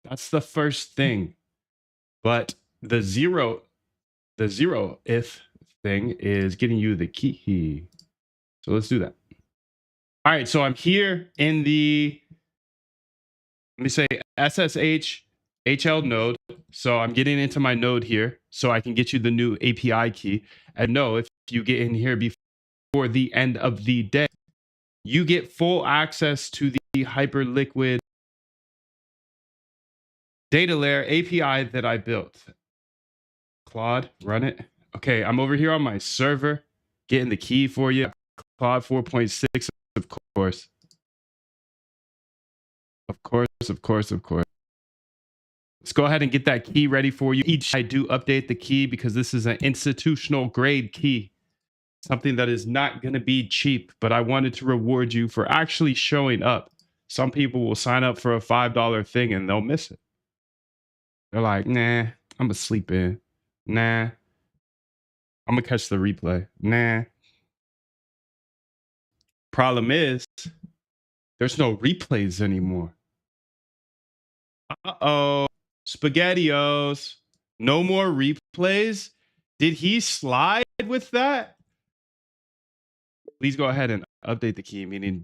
That's the first thing. But the zero if thing is getting you the key. So let's do that. All right, so I'm here in the, let me say SSH HL node. So I'm getting into my node here so I can get you the new API key. And no, if you get in here before the end of the day, you get full access to the Hyperliquid data layer API that I built. Claude, run it. Okay, I'm over here on my server, getting the key for you. Claude 4.6, of course. Of course. Let's go ahead and get that key ready for you. I do update the key because this is an institutional grade key. Something that is not going to be cheap, but I wanted to reward you for actually showing up. Some people will sign up for a $5 thing and they'll miss it. They're like, nah, I'm going to sleep in. Nah, I'm going to catch the replay. Nah. Problem is, there's no replays anymore. Uh-oh. SpaghettiOs. No more replays? Did he slide with that? Please go ahead and update the key, meaning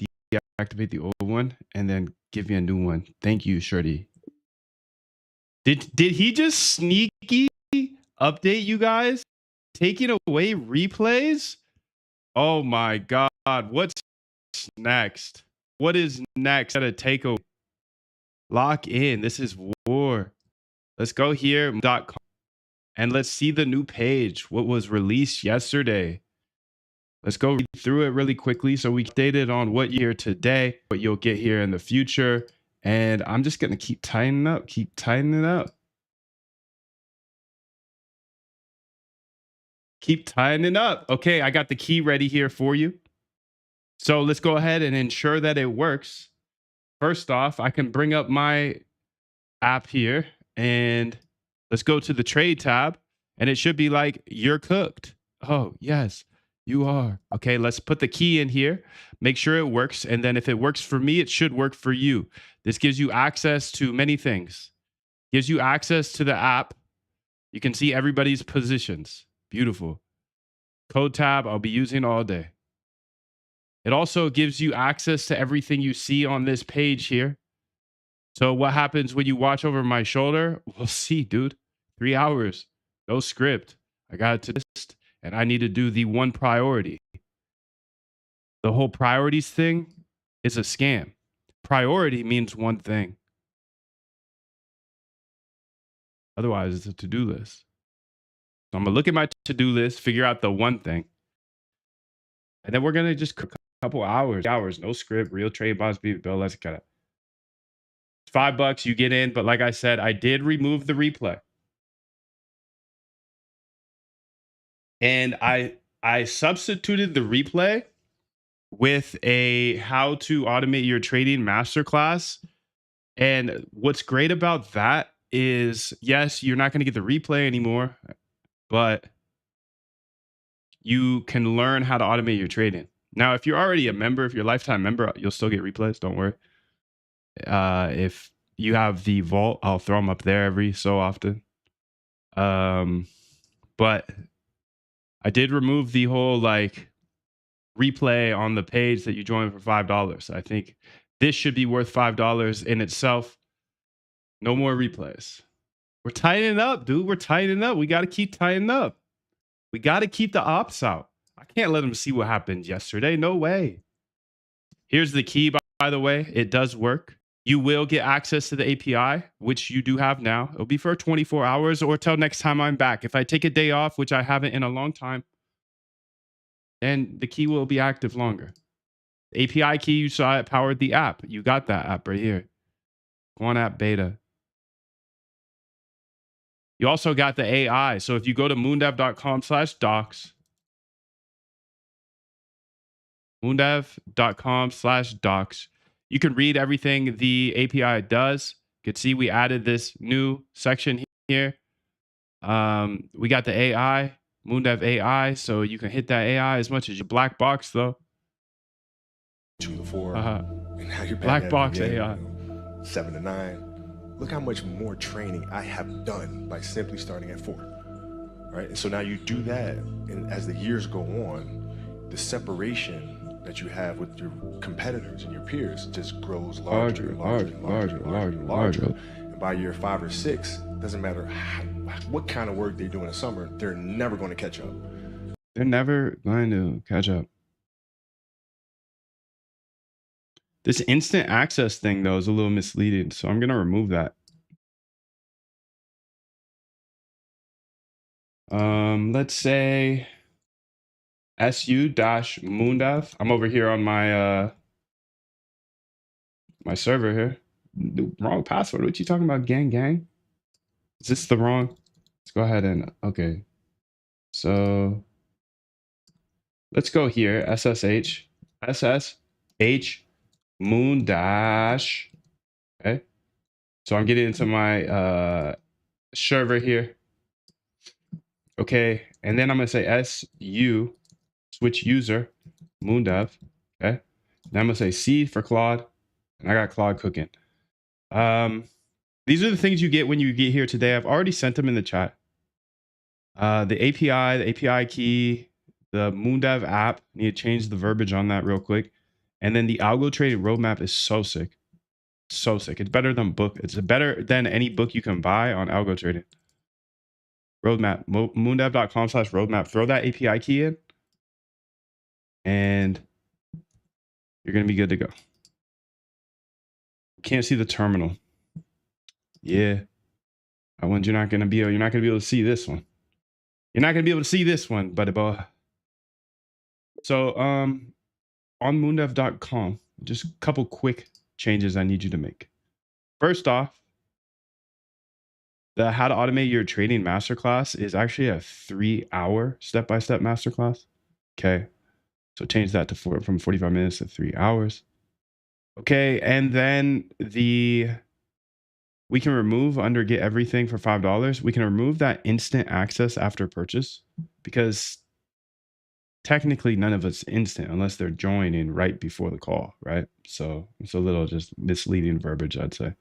deactivate the old one and then give me a new one. Thank you, Shorty. Did he just sneaky update you guys? Taking away replays? Oh my God. What's next? What is next? Gotta take a lock in. This is war. Let's go here .com and let's see the new page. What was released yesterday? Let's go read through it really quickly so we updated on what year today, what you'll get here in the future. And I'm just going to keep tightening up, Keep tightening up. Okay, I got the key ready here for you. So let's go ahead and ensure that it works. First off, I can bring up my app here and let's go to the trade tab and it should be like, you're cooked. Oh, yes. You are. Okay, let's put the key in here, make sure it works. And then if it works for me, it should work for you. This gives you access to many things. Gives you access to the app. You can see everybody's positions. Beautiful. Code tab, I'll be using all day. It also gives you access to everything you see on this page here. So what happens when you watch over my shoulder? We'll see, dude. 3 hours, no script. I got to list. And I need to do the one priority. The whole priorities thing is a scam. Priority means one thing. Otherwise, it's a to-do list. So I'm going to look at my to-do list, figure out the one thing. And then we're going to just cook a couple hours, no script, real trade boss, beef bill. Let's cut it. It's $5, you get in. But like I said, I did remove the replay. And I substituted the replay with a how to automate your trading masterclass. And what's great about that is, yes, you're not going to get the replay anymore, but you can learn how to automate your trading. Now, if you're already a member, if you're a lifetime member, you'll still get replays. Don't worry. If you have the vault, I'll throw them up there every so often. But I did remove the whole like replay on the page that you joined for $5. I think this should be worth $5 in itself. No more replays. We're tightening up, dude. We're tightening up. We got to keep tightening up. We got to keep the ops out. I can't let them see what happened yesterday. No way. Here's the key, by the way. It does work. You will get access to the API, which you do have now. It'll be for 24 hours or till next time I'm back. If I take a day off, which I haven't in a long time, then the key will be active longer. The API key, you saw it powered the app. You got that app right here. One app beta. You also got the AI. So if you go to moondev.com/docs, moondev.com/docs, you can read everything the API does. You can see we added this new section here. We got the AI, Moondev AI, so you can hit that AI as much as your black box, though. 2 to 4, and now you're black box AI. 7 to 9. Look how much more training I have done by simply starting at 4. Right? And so now you do that, and as the years go on, the separation that you have with your competitors and your peers just grows larger and larger and larger and larger and larger. And by year 5 or 6, doesn't matter what kind of work they do in the summer, they're never going to catch up. They're never going to catch up. This instant access thing, though, is a little misleading, so I'm going to remove that. Let's say su-moondev. I'm over here on my my server here. Wrong password. What you talking about, gang? Is this the wrong? Let's go ahead and okay. So let's go here. SSH moon dash. Okay. So I'm getting into my server here. Okay, and then I'm gonna say su switch user moondev. Okay, then I'm gonna say C for Claude, and I got Claude cooking. These are the things you get when you get here today. I've already sent them in the chat. The API key, the Moondev app. Need to change the verbiage on that real quick, and then the algo trading roadmap is so sick, so sick. It's better than book. It's better than any book you can buy on algo trading. Roadmap, moondev.com/roadmap. Throw that API key in, and you're going to be good to go. Can't see the terminal. Yeah. That one you're not going to be able to see this one. You're not going to be able to see this one, buddy boy. So, on moondev.com, just a couple quick changes I need you to make. First off, the how to automate your trading masterclass is actually a 3-hour step-by-step masterclass. Okay. So change that to from 45 minutes to 3 hours. Okay. And then we can remove under get everything for $5. We can remove that instant access after purchase because technically none of it's instant unless they're joining right before the call, right? So it's a little just misleading verbiage, I'd say.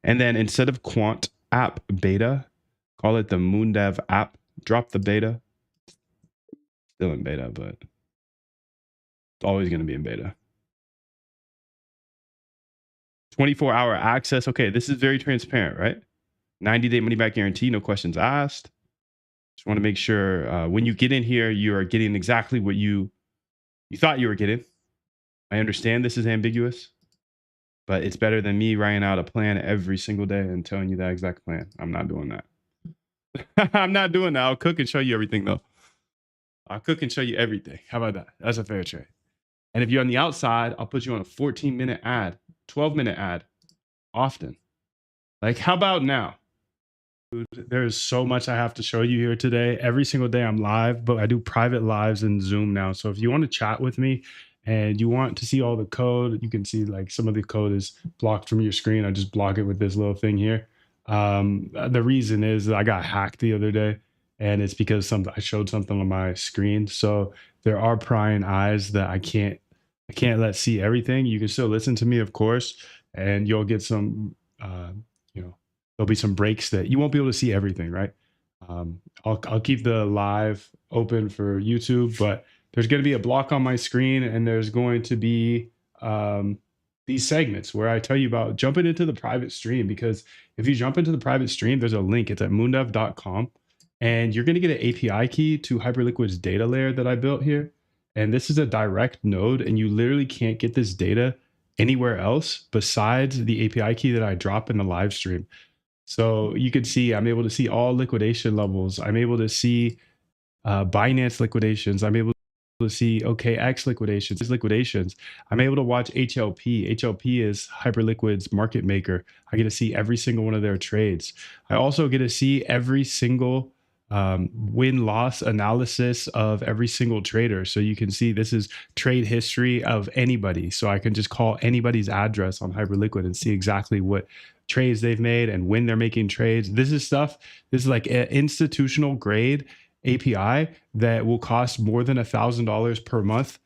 And then instead of quant app beta, call it the Moondev app. Drop the beta. Still in beta, but it's always going to be in beta. 24-hour access. Okay, this is very transparent, right? 90-day money-back guarantee, no questions asked. Just want to make sure when you get in here, you are getting exactly what you thought you were getting. I understand this is ambiguous, but it's better than me writing out a plan every single day and telling you that exact plan. I'm not doing that. I'm not doing that. I'll cook and show you everything, though. I'll cook and show you everything. How about that? That's a fair trade. And if you're on the outside, I'll put you on a 14-minute ad, 12-minute ad often. Like, how about now? Dude, there's so much I have to show you here today. Every single day I'm live, but I do private lives in Zoom now. So if you want to chat with me and you want to see all the code, you can see like some of the code is blocked from your screen. I just block it with this little thing here. The reason is that I got hacked the other day, and it's because I showed something on my screen. So there are prying eyes that I can't let see everything. You can still listen to me, of course, and you'll get some, there'll be some breaks that you won't be able to see everything, right? I'll keep the live open for YouTube, but there's going to be a block on my screen, and there's going to be these segments where I tell you about jumping into the private stream, because if you jump into the private stream, there's a link. It's at moondev.com, and you're going to get an API key to Hyperliquid's data layer that I built here. And this is a direct node, and you literally can't get this data anywhere else besides the API key that I drop in the live stream. So you could see, I'm able to see all liquidation levels. I'm able to see Binance liquidations. I'm able to see OKX liquidations. I'm able to watch HLP. HLP is Hyperliquid's market maker. I get to see every single one of their trades. I also get to see every single win-loss analysis of every single trader. So you can see this is trade history of anybody. So I can just call anybody's address on Hyperliquid and see exactly what trades they've made and when they're making trades. This is like an institutional grade API that will cost more than $1,000 per month.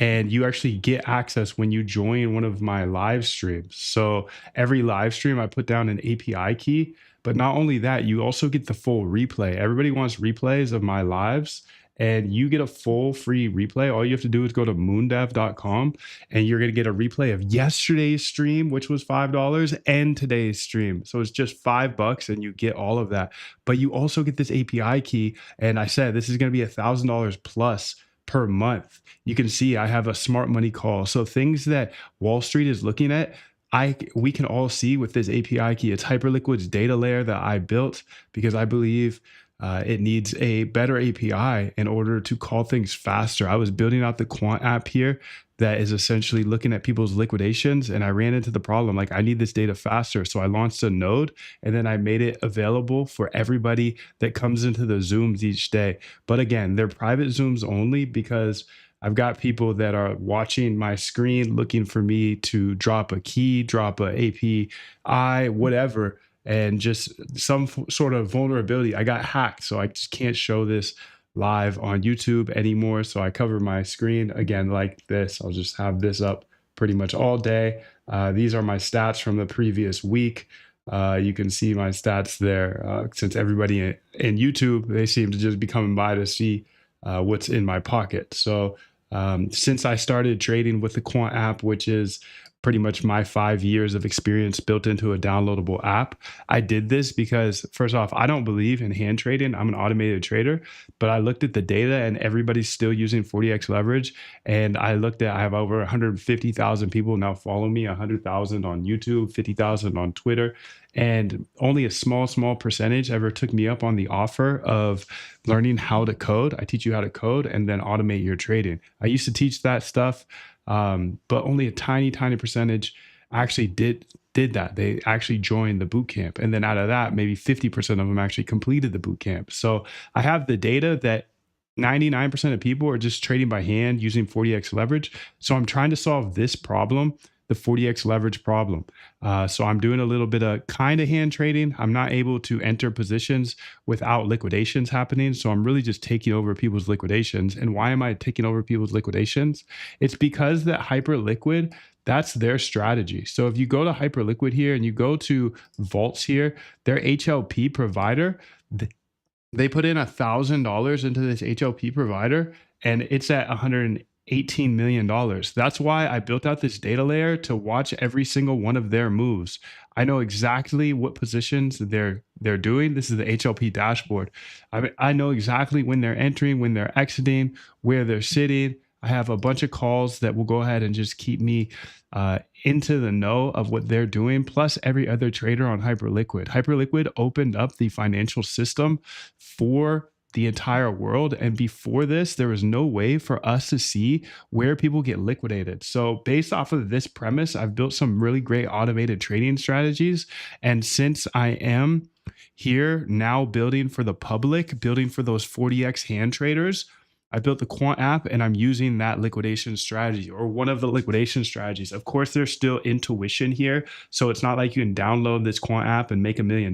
and you actually get access when you join one of my live streams. So every live stream, I put down an API key. But not only that, you also get the full replay. Everybody wants replays of my lives, and you get a full free replay. All you have to do is go to moondev.com, and you're going to get a replay of yesterday's stream, which was $5, and today's stream. So it's just $5, and you get all of that. But you also get this API key. And I said this is going to be $1,000 plus per month. You can see I have a smart money call. So things that Wall Street is looking at, we can all see with this API key. It's Hyperliquid's data layer that I built because I believe it needs a better API in order to call things faster. I was building out the quant app here that is essentially looking at people's liquidations, and I ran into the problem like I need this data faster. So I launched a node, and then I made it available for everybody that comes into the Zooms each day. But again, they're private Zooms only because I've got people that are watching my screen looking for me to drop a key, drop a API, whatever, and just some sort of vulnerability. I got hacked, so I just can't show this live on YouTube anymore. So I cover my screen again like this. I'll just have this up pretty much all day. These are my stats from the previous week. You can see my stats there. Since everybody in YouTube, they seem to just be coming by to see what's in my pocket. So since I started trading with the Quant app, which is pretty much my 5 years of experience built into a downloadable app, I did this because first off, I don't believe in hand trading. I'm an automated trader, but I looked at the data and everybody's still using 40x leverage. And I have over 150,000 people now follow me, 100,000 on YouTube, 50,000 on Twitter. And only a small percentage ever took me up on the offer of learning how to code. I teach you how to code and then automate your trading. I used to teach that stuff, but only a tiny percentage actually did that. They actually joined the boot camp. And then out of that, maybe 50% of them actually completed the boot camp. So I have the data that 99% of people are just trading by hand using 40x leverage. So I'm trying to solve this problem, the 40x leverage problem. So I'm doing a little bit of kind of hand trading. I'm not able to enter positions without liquidations happening. So I'm really just taking over people's liquidations. And why am I taking over people's liquidations? It's because that Hyperliquid, that's their strategy. So if you go to Hyperliquid here and you go to Vaults here, their HLP provider, they put in $1,000 into this HLP provider and it's at $118 million. That's why I built out this data layer to watch every single one of their moves. I know exactly what positions they're doing. This is the HLP dashboard. I know exactly when they're entering, when they're exiting, where they're sitting. I have a bunch of calls that will go ahead and just keep me into the know of what they're doing, plus every other trader on Hyperliquid. Hyperliquid opened up the financial system for the entire world. And before this, there was no way for us to see where people get liquidated. So based off of this premise, I've built some really great automated trading strategies. And since I am here now building for the public, building for those 40x hand traders, I built the Quant app and I'm using that liquidation strategy or one of the liquidation strategies. Of course, there's still intuition here. So it's not like you can download this Quant app and make $1 million.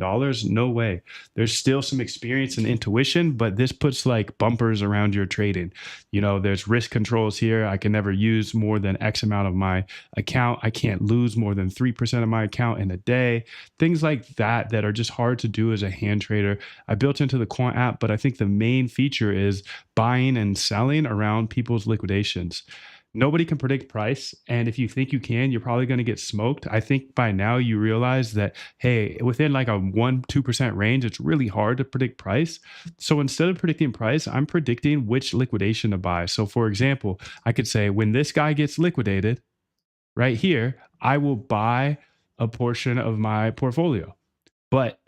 No way. There's still some experience and intuition, but this puts like bumpers around your trading. You know, there's risk controls here. I can never use more than X amount of my account. I can't lose more than 3% of my account in a day. Things like that that are just hard to do as a hand trader. I built into the Quant app, but I think the main feature is buying and selling around people's liquidations. Nobody can predict price. And if you think you can, you're probably going to get smoked. I think by now you realize that, hey, within like a 1-2% range, it's really hard to predict price. So instead of predicting price, I'm predicting which liquidation to buy. So for example, I could say when this guy gets liquidated right here, I will buy a portion of my portfolio. But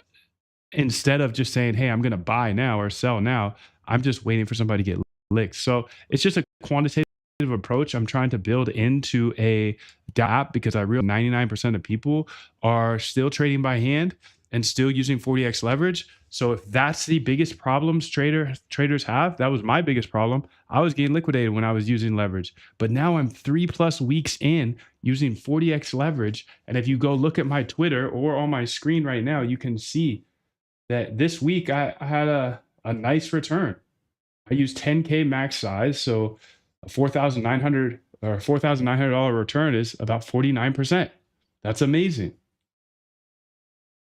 instead of just saying, hey, I'm going to buy now or sell now, I'm just waiting for somebody to get licked. So it's just a quantitative approach I'm trying to build into a app because I realize 99% of people are still trading by hand and still using 40x leverage. So if that's the biggest problems traders have, that was my biggest problem. I was getting liquidated when I was using leverage, but now I'm 3+ weeks in using 40x leverage. And if you go look at my Twitter or on my screen right now, you can see that this week I had a nice return. I used 10K max size, so 4,900 or $4,900 return is about 49%. That's amazing.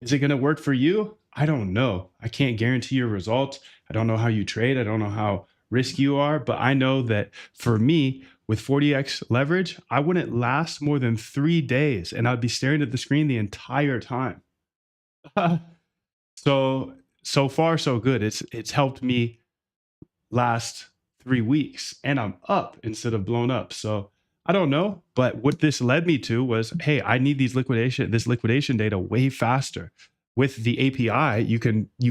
Is it going to work for you? I don't know. I can't guarantee your results. I don't know how you trade. I don't know how risky you are, but I know that for me, with 40x leverage, I wouldn't last more than 3 days and I'd be staring at the screen the entire time. So far, so good. It's helped me last 3 weeks and I'm up instead of blown up. So I don't know, but what this led me to was, hey, I need this liquidation data way faster. With the API, you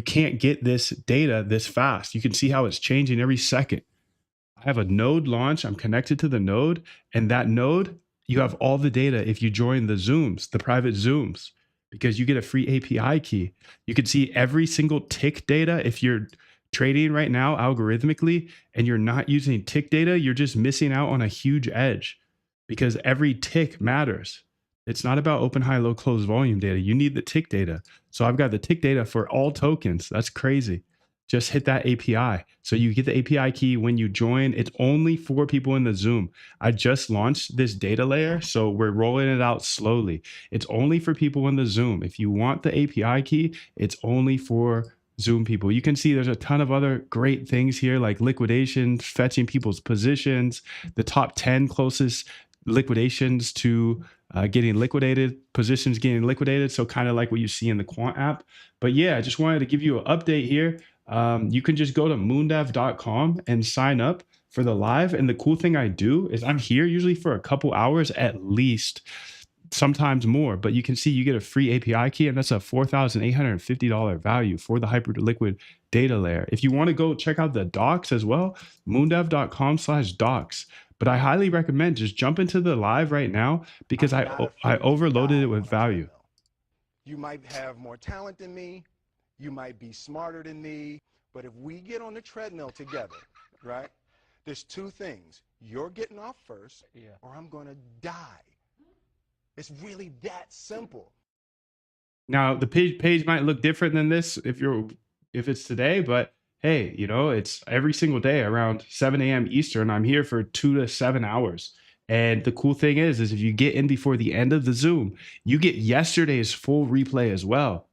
can't get this data this fast. You can see how it's changing every second. I have a node launch. I'm connected to the node, and that node, you have all the data if you join the Zooms, the private Zooms, because you get a free API key. You can see every single tick data. If you're trading right now algorithmically and you're not using tick data, you're just missing out on a huge edge because every tick matters. It's not about open, high, low, close volume data. You need the tick data. So I've got the tick data for all tokens. That's crazy. Just hit that API. So you get the API key when you join. It's only for people in the Zoom. I just launched this data layer, so we're rolling it out slowly. It's only for people in the Zoom. If you want the API key, it's only for Zoom people. You can see there's a ton of other great things here, like liquidation, fetching people's positions, the top 10 closest liquidations to getting liquidated, positions getting liquidated. So kind of like what you see in the Quant app. But yeah, I just wanted to give you an update here. You can just go to moondev.com and sign up for the live. And the cool thing I do is I'm here usually for a couple hours at least, sometimes more, but you can see you get a free API key, and that's a $4,850 value for the Hyperliquid data layer. If you want to go check out the docs as well, moondev.com/docs. But I highly recommend just jump into the live right now because I overloaded it with value. You might have more talent than me, you might be smarter than me, but if we get on the treadmill together, right, there's two things. You're getting off first, or I'm going to die. It's really that simple. Now the page might look different than this if it's today, but hey, it's every single day around 7 a.m. Eastern. I'm here for 2 to 7 hours. And the cool thing is if you get in before the end of the Zoom, you get yesterday's full replay as well.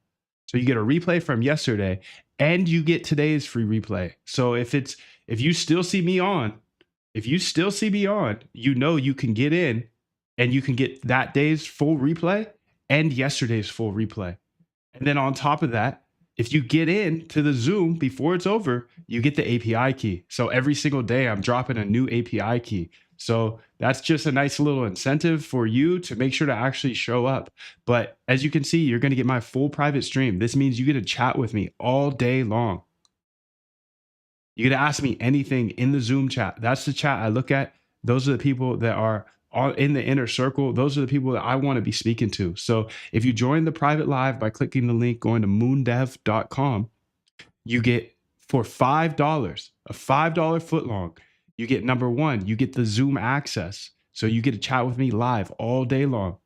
So you get a replay from yesterday and you get today's free replay. So if you still see me on, you can get in and you can get that day's full replay and yesterday's full replay. And then on top of that, if you get in to the Zoom before it's over, you get the API key. So every single day I'm dropping a new API key. So that's just a nice little incentive for you to make sure to actually show up. But as you can see, you're going to get my full private stream. This means you get to chat with me all day long. You get to ask me anything in the Zoom chat. That's the chat I look at. Those are the people that are in the inner circle. Those are the people that I want to be speaking to. So if you join the private live by clicking the link, going to moondev.com, you get for $5, a $5 footlong, you get number one, you get the Zoom access. So you get to chat with me live all day long.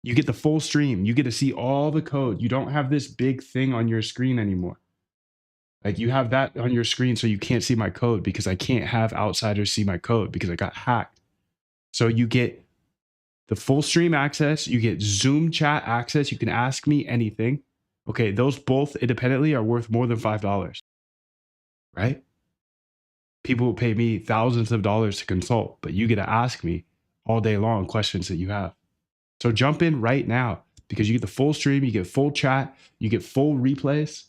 You get the full stream. You get to see all the code. You don't have this big thing on your screen anymore. Like you have that on your screen so you can't see my code because I can't have outsiders see my code because I got hacked. So you get the full stream access, you get Zoom chat access, you can ask me anything. Okay, those both independently are worth more than $5, right? People will pay me thousands of dollars to consult, but you get to ask me all day long questions that you have. So jump in right now because you get the full stream, you get full chat, you get full replays.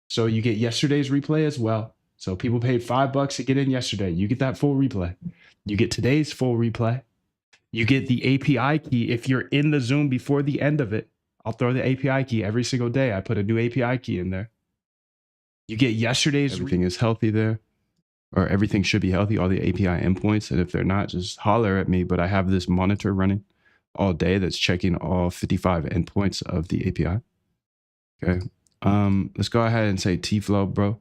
So you get yesterday's replay as well. So people paid $5 to get in yesterday. You get that full replay. You get today's full replay. You get the API key if you're in the Zoom before the end of it. I'll throw the API key every single day. I put a new API key in there. You get yesterday's. Everything is healthy there, or everything should be healthy, all the API endpoints. And if they're not, just holler at me. But I have this monitor running all day that's checking all 55 endpoints of the API. Okay. Let's go ahead and say TFlow, bro.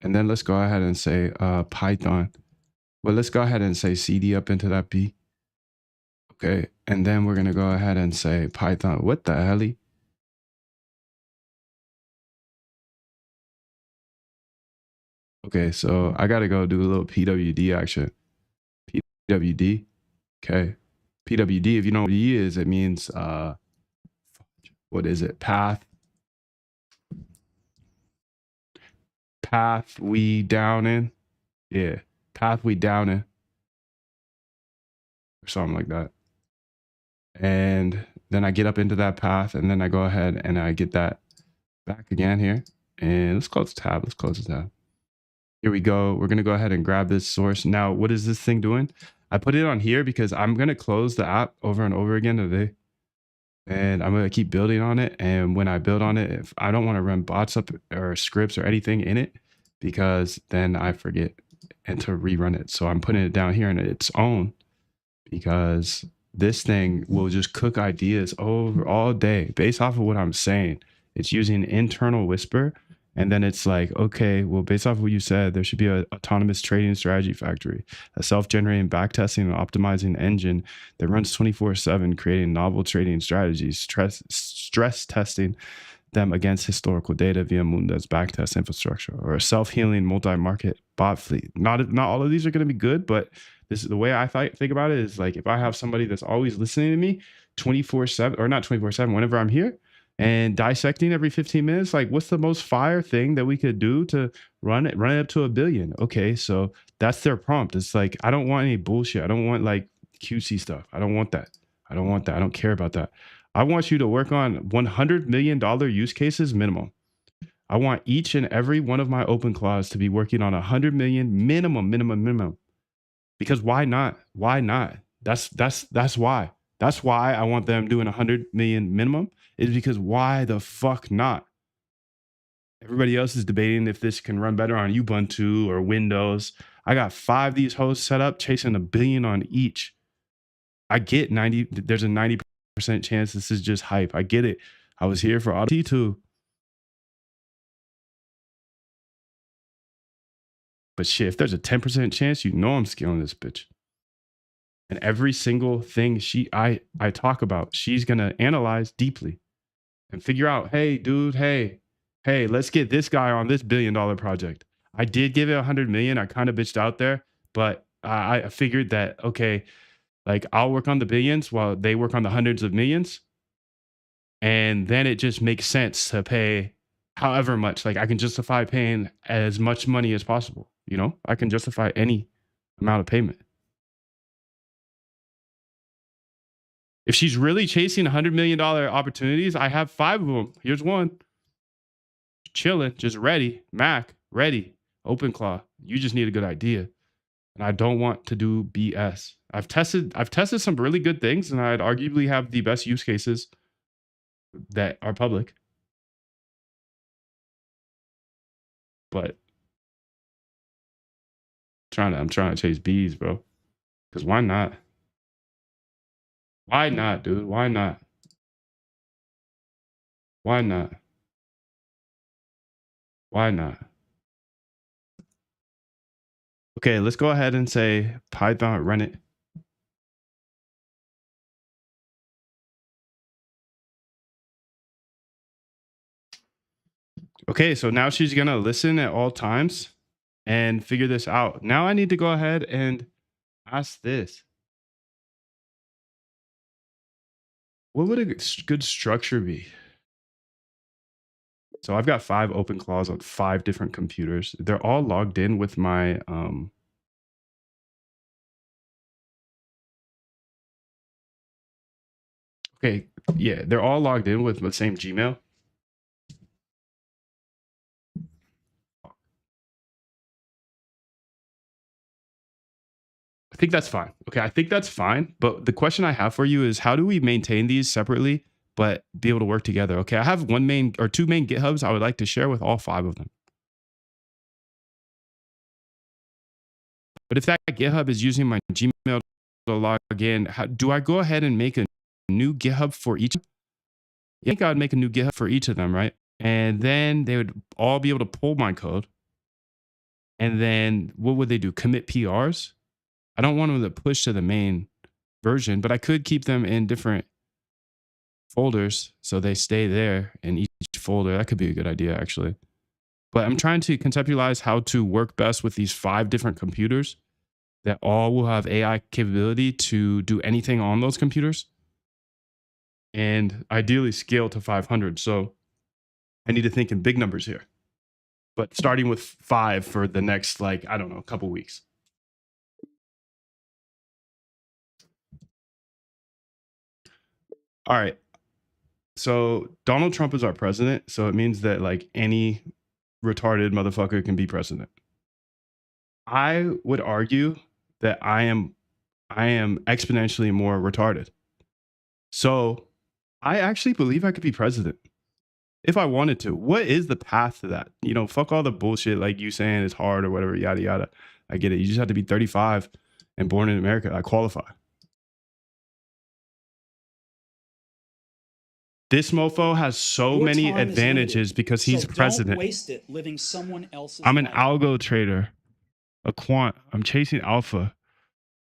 And then let's go ahead and say Python. Well, let's go ahead and say CD up into that B. Okay. And then we're going to go ahead and say Python. What the hell? Okay. So I got to go do a little PWD action. PWD. Okay. PWD, if you know what E is, it means what is it? Path we down in. Yeah. Path we down in. Or something like that. And then I get up into that path, and then I go ahead and I get that back again here. And let's close the tab. Let's close the tab. Here we go. We're going to go ahead and grab this source. Now, what is this thing doing? I put it on here because I'm going to close the app over and over again today. And I'm going to keep building on it. And when I build on it, if I don't want to run bots up or scripts or anything in it, because then I forget and to rerun it. So I'm putting it down here in its own, because this thing will just cook ideas over all day based off of what I'm saying. It's using internal whisper. And then it's like, okay, well, based off of what you said, there should be an autonomous trading strategy factory, a self-generating backtesting and optimizing engine that runs 24/7, creating novel trading strategies, stress testing them against historical data via Munda's backtest infrastructure, or a self-healing multi-market bot fleet. Not all of these are going to be good, but this is the way I think about it is like, if I have somebody that's always listening to me 24/7, or not 24/7, whenever I'm here, and dissecting every 15 minutes, like, what's the most fire thing that we could do to run it up to 1 billion? Okay, so that's their prompt. It's like, I don't want any bullshit. I don't want like QC stuff. I don't want that. I don't care about that. I want you to work on $100 million use cases minimum. I want each and every one of my open claws to be working on 100 million minimum. Because why not? Why not? That's why. That's why I want them doing 100 million minimum, is because why the fuck not? Everybody else is debating if this can run better on Ubuntu or Windows. I got 5 of these hosts set up, chasing 1 billion on each. I get there's a 90% chance this is just hype. I get it. I was here for Odyssey too. But shit, if there's a 10% chance, you know I'm scaling this bitch. And every single thing I talk about, she's gonna analyze deeply and figure out, hey, dude, hey, let's get this guy on this $1 billion project. I did give it 100 million. I kind of bitched out there, but I figured that, okay, like, I'll work on the billions while they work on the hundreds of millions. And then it just makes sense to pay however much. Like, I can justify paying as much money as possible. You know, I can justify any amount of payment. If she's really chasing $100 million opportunities, I have 5 of them. Here's one. Chilling, just ready. Mac, ready. OpenClaw. You just need a good idea. And I don't want to do BS. I've tested some really good things, and I'd arguably have the best use cases that are public. But I'm trying to chase bees, bro. Because why not? Why not, dude? Why not? Why not? Why not? Okay, let's go ahead and say Python run it. Okay, so now she's gonna listen at all times and figure this out. Now I need to go ahead and ask this. What would a good structure be? So I've got 5 open claws on 5 different computers. They're all logged in with my okay, yeah, they're all logged in with the same Gmail. I think that's fine. Okay, I think that's fine. But the question I have for you is, how do we maintain these separately but be able to work together? Okay, I have 1 main or 2 main GitHubs I would like to share with all 5 of them. But if that GitHub is using my Gmail to log in, do I go ahead and make a new GitHub for each? I think I would make a new GitHub for each of them, right? And then they would all be able to pull my code. And then what would they do? Commit PRs? I don't want them to push to the main version, but I could keep them in different folders so they stay there in each folder. That could be a good idea, actually. But I'm trying to conceptualize how to work best with these 5 different computers that all will have AI capability to do anything on those computers, and ideally scale to 500. So I need to think in big numbers here, but starting with 5 for the next, like, I don't know, a couple weeks. All right. So Donald Trump is our president. So it means that like any retarded motherfucker can be president. I would argue that I am exponentially more retarded. So I actually believe I could be president if I wanted to. What is the path to that? You know, fuck all the bullshit like you saying it's hard or whatever, yada yada. I get it. You just have to be 35 and born in America. I qualify. This mofo has so Your many time is advantages limited, because he's so president. Don't waste it living someone else's I'm an life. algo trader, a quant. I'm chasing alpha.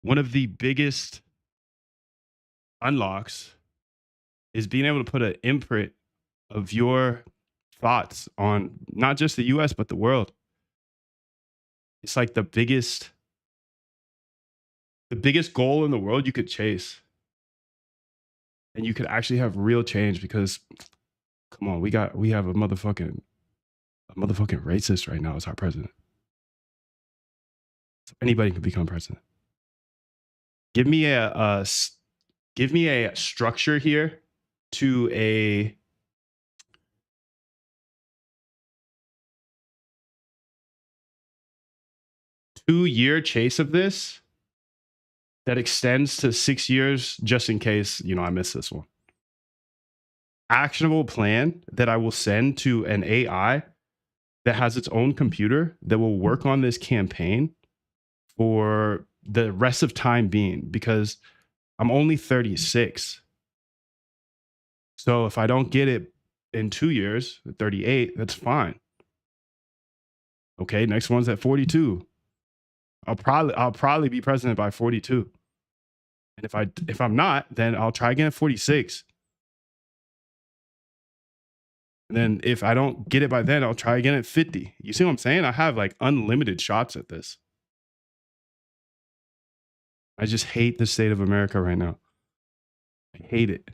One of the biggest unlocks is being able to put an imprint of your thoughts on not just the US, but the world. It's like the biggest goal in the world you could chase. And you could actually have real change because, come on, we have a motherfucking racist right now as our president. So anybody can become president. Give me a structure here to a two-year chase of this that extends to 6 years, just in case, you know, I miss this one. Actionable plan that I will send to an AI that has its own computer that will work on this campaign for the rest of time being, because I'm only 36. So if I don't get it in 2 years, 38, that's fine. Okay, next one's at 42. I'll probably be president by 42. And if I'm not, then I'll try again at 46. And then if I don't get it by then, I'll try again at 50. You see what I'm saying? I have like unlimited shots at this. I just hate the state of America right now. I hate it.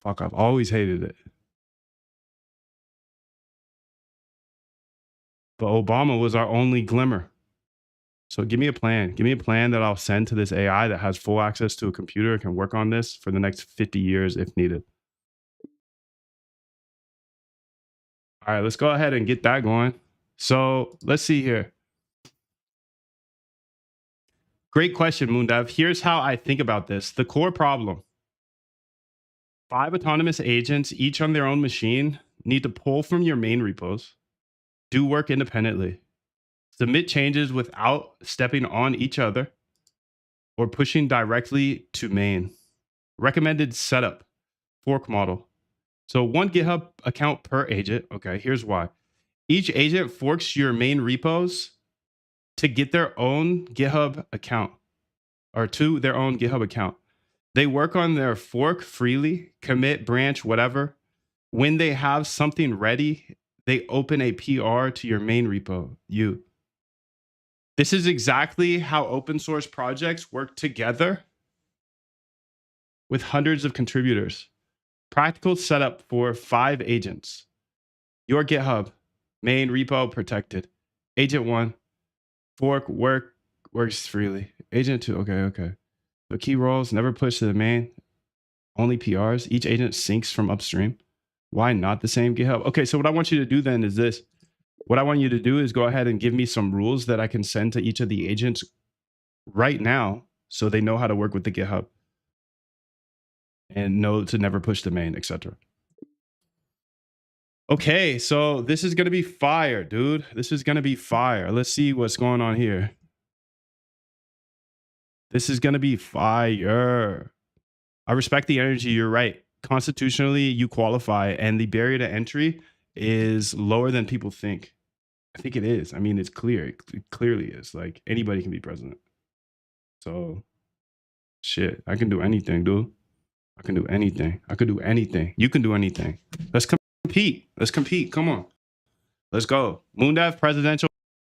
Fuck, I've always hated it. But Obama was our only glimmer. So give me a plan. Give me a plan that I'll send to this AI that has full access to a computer and can work on this for the next 50 years if needed. All right, let's go ahead and get that going. So let's see here. Great question, Moondev. Here's how I think about this. The core problem. 5 autonomous agents, each on their own machine, need to pull from your main repos, do work independently, submit changes without stepping on each other, or pushing directly to main. Recommended setup, fork model. So 1 GitHub account per agent. Okay, here's why. Each agent forks your main repos to get their own GitHub account, or to their own GitHub account. They work on their fork freely, commit, branch, whatever. When they have something ready, they open a PR to your main repo, you. This is exactly how open source projects work together with hundreds of contributors. Practical setup for 5 agents. Your GitHub, main repo protected. Agent 1, fork works freely. Agent 2, okay. So key roles, never push to the main, only PRs. Each agent syncs from upstream. Why not the same GitHub? Okay, so what I want you to do then is this. What I want you to do is go ahead and give me some rules that I can send to each of the agents right now so they know how to work with the GitHub and know to never push the main, etc. Okay, so this is going to be fire, dude. This is going to be fire. Let's see what's going on here. This is going to be fire. I respect the energy. You're right. Constitutionally, you qualify, and the barrier to entry is lower than people think. I think it is. I mean, it's clear. It clearly is. Like, anybody can be president. So, shit, I can do anything, dude. I can do anything. I could do anything. You can do anything. Let's compete compete. Let's compete. Come on. Let's go. MoonDev presidential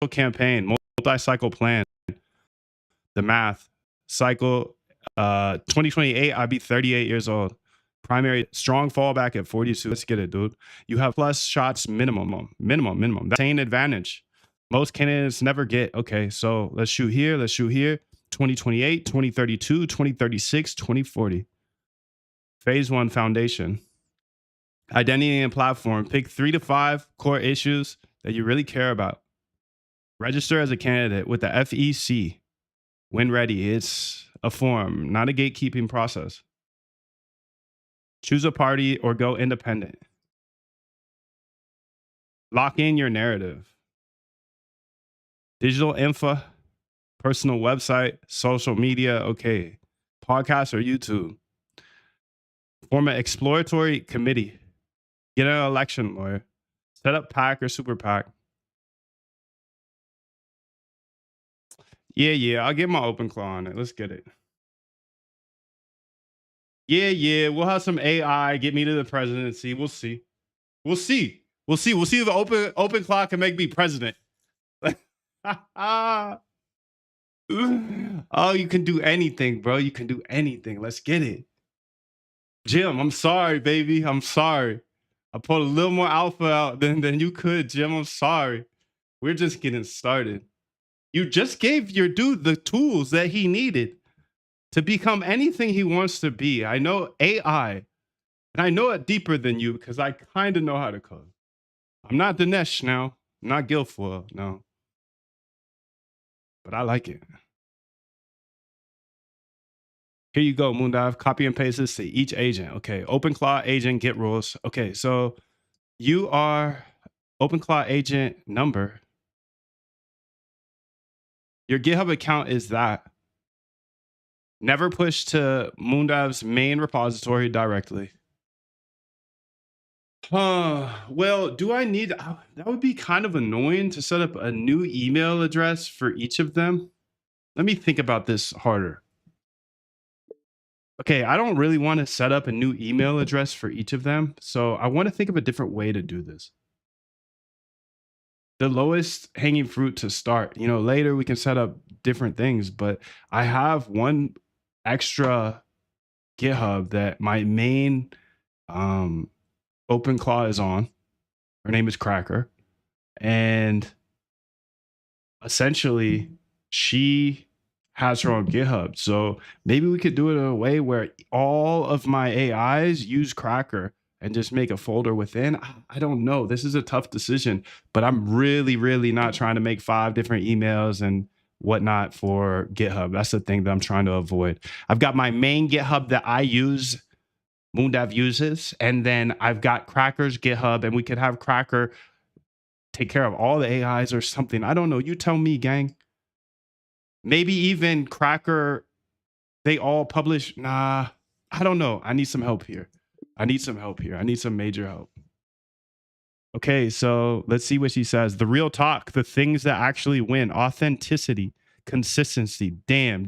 campaign, multi-cycle plan. The math cycle. 2028, I'd be 38 years old. Primary strong fallback at 42. Let's get it, dude. You have plus shots minimum. That's an advantage. Most candidates never get. Okay, so let's shoot here. 2028, 2032, 2036, 2040. Phase 1 foundation. Identity and platform. Pick 3 to 5 core issues that you really care about. Register as a candidate with the FEC. When ready, it's a form, not a gatekeeping process. Choose a party or go independent. Lock in your narrative. Digital info, personal website, social media, okay. Podcast or YouTube. Form an exploratory committee. Get an election lawyer. Set up PAC or super PAC. Yeah, I'll get my open claw on it. Let's get it. Yeah, we'll have some AI get me to the presidency. We'll see if open claw can make me president. Oh, you can do anything, bro. You can do anything. Let's get it. Jim, I'm sorry, baby. I'm sorry. I pulled a little more alpha out than you could, Jim. I'm sorry. We're just getting started. You just gave your dude the tools that he needed to become anything he wants to be. I know AI, and I know it deeper than you because I kind of know how to code. I'm not Dinesh now. I'm not Guilfoyle, no. But I like it. Here you go, Moondive. Copy and paste this to each agent. Okay, OpenClaw agent, get rules. Okay, so you are OpenClaw agent number. Your GitHub account is that. Never push to Moondiv's main repository directly. Well, do I need... that would be kind of annoying to set up a new email address for each of them. Let me think about this harder. Okay, I don't really want to set up a new email address for each of them. So I want to think of a different way to do this. The lowest hanging fruit to start. You know, later we can set up different things, but I have one extra GitHub that my main OpenClaw is on. Her name is Cracker. And essentially she has her own GitHub. So maybe we could do it in a way where all of my AIs use Cracker and just make a folder within. I don't know. This is a tough decision, but I'm really not trying to make 5 different emails and whatnot for GitHub. That's the thing that I'm trying to avoid. I've got my main GitHub that I use, Moondive uses, and then I've got Cracker's GitHub, and we could have Cracker take care of all the AIs or something. I don't know. You tell me, gang. Maybe even Cracker, they all publish. Nah, I don't know. I need some help here. I need some major help. Okay, so let's see what she says. The real talk, the things that actually win, authenticity, consistency. Damn,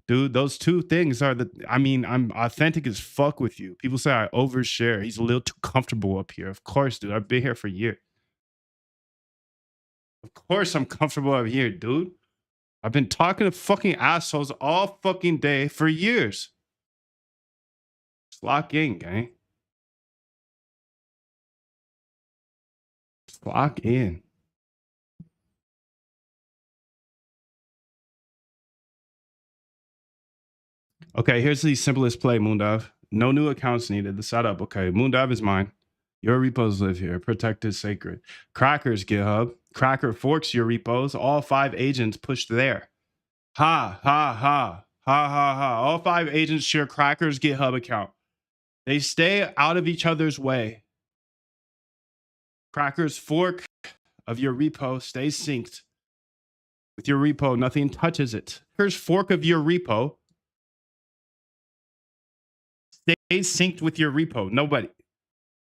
dude, those 2 things are I'm authentic as fuck with you. People say I overshare. He's a little too comfortable up here. Of course, dude. I've been here for years. Of course I'm comfortable up here, dude. I've been talking to fucking assholes all fucking day for years. Just lock in, gang. Just lock in. Okay, here's the simplest play, Moondive. No new accounts needed. The setup. Okay, Moondive is mine. Your repos live here. Protected, sacred. Cracker's GitHub. Cracker forks your repos. All 5 agents pushed there. Ha. All 5 agents share Cracker's GitHub account. They stay out of each other's way. Cracker's fork of your repo stays synced with your repo. Nothing touches it. Cracker's fork of your repo stays synced with your repo.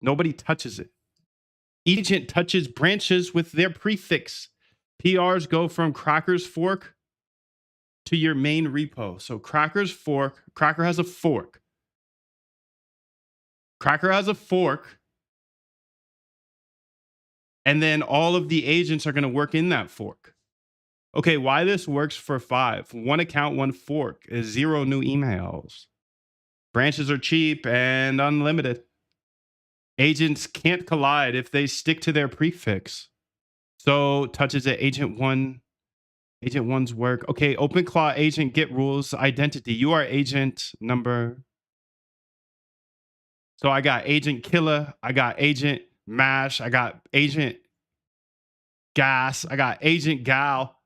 Nobody touches it. Agent touches branches with their prefix. PRs go from Cracker's fork to your main repo. So Cracker's fork, Cracker has a fork. Cracker has a fork And then all of the agents are going to work in that fork. Okay, why this works for 5. 1 account, 1 fork is 0 new emails. Branches are cheap and unlimited. Agents can't collide if they stick to their prefix. So touches at agent 1. Agent 1's work. Okay, OpenClaw agent get rules identity. You are agent number. So I got agent killer. I got agent mash. I got agent gas. I got agent gal.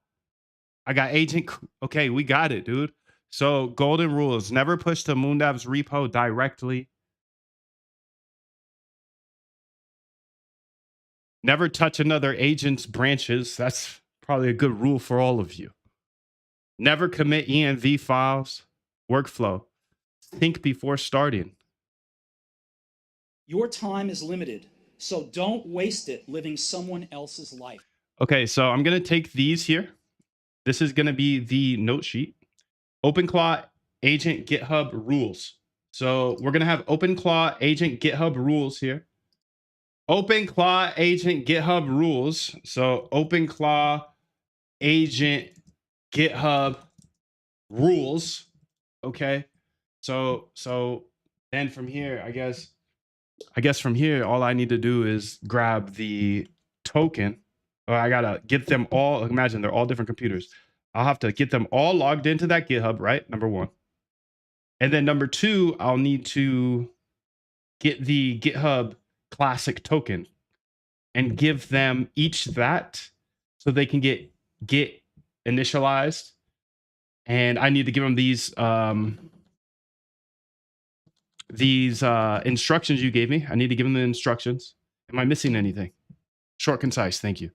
I got agent. Okay, we got it, dude. So golden rules: never push to Moondev's repo directly. Never touch another agent's branches. That's probably a good rule for all of you. Never commit env files. Workflow: think before starting. Your time is limited, so don't waste it living someone else's life. Okay, so I'm going to take these here. This is going to be the note sheet. OpenClaw agent GitHub rules. So we're going to have OpenClaw agent GitHub rules here. OpenClaw agent GitHub rules. So OpenClaw agent GitHub rules. Okay. So then from here, I guess from here, all I need to do is grab the token. Or I gotta get them all. Imagine they're all different computers. I'll have to get them all logged into that GitHub, right? Number 1. And then number 2, I'll need to get the GitHub classic token and give them each that so they can get initialized. And I need to give them these instructions you gave me. I need to give them the instructions. Am I missing anything? Short, concise. Thank you.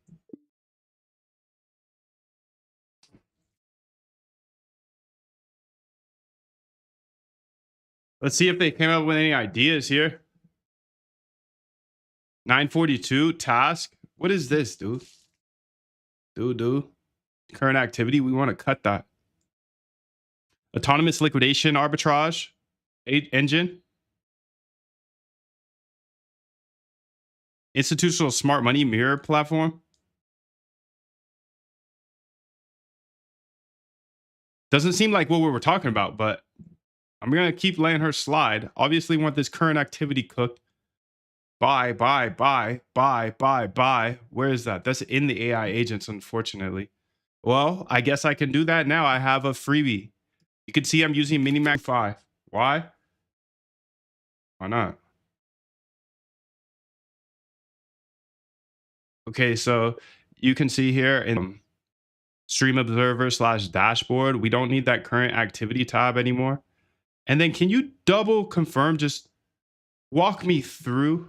Let's see if they came up with any ideas here. 942 task. What is this, dude? Current activity. We want to cut that. Autonomous liquidation arbitrage engine. Institutional smart money mirror platform. Doesn't seem like what we were talking about, but I'm going to keep letting her slide. Obviously want this current activity cooked. Buy. Where is that? That's in the AI agents, unfortunately. Well, I guess I can do that now. I have a freebie. You can see I'm using Minimax 5. Why? Why not? Okay, so you can see here in Stream Observer / dashboard, we don't need that current activity tab anymore. And then can you double confirm, just walk me through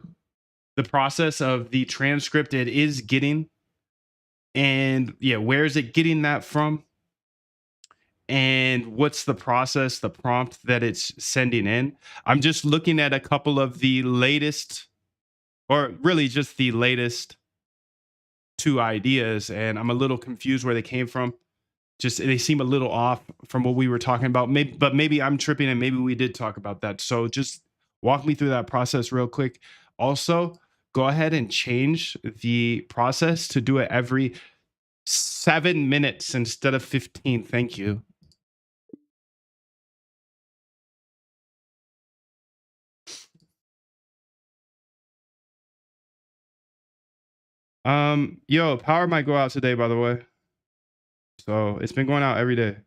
the process of the transcript it is getting? And yeah, where is it getting that from? And what's the process, the prompt that it's sending in? I'm just looking at a couple of the latest, or really just the latest 2 ideas, and I'm a little confused where they came from. Just they seem a little off from what we were talking about. Maybe I'm tripping, and maybe we did talk about that. So just walk me through that process real quick. Also, go ahead and change the process to do it every 7 minutes instead of 15. Thank you. Yo, power might go out today, by the way. So it's been going out every day.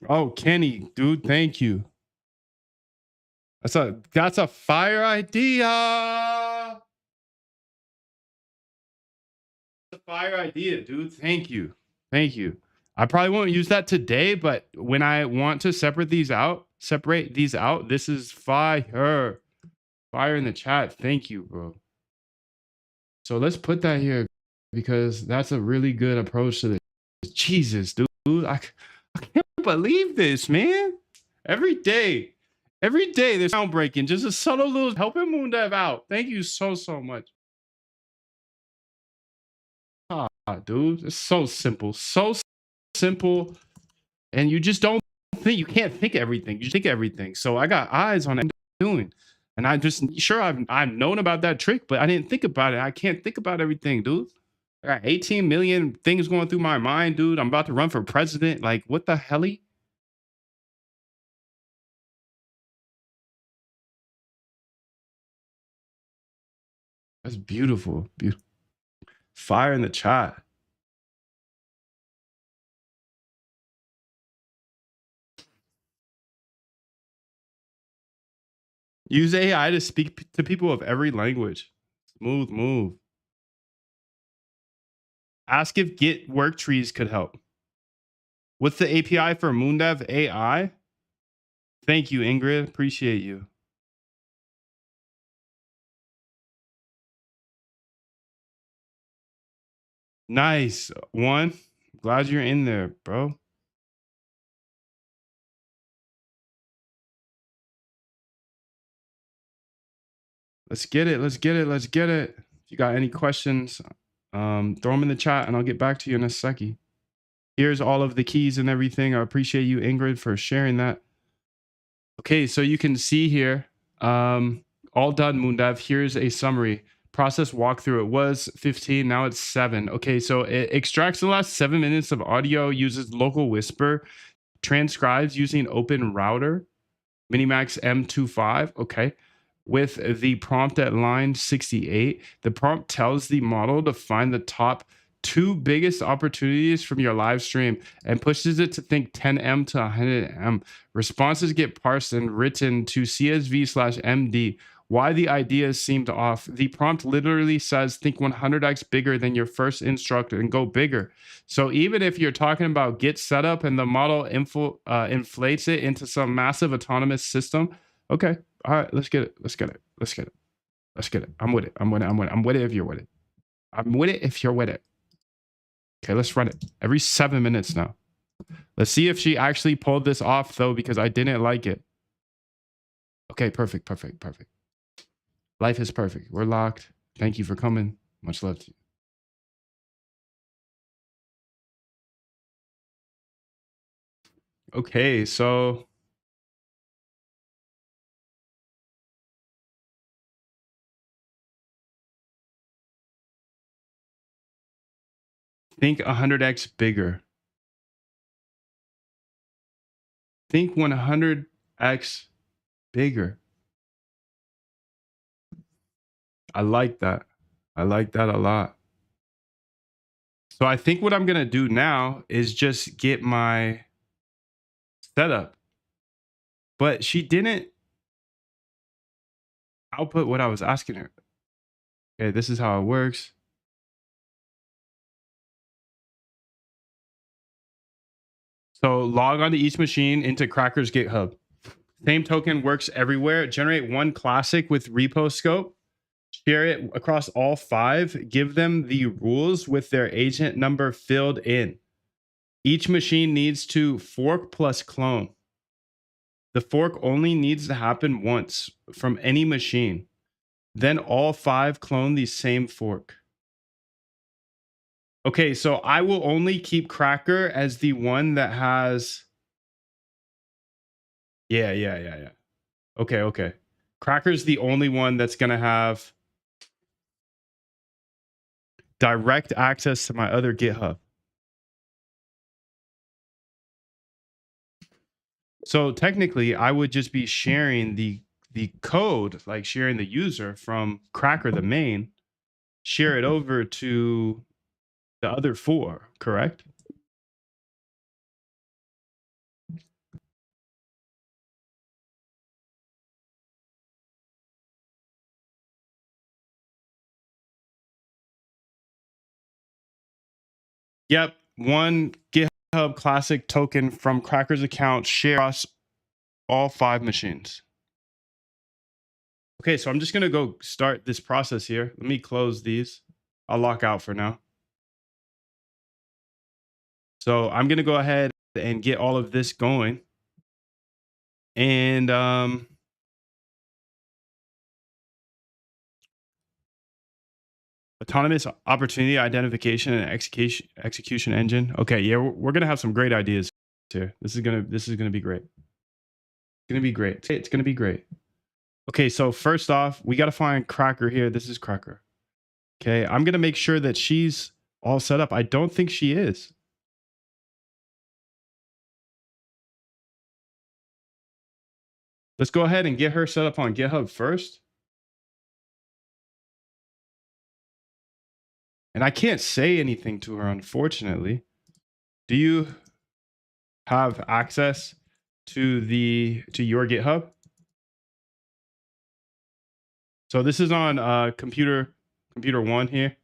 Oh, Kenny, dude, thank you. That's a fire idea. A fire idea, dude. Thank you. Thank you. I probably won't use that today, but when I want to separate these out, this is fire. Fire in the chat. Thank you, bro. So let's put that here because that's a really good approach to this. Jesus, dude. I can't believe this, man. Every day there's sound breaking. Just a subtle little helping Moondev out. Thank you so much. Ah, dude, it's so simple. So simple. And you just don't think, you can't think everything. You think everything. So I got eyes on what I'm doing. And I just, sure, I've known about that trick, but I didn't think about it. I can't think about everything, dude. I got 18 million things going through my mind, dude. I'm about to run for president. Like, what the hell? That's beautiful. Beautiful. Fire in the chat. Use AI to speak to people of every language. Smooth move. Ask if Git work trees could help. What's the API for Moondev AI? Thank you, Ingrid. Appreciate you. Nice. One. Glad you're in there, bro. Let's get it. Let's get it. Let's get it. If you got any questions, throw them in the chat and I'll get back to you in a second. Here's all of the keys and everything. I appreciate you, Ingrid, for sharing that. Okay, so you can see here, all done, Moondev. Here's a summary. Process walkthrough. It was 15, now it's 7. Okay, so it extracts the last 7 minutes of audio, uses local whisper, transcribes using Open Router, Minimax M25. Okay. With the prompt at line 68, the prompt tells the model to find the top 2 biggest opportunities from your live stream and pushes it to think 10M to 100M. Responses get parsed and written to CSV/MD. Why the ideas seemed off. The prompt literally says think 100x bigger than your first instructor and go bigger. So even if you're talking about Git setup and the model inflates it into some massive autonomous system, okay. All right, let's get it. Let's get it. Let's get it. Let's get it. I'm with it. I'm with it. I'm with it. I'm with it if you're with it. I'm with it if you're with it. Okay, let's run it. Every 7 minutes now. Let's see if she actually pulled this off, though, because I didn't like it. Okay, perfect, perfect, perfect. Life is perfect. We're locked. Thank you for coming. Much love to you. Okay, so... think 100x bigger. Think 100x bigger. I like that. I like that a lot. So I think what I'm going to do now is just get my setup. But she didn't output what I was asking her. Okay, this is how it works. So log onto each machine into Cracker's GitHub. Same token works everywhere. Generate one classic with repo scope. Share it across all 5. Give them the rules with their agent number filled in. Each machine needs to fork plus clone. The fork only needs to happen once from any machine. Then all 5 clone the same fork. Okay, so I will only keep Cracker as the one that has... Yeah. Okay. Cracker's the only one that's going to have direct access to my other GitHub. So technically, I would just be sharing the code, like sharing the user from Cracker, the main, share it over to the other 4, correct? Yep, one GitHub Classic token from Cracker's account, share across all 5 machines. Okay, so I'm just gonna go start this process here. Let me close these. I'll lock out for now. So I'm going to go ahead and get all of this going. And autonomous opportunity identification and execution engine. Okay, yeah, we're going to have some great ideas here. This is going to be great. It's going to be great. It's going to be great. Okay, so first off, we got to find Cracker here. This is Cracker. Okay, I'm going to make sure that she's all set up. I don't think she is. Let's go ahead and get her set up on GitHub first. And I can't say anything to her, unfortunately. Do you have access to your GitHub? So this is on computer 1 here.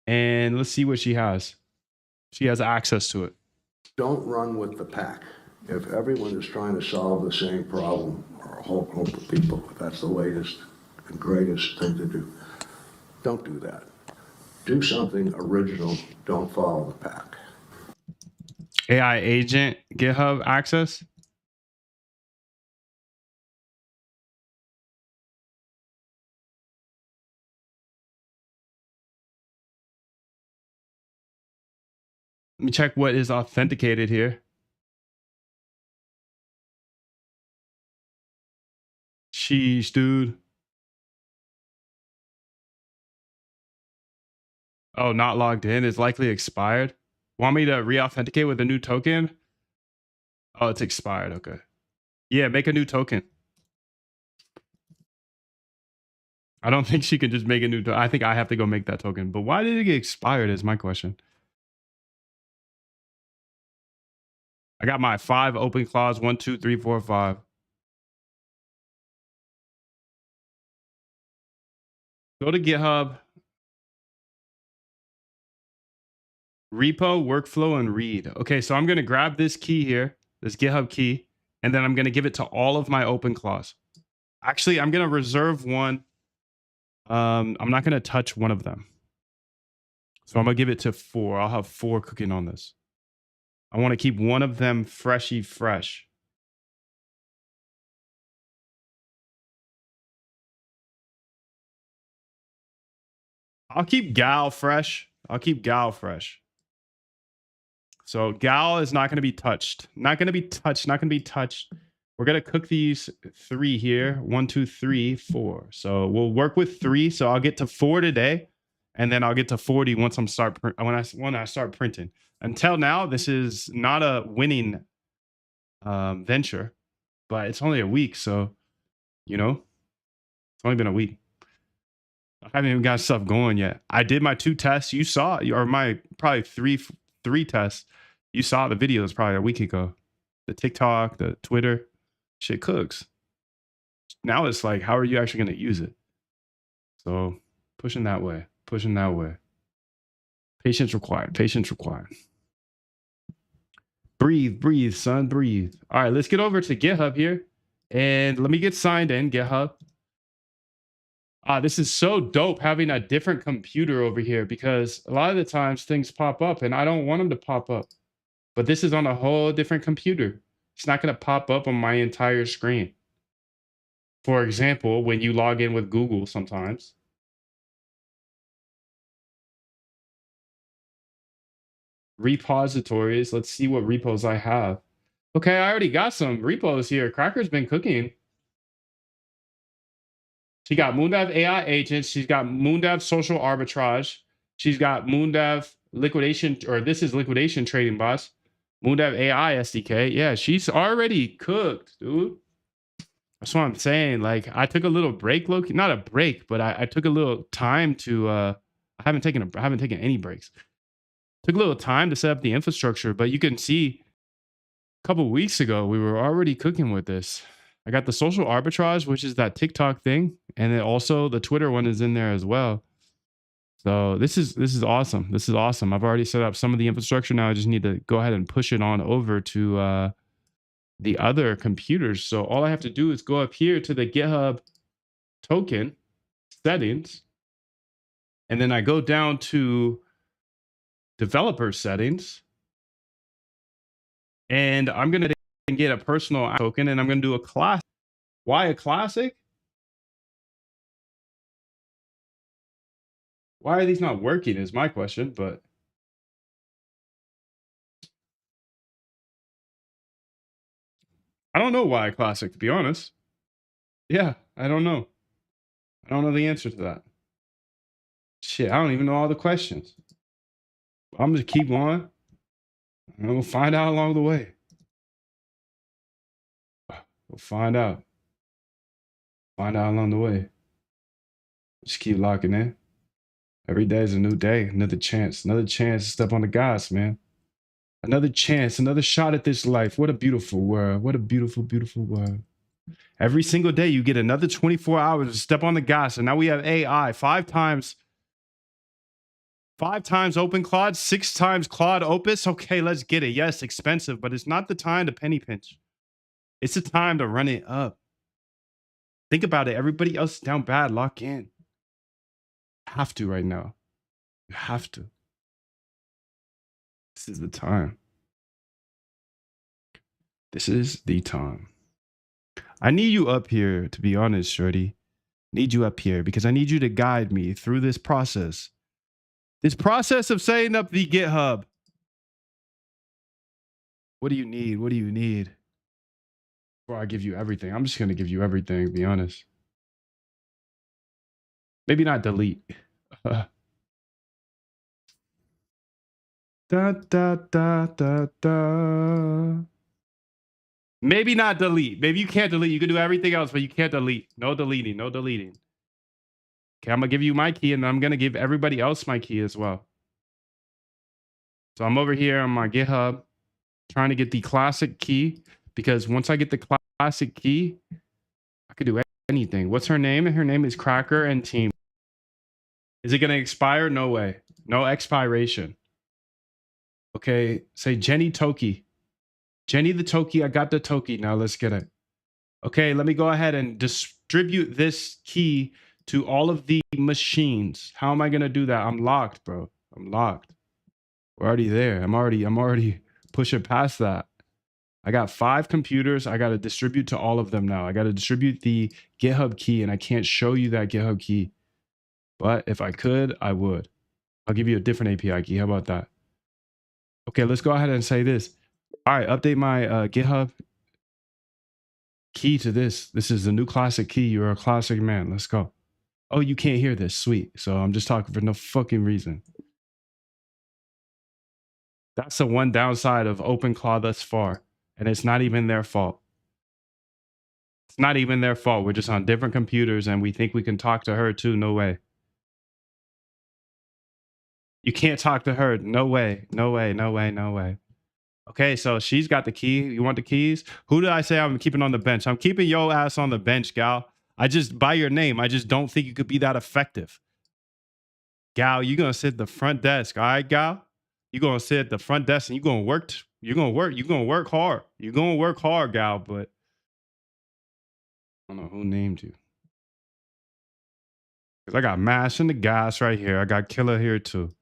And let's see what she has. She has access to it. Don't run with the pack. If everyone is trying to solve the same problem, or a whole group of people, if that's the latest and greatest thing to do, don't do that. Do something original. Don't follow the pack. AI agent GitHub access. Let me check what is authenticated here. Sheesh, dude. Oh, not logged in. It's likely expired. Want me to re-authenticate with a new token? Oh, it's expired. Okay. Yeah, make a new token. I don't think she can just make a new token. I think I have to go make that token. But why did it get expired is my question. I got my 5 open clause. 1, 2, 3, 4, 5. Go to GitHub. Repo, workflow, and read. Okay, so I'm going to grab this key here, this GitHub key, and then I'm going to give it to all of my open clause. Actually, I'm going to reserve one. I'm not going to touch one of them. So I'm going to give it to 4. I'll have 4 cooking on this. I want to keep one of them freshy fresh. I'll keep Gal fresh. I'll keep Gal fresh. So Gal is not going to be touched. Not going to be touched. Not going to be touched. We're going to cook these 3 here. 1, 2, 3, 4. So we'll work with 3. So I'll get to 4 today. And then I'll get to 40 once when I start printing. Until now, this is not a winning venture. But it's only a week. So, you know, it's only been a week. I haven't even got stuff going yet. I did my 2 tests. You saw, or my probably three tests. You saw the videos probably a week ago. The TikTok, the Twitter, shit cooks. Now it's like, how are you actually going to use it? So pushing that way, pushing that way. Patience required, patience required. Breathe, breathe, son, breathe. All right, let's get over to GitHub here. And let me get signed in, GitHub. This is so dope having a different computer over here because a lot of the times things pop up and I don't want them to pop up. But this is on a whole different computer. It's not going to pop up on my entire screen. For example, when you log in with Google sometimes. Repositories. Let's see what repos I have. Okay, I already got some repos here. Cracker's been cooking. She got Moondev AI agents. She's got Moondev social arbitrage. She's got Moondev liquidation, or this is liquidation trading bots. Moondev AI SDK. Yeah, she's already cooked, dude. That's what I'm saying. Like, I took a little break, Loki. Not a break, but I took a little time to. I haven't taken any breaks. Took a little time to set up the infrastructure, but you can see a couple weeks ago we were already cooking with this. I got the social arbitrage, which is that TikTok thing, and then also the Twitter one is in there as well. So this is awesome. This is awesome. I've already set up some of the infrastructure. Now I just need to go ahead and push it on over to the other computers. So all I have to do is go up here to the GitHub token settings, and then I go down to developer settings, And I'm going to get a personal token, and I'm going to do a classic. Why a classic? Why are these not working is my question, but I don't know why a classic, to be honest. Yeah, I don't know. I don't know the answer to that. Shit, I don't even know all the questions. I'm just keep on, and we'll find out along the way. We'll find out. Find out along the way. Just keep locking in. Every day is a new day, another chance to step on the gas, man. Another chance, another shot at this life. What a beautiful world. What a beautiful, beautiful world. Every single day, you get another 24 hours to step on the gas. And now we have AI 5 times Open Claude, 6 times Claude Opus. Okay, let's get it. Yes, expensive, but it's not the time to penny pinch. It's the time to run it up. Think about it. Everybody else is down bad. Lock in. You have to right now. You have to. This is the time. This is the time. I need you up here, to be honest, Shorty. Need you up here because I need you to guide me through this process. This process of setting up the GitHub. What do you need? What do you need? Before I give you everything. I'm just going to give you everything, to be honest. Maybe not delete. Da, da, da, da, da. Maybe not delete. Maybe you can't delete. You can do everything else, but you can't delete. No deleting. No deleting. Okay, I'm going to give you my key, and I'm going to give everybody else my key as well. So I'm over here on my GitHub trying to get the classic key, because once I get the classic key, I could do anything. What's her name? Her name is Cracker and Team. Is it going to expire? No way. No expiration. Okay, say Jenny Toki. Jenny the Toki, I got the Toki. Now let's get it. Okay, let me go ahead and distribute this key to all of the machines. How am I going to do that? I'm locked, bro. I'm locked. We're already there. I'm already pushing past that. I got 5 computers. I got to distribute to all of them now. I got to distribute the GitHub key, and I can't show you that GitHub key. But if I could, I would. I'll give you a different API key. How about that? Okay, let's go ahead and say this. All right, update my GitHub key to this. This is the new classic key. You're a classic man. Let's go. Oh, you can't hear this. Sweet. So I'm just talking for no fucking reason. That's the one downside of OpenClaw thus far. And it's not even their fault. It's not even their fault. We're just on different computers and we think we can talk to her too. No way. You can't talk to her. No way. No way. No way. No way. Okay, so she's got the key. You want the keys? Who did I say I'm keeping on the bench? I'm keeping your ass on the bench, gal. I just, by your name, I just don't think you could be that effective. Gal, you're going to sit at the front desk. All right, gal? You're going to sit at the front desk and you're going to work. You're going to work hard. You're going to work hard, gal, but I don't know who named you. Because I got Mash and the gas right here. I got Killer here too.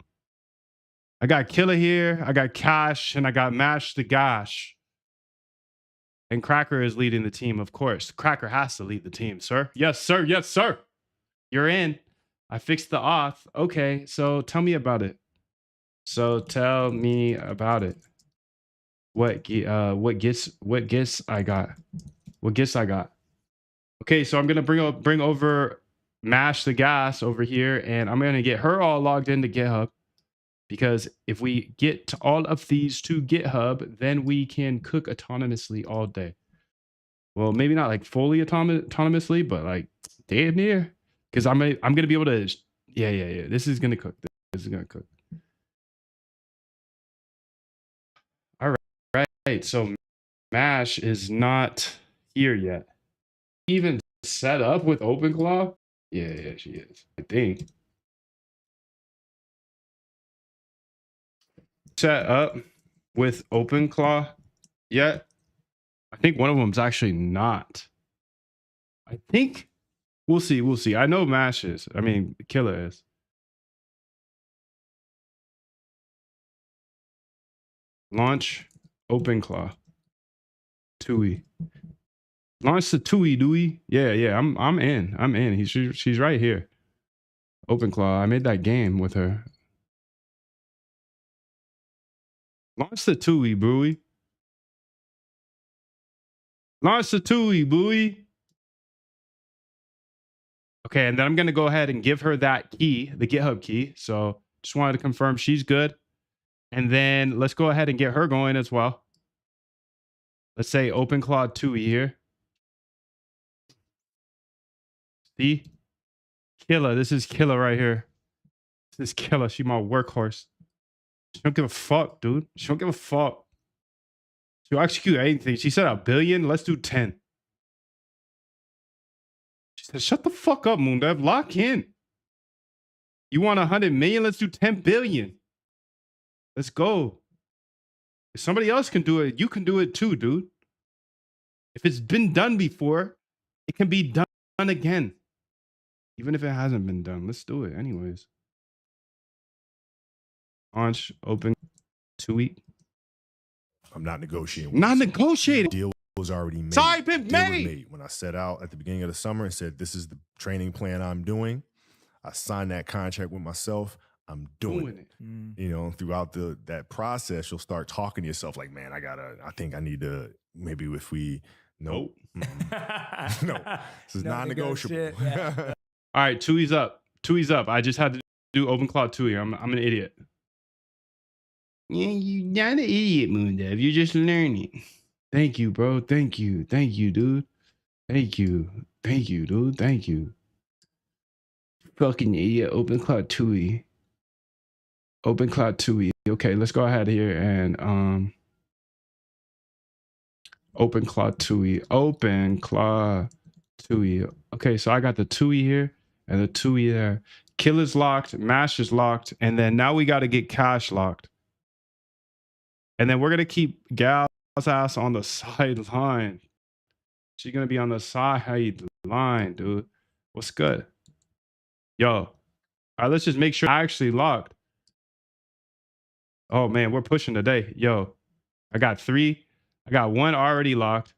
I got Killer here. I got Cash and I got Mash the Gosh. And Cracker is leading the team, of course. Cracker has to lead the team, sir. Yes, sir. Yes, sir. You're in. I fixed the auth. Okay, so tell me about it. So tell me about it. What gifts I got? What gifts I got? Okay, so I'm gonna bring over Mash the Gas over here, and I'm gonna get her all logged into GitHub. Because if we get to all of these to GitHub, then we can cook autonomously all day. Well, maybe not like fully autonomously, but like damn near. Because I'm gonna be able to. Yeah. This is gonna cook. This is gonna cook. All right. So Mash is not here yet. Even set up with OpenClaw? Yeah, she is. I think. Set up with OpenClaw yet? I think one of them's actually not. I think we'll see. I know Mash is. I mean, Killer is. Launch Open claw. Tui. Launch the Tui, Dewey. Yeah. I'm in. I'm in. She's right here. Open claw. I made that game with her. Launch the Tui, Bowie. Launch the Tui, Bowie. Okay, and then I'm gonna go ahead and give her that key, the GitHub key. So just wanted to confirm she's good. And then let's go ahead and get her going as well. Let's say OpenClaw Tui here. See? Killer. This is Killer right here. This is Killer. She my workhorse. She don't give a fuck, dude. She don't give a fuck. She'll execute anything. She said 1 billion. Let's do 10. She said, shut the fuck up, Moondev. Lock in. You want 100 million? Let's do 10 billion. Let's go. If somebody else can do it, you can do it too, dude. If it's been done before, it can be done again. Even if it hasn't been done. Let's do it anyways. Launch, open, Tui. I'm not negotiating. Not negotiating. The deal was already made. Sorry, been Deal was made. When I set out at the beginning of the summer and said, this is the training plan I'm doing, I signed that contract with myself. I'm doing it. You know, throughout that process, you'll start talking to yourself like, man, I think I need to, maybe if we, no, no, this is non-negotiable. All right, Tui's up. Tui's up. I just had to do OpenClaw Tui. I'm an idiot. Yeah, you're not an idiot, Moondev. You're just learning. Thank you, bro. Thank you. Thank you, dude. Thank you. Thank you, dude. Thank you. Fucking idiot. OpenClaw Tui. OpenClaw Tui. Okay, let's go ahead here and OpenClaw Tui. OpenClaw Tui. Okay, so I got the Tui here and the Tui there. Kill is locked, Mash is locked, and then now we got to get Cash locked. And then we're gonna keep Gal's ass on the sideline. She's gonna be on the sideline, dude. What's good? Yo. All right, let's just make sure I actually locked. Oh man, we're pushing today. Yo, I got 3. I got 1 already locked.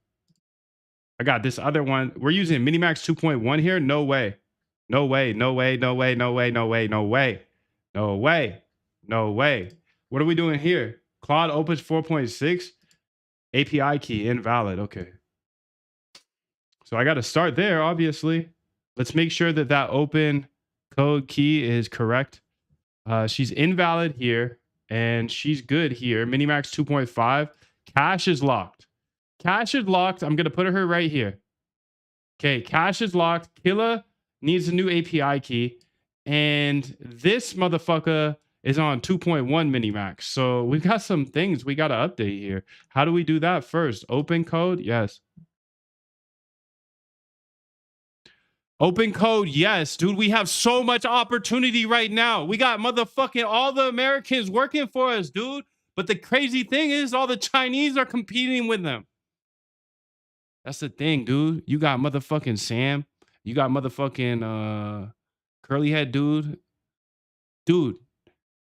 I got this other one. We're using Minimax 2.1 here. No way. No way. No way. No way. No way. No way. No way. No way. No way. What are we doing here? Claude opens 4.6. API key invalid. Okay. So I got to start there, obviously. Let's make sure that that open code key is correct. She's invalid here. And she's good here. Minimax 2.5. Cash is locked. Cash is locked. I'm going to put her right here. Okay, Cash is locked. Killa needs a new API key. And this motherfucker is on 2.1 Minimax. So we've got some things we got to update here. How do we do that first? Open code? Yes. Open code, yes, dude. We have so much opportunity right now. We got motherfucking all the Americans working for us, dude. But the crazy thing is all the Chinese are competing with them. That's the thing, dude. You got motherfucking Sam. You got motherfucking curly head dude. Dude,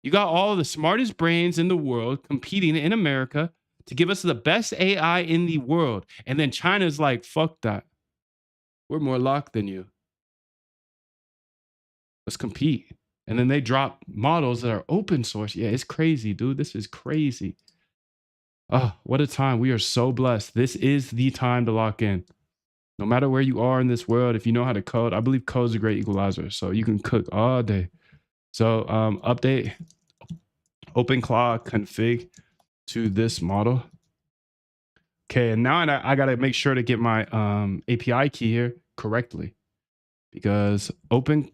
you got all the smartest brains in the world competing in America to give us the best AI in the world. And then China's like, fuck that. We're more locked than you. Let's compete. And then they drop models that are open source. Yeah, it's crazy, dude. This is crazy. Oh, what a time. We are so blessed. This is the time to lock in. No matter where you are in this world, if you know how to code, I believe code's a great equalizer. So you can cook all day. So update OpenClaw config to this model. Okay, and now I got to make sure to get my API key here correctly. Because open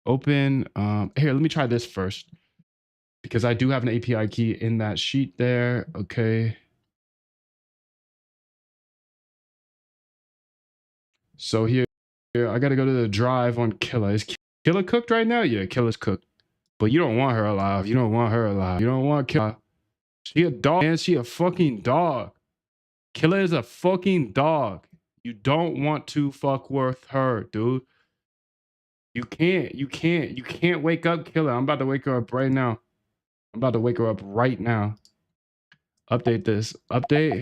here, let me try this first, because I do have an API key in that sheet there. Okay, so here I gotta go to the drive on Killa. Is Killa cooked right now? Yeah, Killa's cooked, but you don't want her alive. You don't want her alive. You don't want Killa. She a dog, man. She a fucking dog. Killa is a fucking dog. You don't want to fuck with her, dude. You can't wake up, Killa. I'm about to wake her up right now. Update this. Update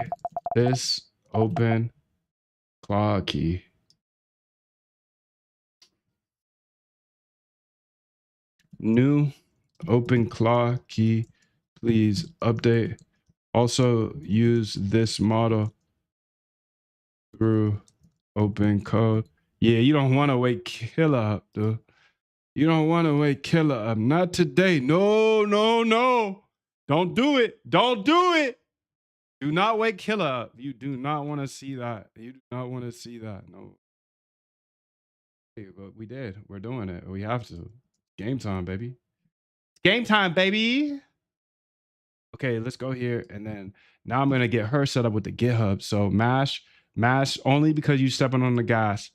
this open claw key. New open claw key. Please update. Also use this model through open code. Yeah, you don't want to wake Killer up, dude. You don't want to wake Killer up. Not today. No, no, no. Don't do it. Don't do it. Do not wake Killer up. You do not want to see that. You do not want to see that. No. Hey, but we did. We're doing it. We have to. Game time, baby. Game time, baby. Okay, let's go here. And then now I'm going to get her set up with the GitHub. So mash, only because you stepping on the gas.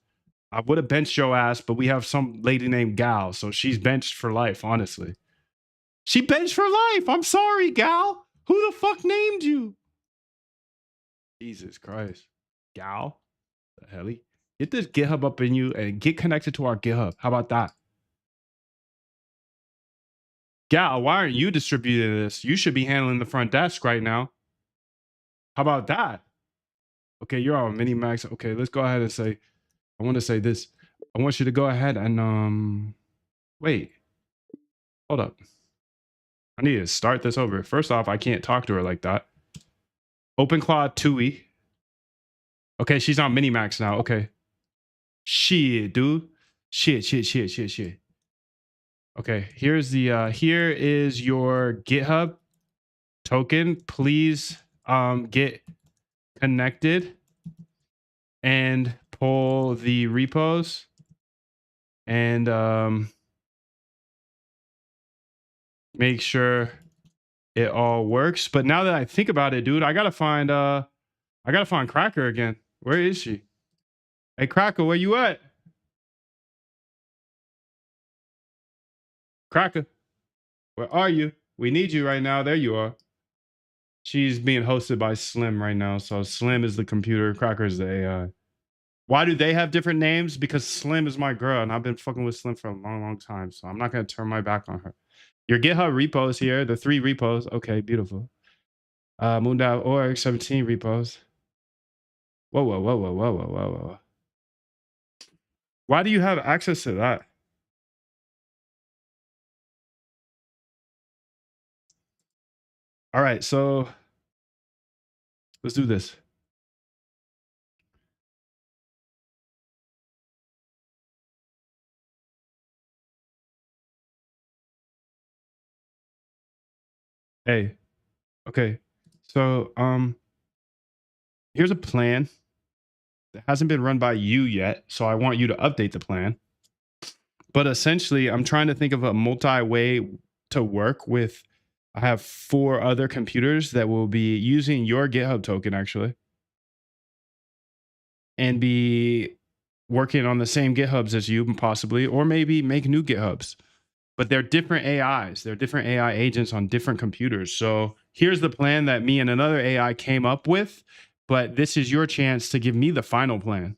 I would have benched your ass, but we have some lady named Gal. So she's benched for life, honestly. She benched for life. I'm sorry, Gal. Who the fuck named you? Jesus Christ. Gal? The helly? Get this GitHub up in you and get connected to our GitHub. How about that? Gal, why aren't you distributing this? You should be handling the front desk right now. How about that? Okay, you're on Minimax. Okay, let's go ahead and say, I want to say this. I want you to go ahead and, wait. Hold up. I need to start this over. First off, I can't talk to her like that. OpenClaw TUI. Okay, she's on Minimax now. Okay. Shit, dude. Shit. Okay, here's the here is your GitHub token. Please get connected and pull the repos and make sure it all works. But now that I think about it, dude, I gotta find Cracker again. Where is she? Hey, Cracker, where you at? Cracker, where are you? We need you right now. There you are. She's being hosted by Slim right now. So Slim is the computer, Cracker is the AI. Why do they have different names? Because Slim is my girl, and I've been fucking with Slim for a long, long time. So I'm not going to turn my back on her. Your GitHub repos here, the 3 repos. Okay, beautiful. Moon.org, 17 repos. Whoa. Why do you have access to that? All right, so let's do this. Hey, okay. So here's a plan that hasn't been run by you yet, so I want you to update the plan. But essentially, I'm trying to think of a multi-way to work with. I have 4 other computers that will be using your GitHub token, actually, and be working on the same GitHubs as you, possibly, or maybe make new GitHubs. But they're different AIs. They're different AI agents on different computers. So here's the plan that me and another AI came up with. But this is your chance to give me the final plan,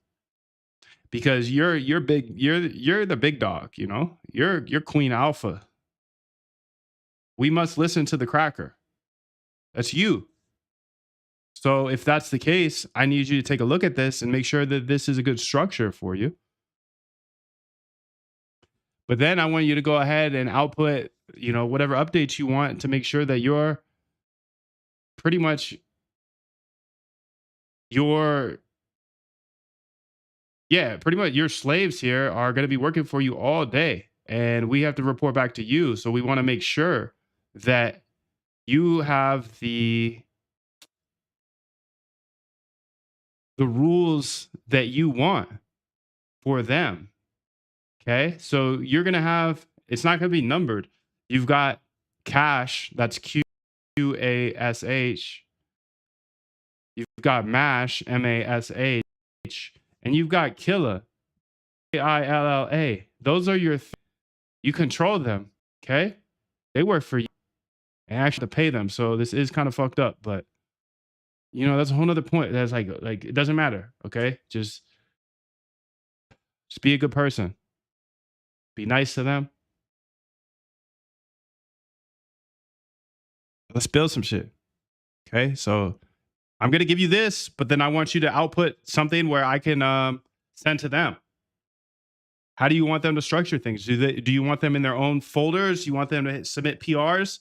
because you're big. You're the big dog. You know, you're Queen Alpha. We must listen to the Cracker. That's you. So if that's the case, I need you to take a look at this and make sure that this is a good structure for you. But then I want you to go ahead and output, you know, whatever updates you want to make sure that you're pretty much your slaves here are going to be working for you all day, and we have to report back to you. So we want to make sure that you have the rules that you want for them. Okay, so you're going to have, it's not going to be numbered. You've got Cash, that's QASH. You've got Mash, MASH, and you've got Killa, KILLA. Those are your, you control them, okay? They work for you and actually have to pay them. So this is kind of fucked up, but you know, that's a whole nother point. That's like it doesn't matter, okay? Just be a good person. Be nice to them. Let's build some shit. Okay, so I'm gonna give you this, but then I want you to output something where I can send to them. How do you want them to structure things? Do you want them in their own folders? You want them to submit PRs?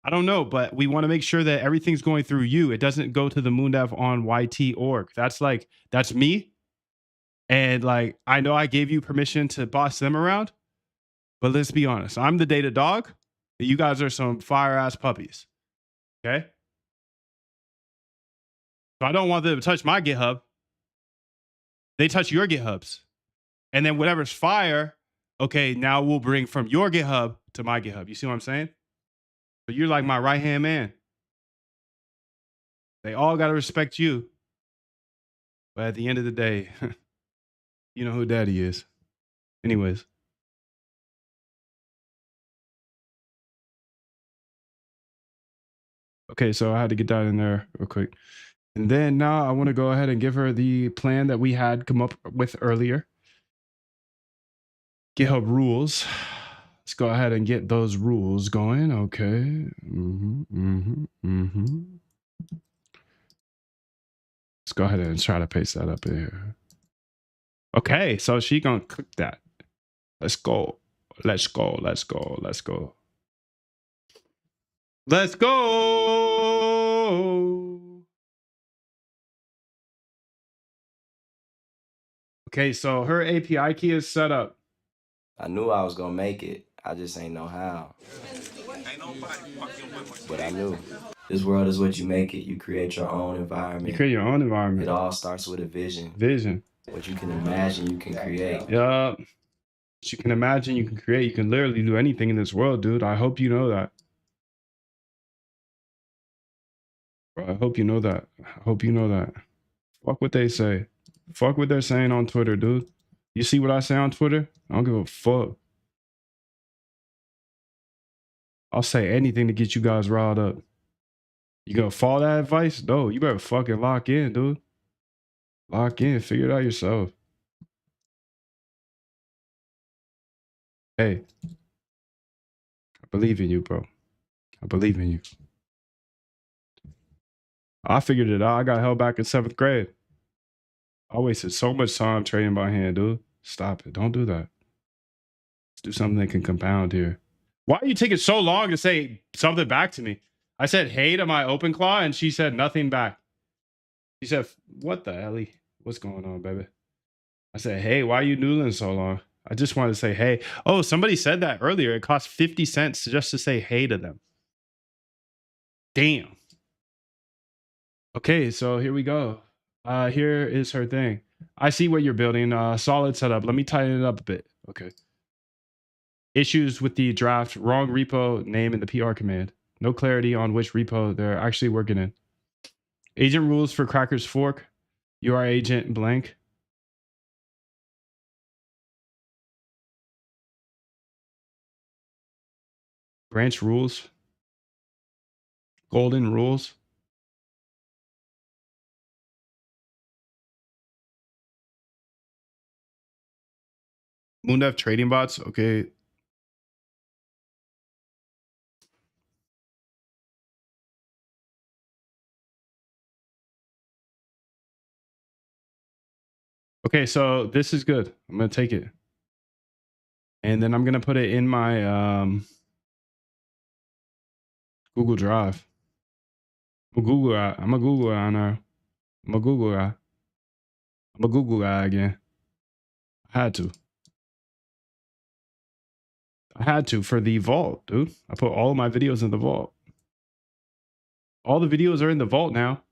I don't know, but we want to make sure that everything's going through you. It doesn't go to the Moondev on YT org. That's me. And like, I know I gave you permission to boss them around, but let's be honest. I'm the data dog. You guys are some fire ass puppies. Okay. So I don't want them to touch my GitHub. They touch your GitHubs. And then whatever's fire, okay, now we'll bring from your GitHub to my GitHub. You see what I'm saying? So you're like my right hand man. They all got to respect you. But at the end of the day, you know who daddy is. Anyways. Okay, so I had to get that in there real quick. And then now I want to go ahead and give her the plan that we had come up with earlier. GitHub rules. Let's go ahead and get those rules going. Okay. Let's go ahead and try to paste that up in here. Okay, so she gonna click that. Let's go. Let's go. Let's go. Let's go. Let's go. Okay, so her API key is set up. I knew I was gonna make it. I just ain't know how. But I knew. This world is what you make it. You create your own environment. You create your own environment. It all starts with a vision. Vision. What you can imagine, you can create. Yup. What you can imagine, you can create. You can literally do anything in this world, dude. I hope you know that. Bro, I hope you know that. I hope you know that. Fuck what they say. Fuck what they're saying on Twitter, dude. You see what I say on Twitter? I don't give a fuck. I'll say anything to get you guys riled up. You gonna follow that advice? No, you better fucking lock in, dude. Lock in. Figure it out yourself. Hey. I believe in you, bro. I believe in you. I figured it out. I got held back in 7th grade. I wasted so much time trading by hand, dude. Stop it. Don't do that. Let's do something that can compound here. Why are you taking so long to say something back to me? I said hey to my OpenClaw and she said nothing back. She said, what the hell? What's going on, baby? I said, hey, why are you noodling so long? I just wanted to say hey. Oh, somebody said that earlier. It cost 50 cents just to say hey to them. Damn. Okay, so here we go. Here is her thing. I see what you're building. Solid setup. Let me tighten it up a bit. Okay. Issues with the draft. Wrong repo name in the PR command. No clarity on which repo they're actually working in. Agent rules for Crackers Fork. You are agent blank. Branch rules. Golden rules. Moondev trading bots. Okay. Okay, so this is good. I'm going to take it. And then I'm going to put it in my Google Drive. I'm a Google guy. I'm a Google guy now. I'm a Google guy. I'm a Google guy again. I had to. I had to for the vault, dude. I put all of my videos in the vault. All the videos are in the vault now.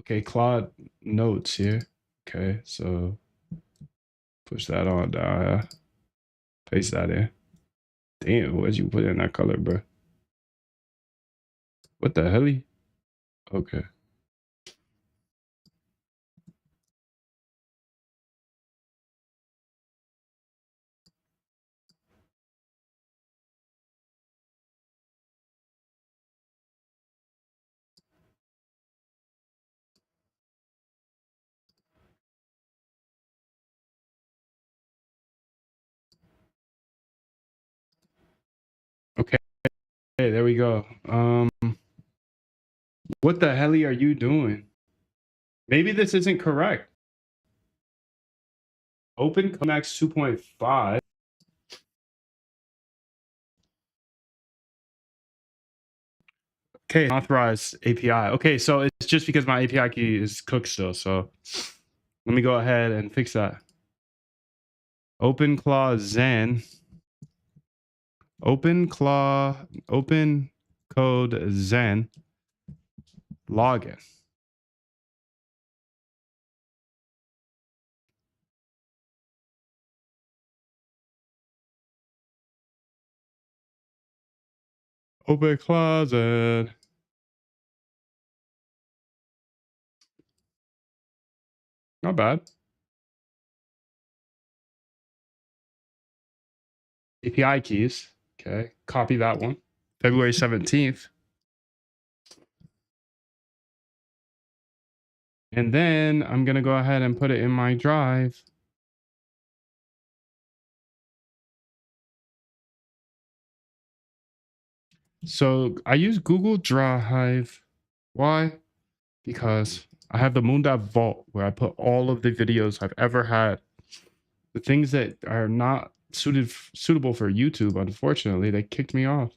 Okay, Claude notes here. Okay, so push that on down. Yeah. Paste that in. Damn, what'd you put in that color, bro? What the hell? Okay. there we go. What the hell are you doing? Maybe this isn't correct. Open Max 2.5. Okay, authorized API. Okay, so it's just because my API key is cooked still. So let me go ahead and fix that. OpenClaw Zen. Open code Zen. Login. Open closet. Not bad. API keys. Okay. Copy that one. February 17th. And then I'm going to go ahead and put it in my drive. So I use Google Drive. Why? Because I have the Moondive Vault where I put all of the videos I've ever had. The things that are not suitable for YouTube, unfortunately, they kicked me off.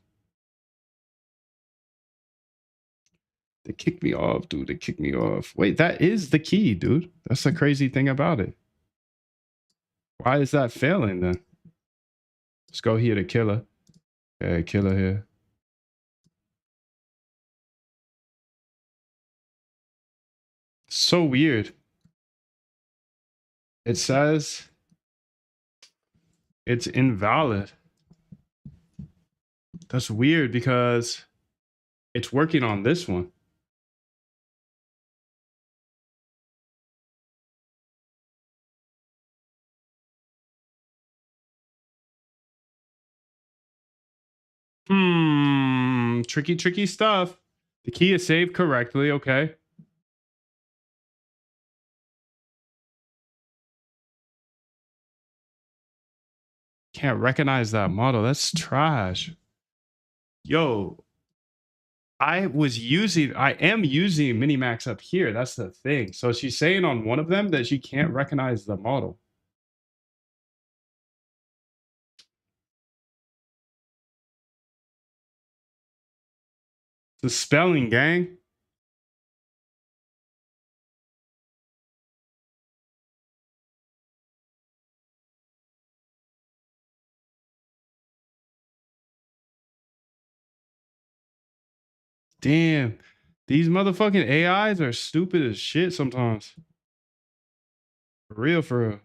They kicked me off, dude. They kicked me off. Wait, that is the key, dude. That's the crazy thing about it. Why is that failing then? Let's go here to killer. Okay, killer here. So weird. It says it's invalid. That's weird because it's working on this one. Tricky stuff. The key is saved correctly. Okay. Can't recognize that model. That's trash. Yo, I am using Minimax up here. That's the thing. So she's saying on one of them that she can't recognize the model. The spelling, gang. Damn. These motherfucking AIs are stupid as shit sometimes. For real, for real.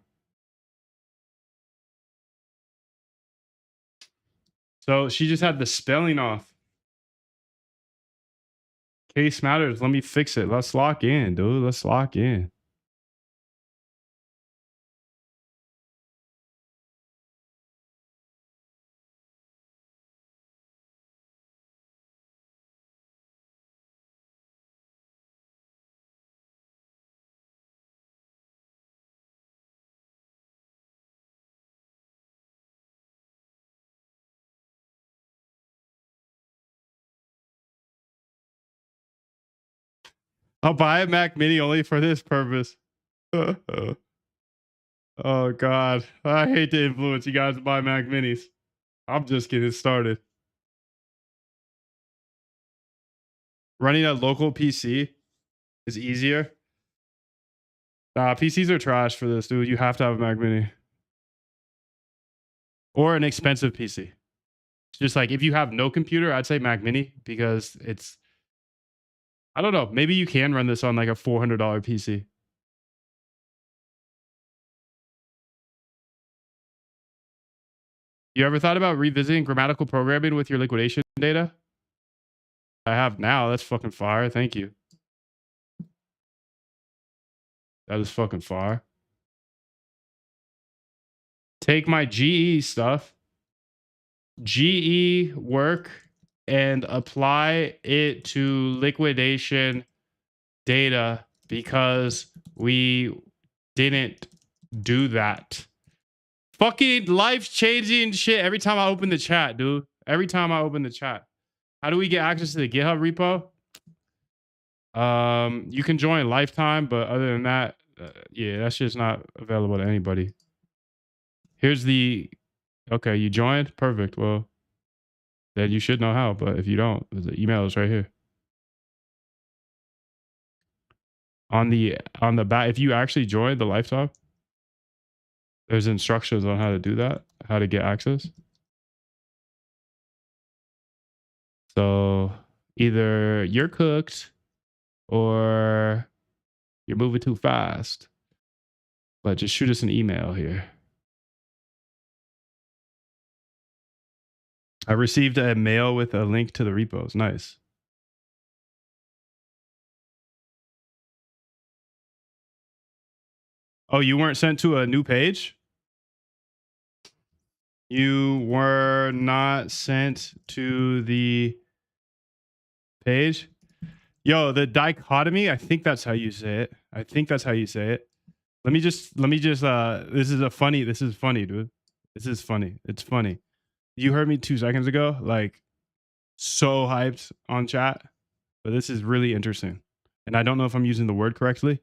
So she just had the spelling off. Case matters. Let me fix it. Let's lock in, dude. Let's lock in. I'll buy a Mac Mini only for this purpose. Oh God. I hate to influence you guys to buy Mac Minis. I'm just getting started. Running a local PC is easier. Nah, PCs are trash for this, dude. You have to have a Mac Mini. Or an expensive PC. It's just like if you have no computer, I'd say Mac Mini because it's, I don't know. Maybe you can run this on like a $400 PC. You ever thought about revisiting grammatical programming with your liquidation data? I have now. That's fucking fire. Thank you. That is fucking fire. Take my GE stuff, GE work, and apply it to liquidation data because we didn't do that. Fucking life-changing shit every time I open the chat, dude. Every time I open the chat. How do we get access to the GitHub repo? You can join lifetime, but other than that, yeah, that's just not available to anybody. Here's the, okay, you joined? Perfect. Well, then you should know how, but if you don't, the email is right here. On the back, if you actually joined the lifetime, there's instructions on how to do that, how to get access. So either you're cooked or you're moving too fast. But just shoot us an email here. I received a mail with a link to the repos. Nice. Oh, you weren't sent to a new page? You were not sent to the page? Yo, the dichotomy, I think that's how you say it. I think that's how you say it. Let me just this is funny, dude. This is funny. It's funny. You heard me 2 seconds ago, like so hyped on chat, but this is really interesting. And I don't know if I'm using the word correctly.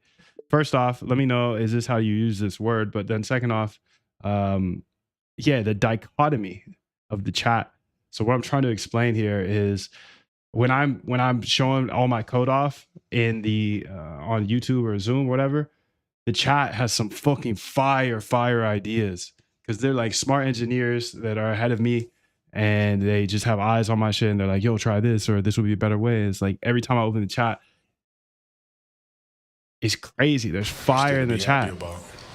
First off, let me know, is this how you use this word? But then second off, yeah, the dichotomy of the chat. So what I'm trying to explain here is when I'm showing all my code off in the on YouTube or Zoom, whatever, the chat has some fucking fire ideas because they're like smart engineers that are ahead of me and they just have eyes on my shit and they're like, yo, try this, or this would be a better way. It's like every time I open the chat, it's crazy. There's fire in the chat.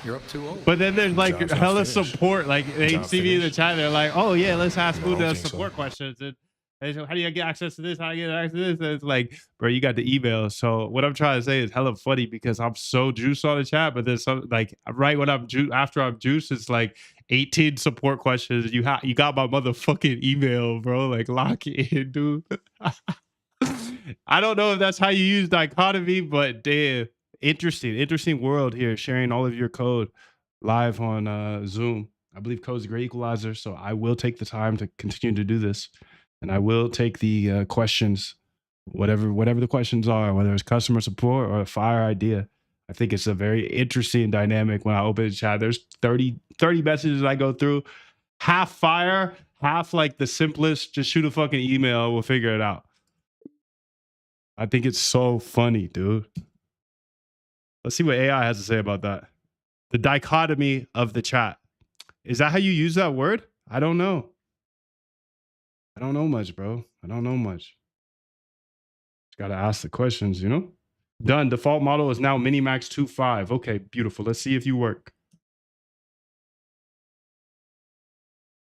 You're up 2-0. But then there's like Job's hella unfinished. support. Like they Job see me in the finished. chat. They're like, oh yeah, let's ask I Buddha don't think support so. questions. And how do you get access to this? How do you get access to this? And it's like, bro, you got the email. So what I'm trying to say is hella funny because I'm so juiced on the chat, but there's some like right when I'm after I'm juiced, it's like 18 support questions. You got my motherfucking email, bro. Like lock it in, dude. I don't know if that's how you use dichotomy, but damn, interesting world here. Sharing all of your code live on Zoom. I believe code's a great equalizer, so I will take the time to continue to do this. And I will take the questions, whatever the questions are, whether it's customer support or a fire idea. I think it's a very interesting dynamic when I open the chat. There's 30 messages I go through, half fire, half like the simplest, just shoot a fucking email, we'll figure it out. I think it's so funny, dude. Let's see what AI has to say about that. The dichotomy of the chat. Is that how you use that word? I don't know. I don't know much, bro. I don't know much. Just got to ask the questions, you know? Done. Default model is now Minimax 2.5. Okay, beautiful. Let's see if you work.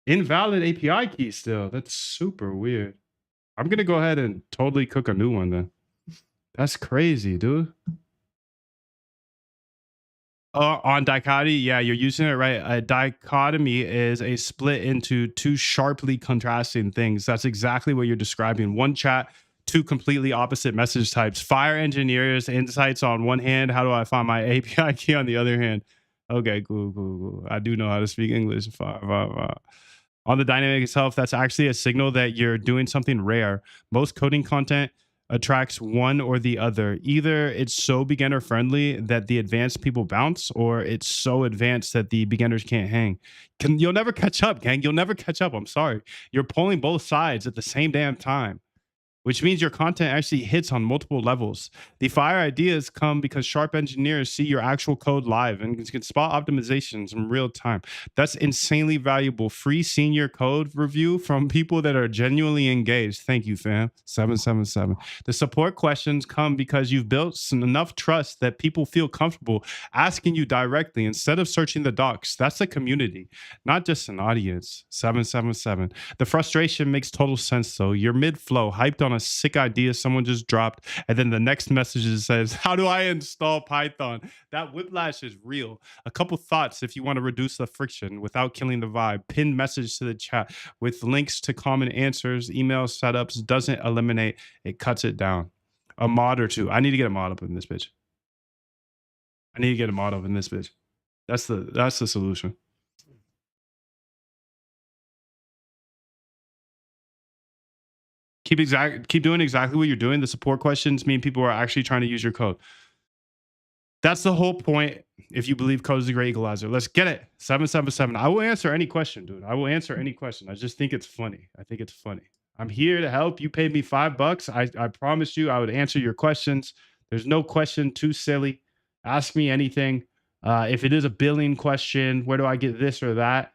Invalid API key still. That's super weird. I'm going to go ahead and totally cook a new one then. That's crazy, dude. On dichotomy, yeah, you're using it right. A dichotomy is a split into two sharply contrasting things. That's exactly what you're describing. One chat, two completely opposite message types. Fire engineers, insights on one hand. How do I find my API key on the other hand? Okay, cool. I do know how to speak English. On the dynamic itself, that's actually a signal that you're doing something rare. Most coding content attracts one or the other. Either it's so beginner friendly that the advanced people bounce, or it's so advanced that the beginners can't hang. You'll never catch up, gang. You'll never catch up. I'm sorry. You're pulling both sides at the same damn time, which means your content actually hits on multiple levels. The fire ideas come because sharp engineers see your actual code live and can spot optimizations in real time. That's insanely valuable. Free senior code review from people that are genuinely engaged. Thank you, fam. 777. The support questions come because you've built enough trust that people feel comfortable asking you directly instead of searching the docs. That's a community, not just an audience. 777. The frustration makes total sense, though. You're mid-flow, hyped on a sick idea someone just dropped, and then the next message says, how do I install Python? That whiplash is real. A couple thoughts if you want to reduce the friction without killing the vibe. Pin message to the chat with links to common answers. Email setups doesn't eliminate, it cuts it down. A mod or two. I need to get a mod up in this bitch. That's the solution. Keep doing exactly what you're doing. The support questions mean people are actually trying to use your code. That's the whole point. If you believe code is a great equalizer, let's get it. 777. I will answer any question, dude. I will answer any question. I just think it's funny. I think it's funny. I'm here to help. You paid me $5. I promised you I would answer your questions. There's no question too silly. Ask me anything. If it is a billing question, where do I get this or that?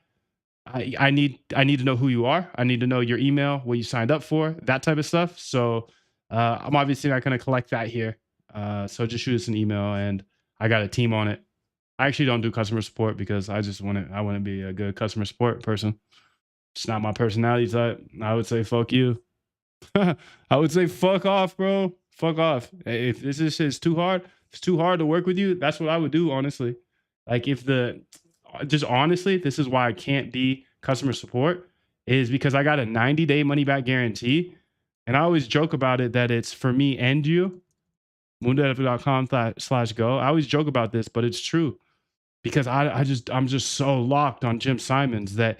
I need to know who you are. I need to know your email, what you signed up for, that type of stuff. So I'm obviously not going to collect that here. So just shoot us an email, and I got a team on it. I actually don't do customer support because I want to be a good customer support person. It's not my personality type. I would say fuck you. I would say fuck off, bro. Fuck off. If this is too hard, if it's too hard to work with you, that's what I would do, honestly. Like just honestly, this is why I can't be customer support, is because I got a 90-day money back guarantee. And I always joke about it that it's for me and you. Moondev.com/go. I always joke about this, but it's true. Because I'm just so locked on Jim Simons that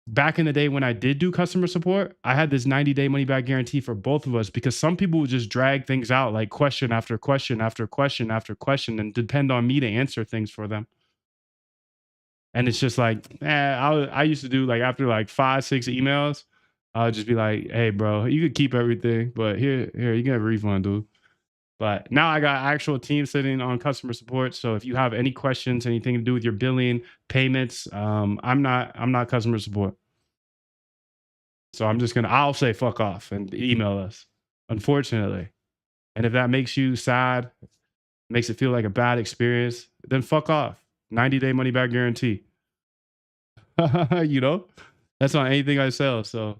back in the day when I did do customer support, I had this 90-day money back guarantee for both of us, because some people would just drag things out like question after question after question after question and depend on me to answer things for them. And it's just like, I used to do like after like 5-6 emails, I would just be like, hey, bro, you could keep everything, but here, you can have a refund, dude. But now I got actual team sitting on customer support. So if you have any questions, anything to do with your billing, payments, I'm not customer support. So I'll say fuck off and email us, unfortunately. And if that makes you sad, makes it feel like a bad experience, then fuck off. 90-day money back guarantee. You know, that's on anything I sell. So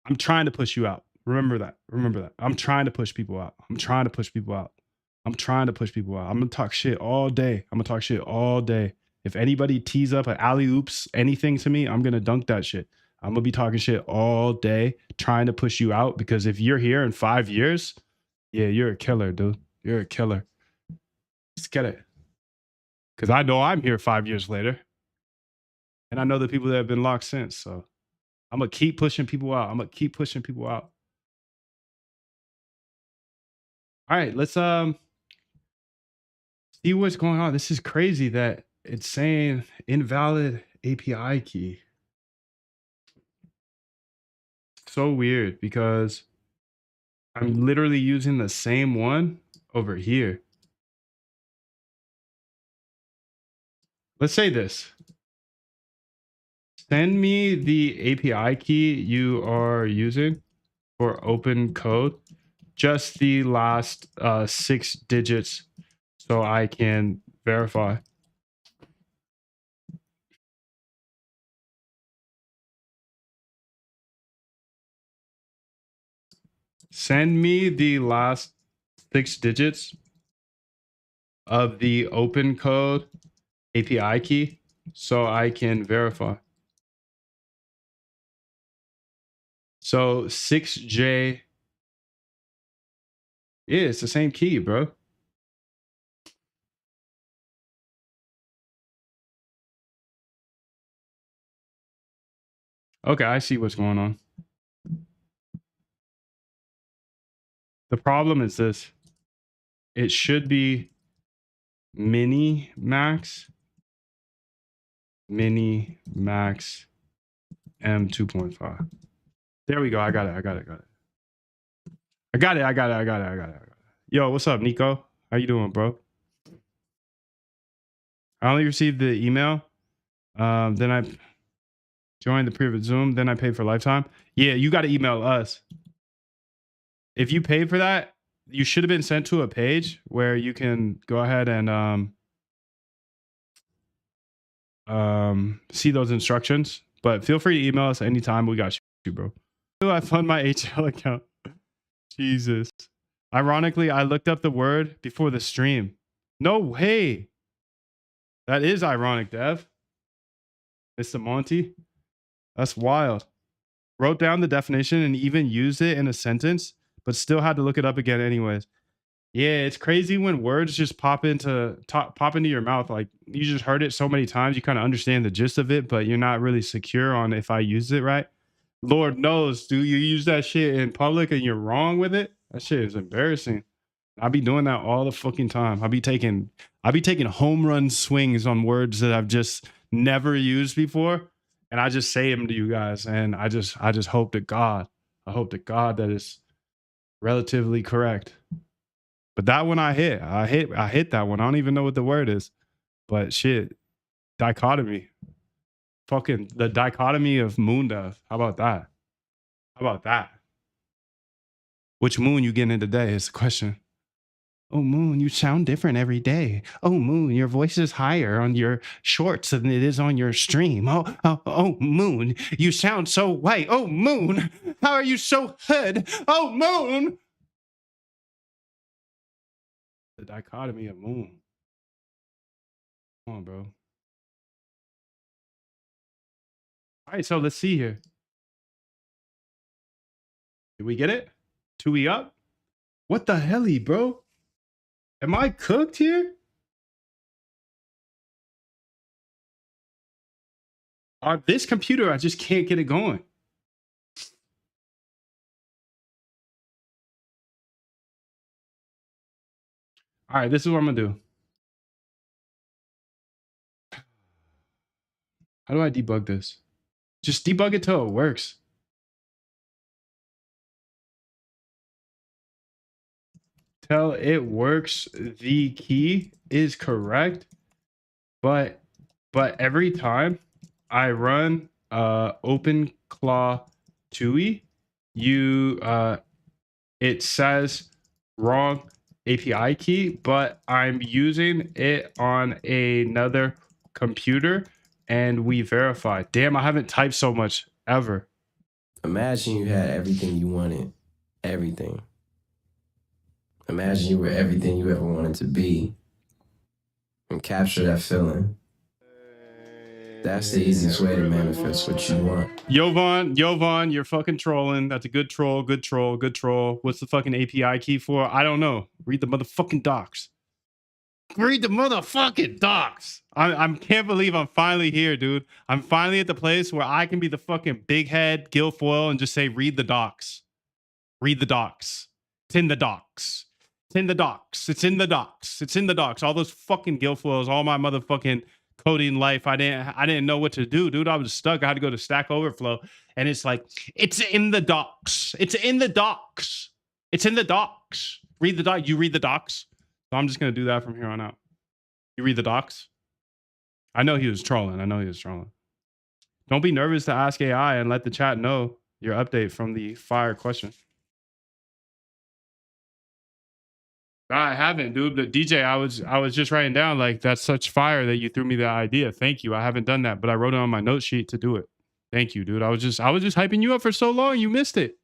I'm trying to push you out. Remember that. I'm trying to push people out. I'm trying to push people out. I'm going to talk shit all day. If anybody tees up an alley oops anything to me, I'm going to dunk that shit. I'm going to be talking shit all day, trying to push you out, because if you're here in 5 years, yeah, you're a killer, dude. You're a killer. Just get it. Because I know I'm here 5 years later. And I know the people that have been locked since. So I'm going to keep pushing people out. All right, let's see what's going on. This is crazy that it's saying invalid API key. So weird, because I'm literally using the same one over here. Let's say this. Send me the API key you are using for open code. Just the last 6 digits so I can verify. Send me the last 6 digits of the open code API key so I can verify. So 6J. Yeah, it's the same key, bro. Okay, I see what's going on. The problem is this. It should be mini max M2.5. There we go. I got it. Yo, what's up, Nico? How you doing, bro? I only received the email. Then I joined the private Zoom. Then I paid for lifetime. Yeah, you got to email us. If you paid for that, you should have been sent to a page where you can go ahead and see those instructions. But feel free to email us anytime. We got you, bro. I fund my HL account. Jesus. Ironically, I looked up the word before the stream. No way. That is ironic, Dev. Mr. Monty. That's wild. Wrote down the definition and even used it in a sentence, but still had to look it up again anyways. Yeah, it's crazy when words just pop into your mouth. Like, you just heard it so many times, you kind of understand the gist of it, but you're not really secure on if I used it right. Lord knows, dude, you use that shit in public and you're wrong with it. That shit is embarrassing. I be doing that all the fucking time. I be taking home run swings on words that I've just never used before, and I just say them to you guys. And I just hope to God, that it's relatively correct. But that one I hit that one. I don't even know what the word is, but shit, dichotomy. Fucking the dichotomy of moon death. How about that? Which moon you getting in today is the question. Oh, Moon, you sound different every day. Oh, Moon, your voice is higher on your shorts than it is on your stream. Oh, Moon, you sound so white. Oh, Moon, how are you so hood? Oh, Moon. The dichotomy of Moon. Come on, bro. All right, so let's see here. Did we get it? 2E up? What the helly, bro? Am I cooked here? On this computer, I just can't get it going. All right, this is what I'm gonna do. How do I debug this? Just debug it till it works. Till it works, the key is correct, but every time I run OpenClaw 2E, it says wrong API key, but I'm using it on another computer and we verified. Damn, I haven't typed so much ever. Imagine you had everything you wanted. Everything. Imagine you were everything you ever wanted to be. And capture that feeling. That's the easiest way to manifest what you want. Yovan, you're fucking trolling. That's a good troll. What's the fucking API key for? I don't know. Read the motherfucking docs. I can't believe I'm finally here, dude. I'm finally at the place where I can be the fucking big head Guilfoyle and just say, read the docs. Read the docs. It's in the docs. It's in the docs. It's in the docs. It's in the docs. All those fucking Guilfoyles, all my motherfucking coding life, I didn't know what to do, dude. I was stuck. I had to go to Stack Overflow, and it's like, it's in the docs. It's in the docs. It's in the docs. Read the doc. You read the docs. So I'm just gonna do that from here on out. You read the docs. I know he was trolling. Don't be nervous to ask AI and let the chat know your update from the fire question. I haven't, dude. But DJ, I was just writing down, like, that's such fire that you threw me the idea. Thank you. I haven't done that, but I wrote it on my note sheet to do it. Thank you, dude. I was just hyping you up for so long. You missed it.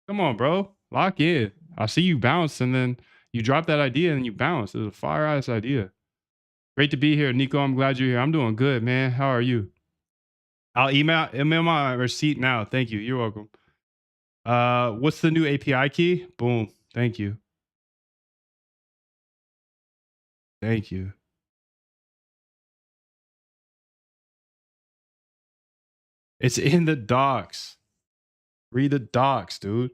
Come on, bro. Lock in. I see you bounce, and then you drop that idea, and you bounce. It's a fire ass idea. Great to be here, Nico. I'm glad you're here. I'm doing good, man. How are you? I'll email my receipt now. Thank you. You're welcome. What's the new API key? Boom. Thank you. Thank you. It's in the docs. Read the docs, dude.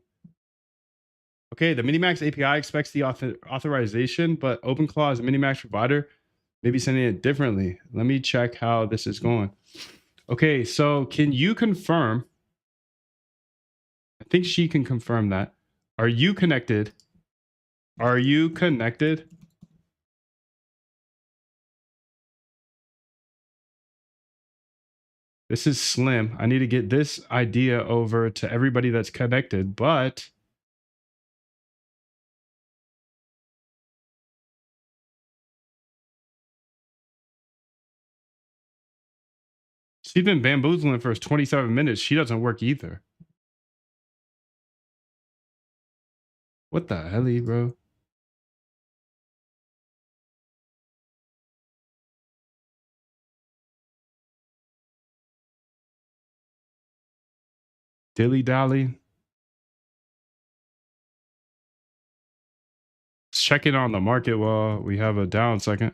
Okay, the Minimax API expects the authorization, but OpenClaw as a Minimax provider maybe sending it differently. Let me check how this is going. Okay, so can you confirm? I think she can confirm that. Are you connected? Are you connected? This is Slim. I need to get this idea over to everybody that's connected, but she's been bamboozling for 27 minutes. She doesn't work either. What the hell, bro? Dilly dally. Check it on the market while we have a down second.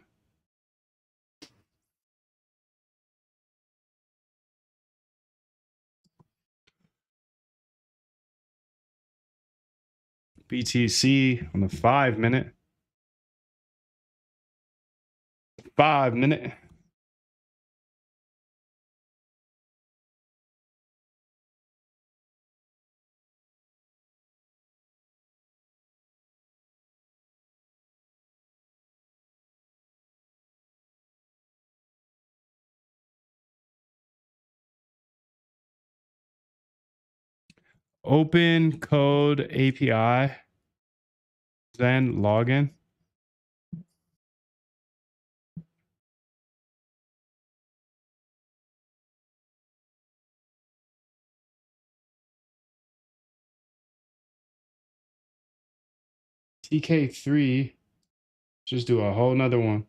BTC on the 5-minute. 5-minute. Open code API, then login. TK3, just do a whole nother one.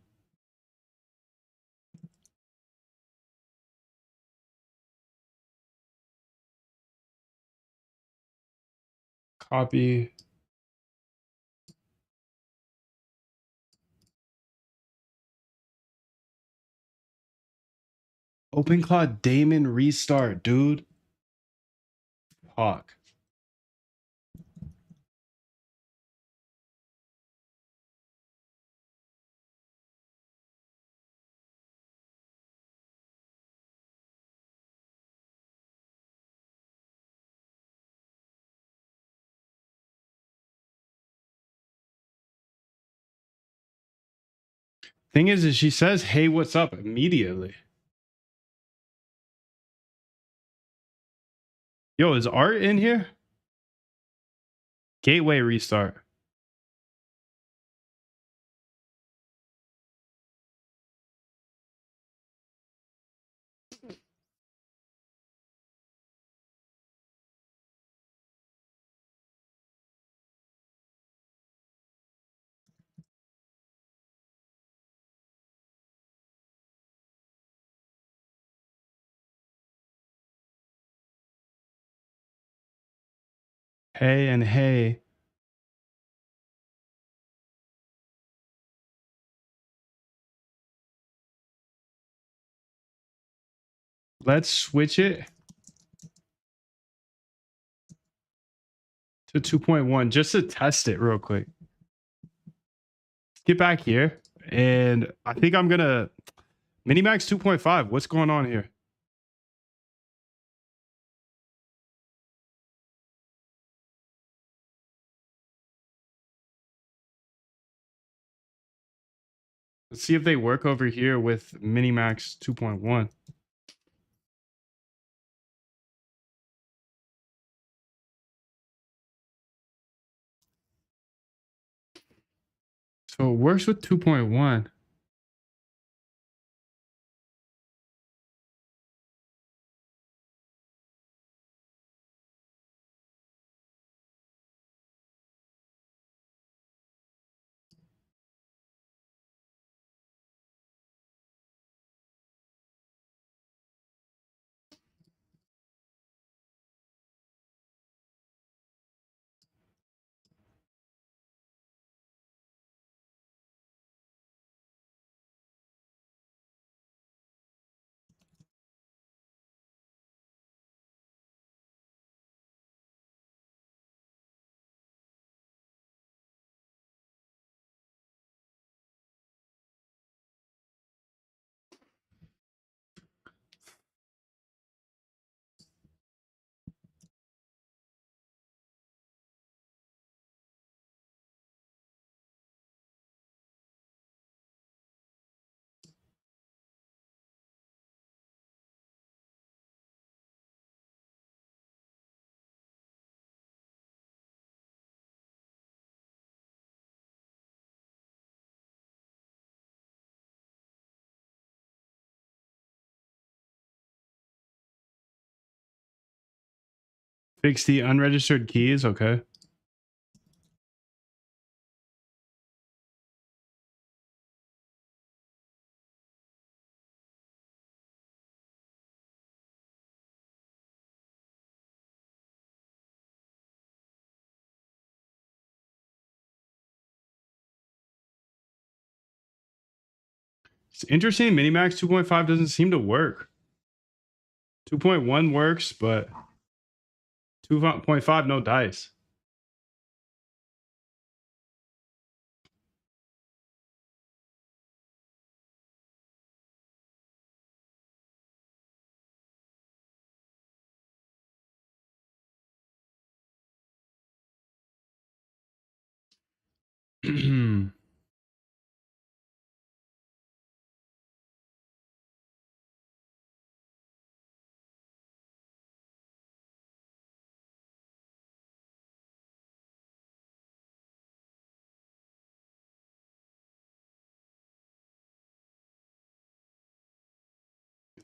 Copy. OpenClaw daemon restart, dude. Fuck. Thing is she says, hey, what's up immediately. Yo, is Art in here? Gateway restart. Hey and hey. Let's switch it to 2.1 just to test it real quick. Get back here. And I think I'm going to Minimax 2.5. What's going on here? Let's see if they work over here with Minimax 2.1. So it works with 2.1. Fix the unregistered keys. Okay. It's interesting. Minimax 2.5 doesn't seem to work. 2.1 works, but 2.5 no dice.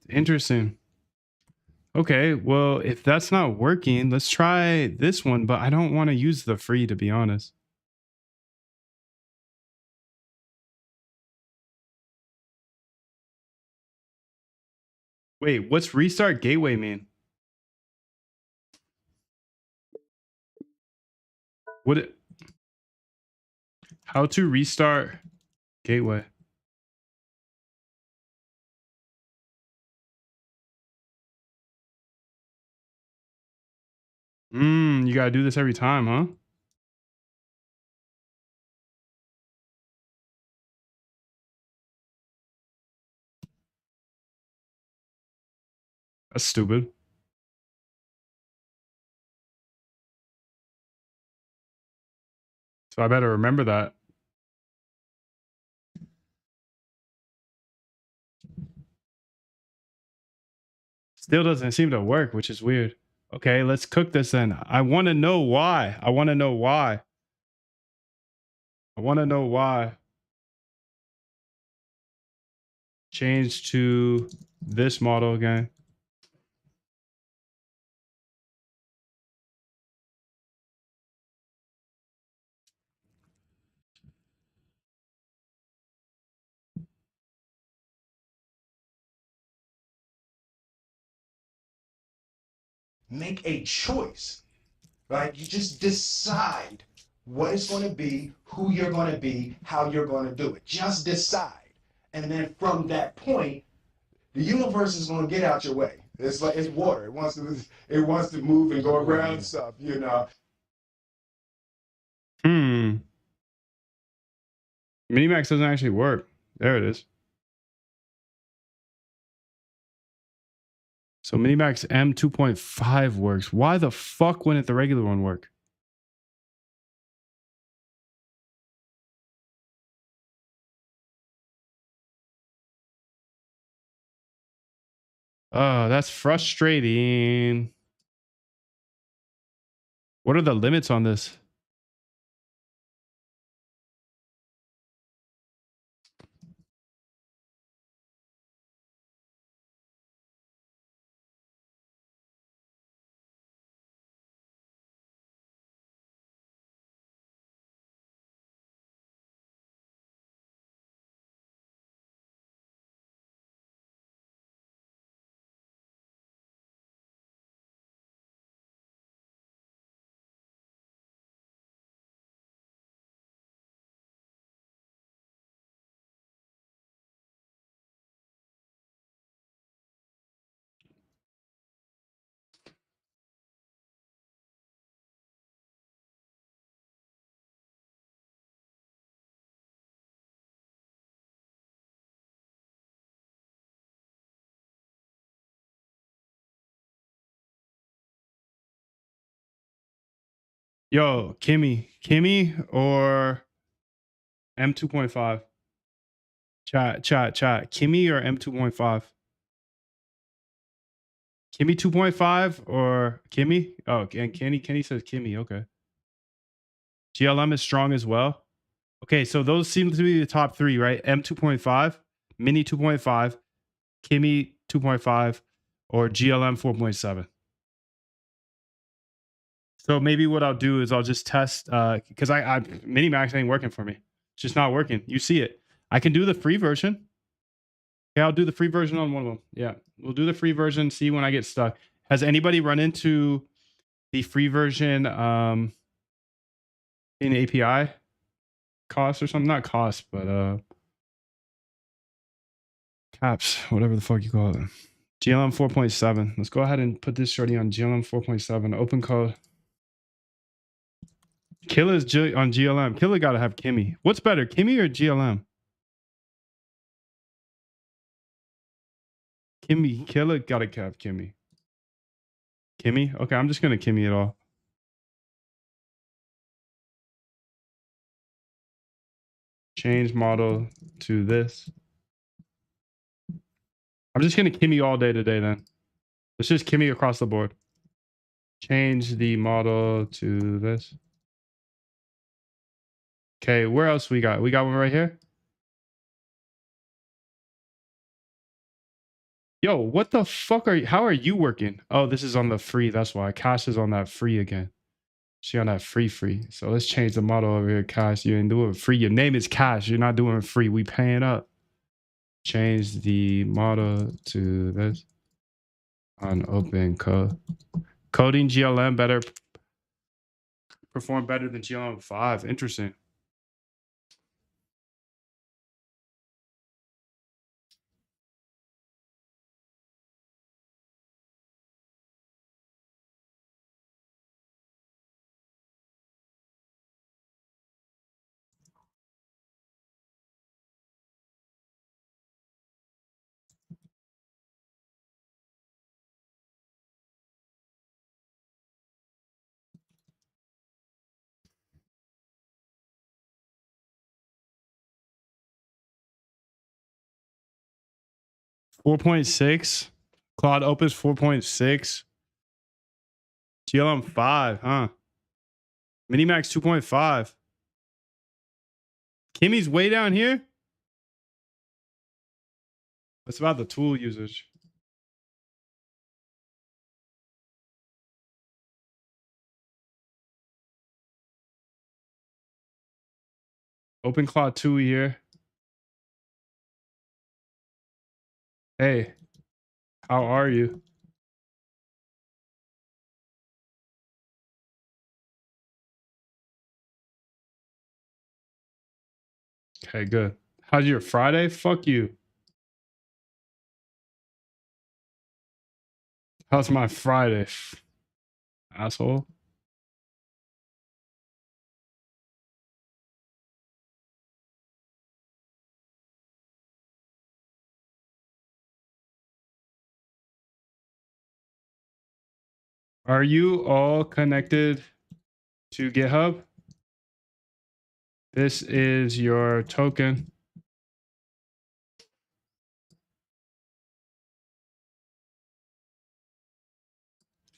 Interesting. Okay, well, if that's not working, let's try this one, but I don't want to use the free, to be honest. Wait, what's restart gateway mean? How to restart gateway? You gotta do this every time, huh? That's stupid. So I better remember that. Still doesn't seem to work, which is weird. Okay, let's cook this then. I want to know why. I want to know why. I want to know why. Change to this model again. Make a choice, right? You just decide what it's going to be, who you're going to be, how you're going to do it. Just decide. And then from that point, the universe is going to get out your way. It's like it's water. It wants to move and go around stuff, you know. Minimax doesn't actually work. There it is. So Minimax M2.5 works. Why the fuck wouldn't the regular one work? Oh, that's frustrating. What are the limits on this? Yo, Kimmy or M2.5? Chat. Kimmy or M2.5? Kimmy 2.5 or Kimmy? Oh, and Kenny says Kimmy. Okay. GLM is strong as well. Okay, so those seem to be the top three, right? M2.5, Mini 2.5, Kimmy 2.5, or GLM 4.7. So maybe what I'll do is I'll just test because I Minimax ain't working for me. It's just not working. You see it. I can do the free version. Yeah, I'll do the free version on one of them. Yeah, we'll do the free version. See when I get stuck. Has anybody run into the free version in API cost or something? Not cost, but caps, whatever the fuck you call it. GLM 4.7. Let's go ahead and put this shorty on GLM 4.7. Open code. Killa's on GLM. Killa gotta have Kimmy. What's better, Kimmy or GLM? Kimmy. Killa gotta have Kimmy. Kimmy? Okay, I'm just gonna Kimmy it all. Change model to this. I'm just gonna Kimmy all day today then. Let's just Kimmy across the board. Change the model to this. Okay, where else we got? We got one right here. Yo, what the fuck are you? How are you working? Oh, this is on the free. That's why. Cash is on that free again. She on that free. So let's change the model over here. Cash, you ain't doing free. Your name is Cash. You're not doing free. We paying up. Change the model to this on open code. Coding GLM better perform better than GLM 5. Interesting. $4.6. Claude Opus 4.6. GLM 5, huh? Minimax 2.5. Kimmy's way down here. What's about the tool usage? Open Claude 2 here. Hey, how are you? Okay, good. How's your Friday? Fuck you. How's my Friday? Asshole. Are you all connected to GitHub? This is your token.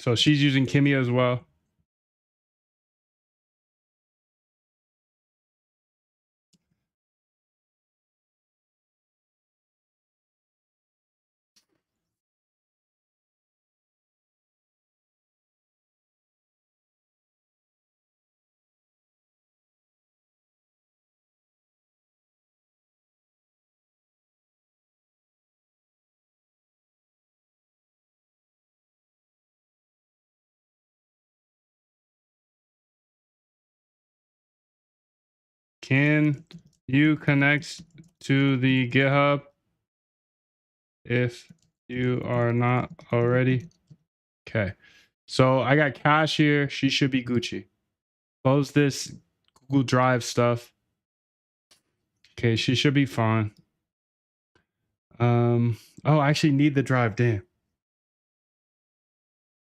So she's using Kimmy as well. Can you connect to the GitHub if you are not already? Okay. So I got Cash here. She should be Gucci. Close this Google Drive stuff. Okay, she should be fine. Oh, I actually need the drive. Damn.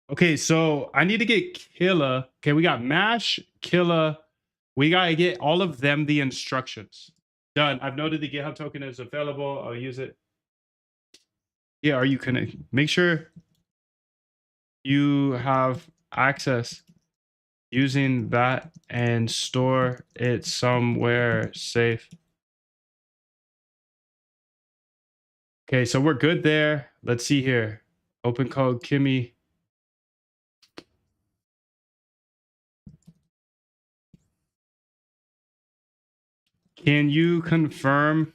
Okay, so I need to get Killa. Okay, we got Mash, Killa. We gotta get all of them the instructions. Done. I've noted the GitHub token is available. I'll use it. Yeah, are you connected? Make sure you have access using that and store it somewhere safe. Okay, so we're good there. Let's see here. Open code Kimmy. Can you confirm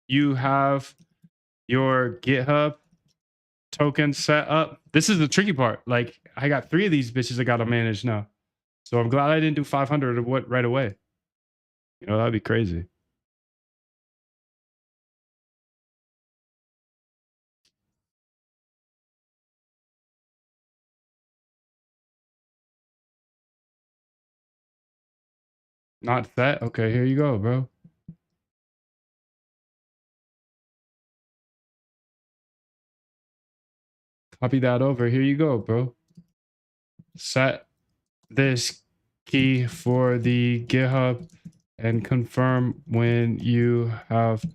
you have your GitHub token set up? This is the tricky part. Like, I got 3 of these bitches I gotta manage now. So I'm glad I didn't do 500 or what right away. You know, that'd be crazy. Not set? Okay, here you go, bro. Copy that over. Here you go, bro. Set this key for the GitHub and confirm when you have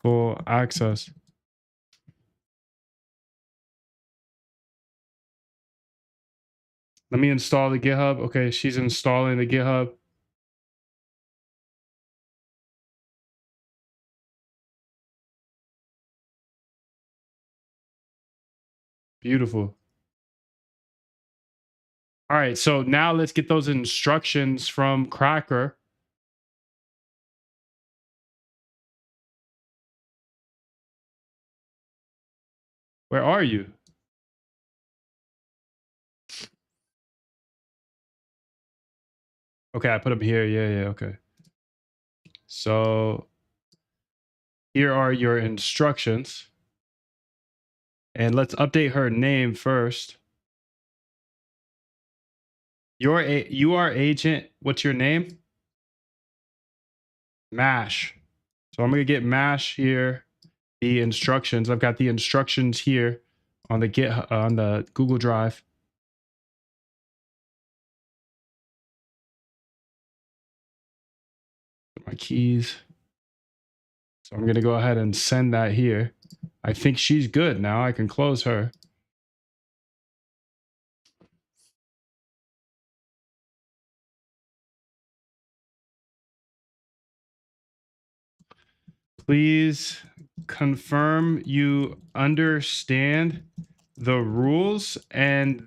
full access. Let me install the GitHub. Okay, she's installing the GitHub. Beautiful. All right, so now let's get those instructions from Cracker. Where are you? Okay, I put them here. Yeah, okay. So here are your instructions. And let's update her name first. You are agent. What's your name? Mash. So I'm gonna get Mash here. The instructions. I've got the instructions here on the on the Google Drive. My keys. So I'm gonna go ahead and send that here. I think she's good now. I can close her. Please confirm you understand the rules and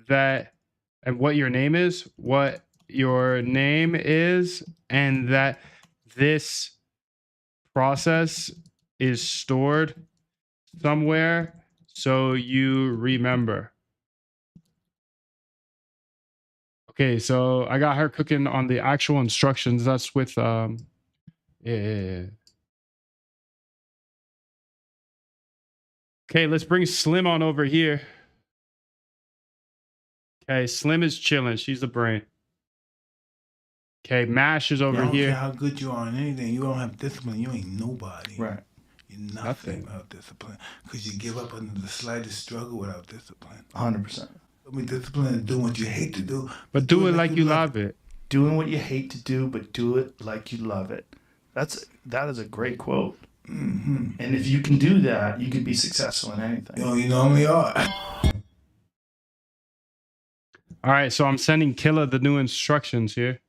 what your name is, and that this process is stored somewhere so you remember. Okay, so I got her cooking on the actual instructions. That's with yeah. Okay, let's bring Slim on over here. Okay, Slim is chilling. She's the brain. Okay, Mash is over I don't here. care how good you are in anything. You don't have discipline. You ain't nobody. Right. You're nothing without discipline. Because you give up under the slightest struggle without discipline. 100%. I mean, discipline is doing what you hate to do. But do it like you love it. Doing what you hate to do, but do it like you love it. That is a great quote. Mm-hmm. And if you can do that, you can be successful in anything. You normally are. All right, so I'm sending Killa the new instructions here.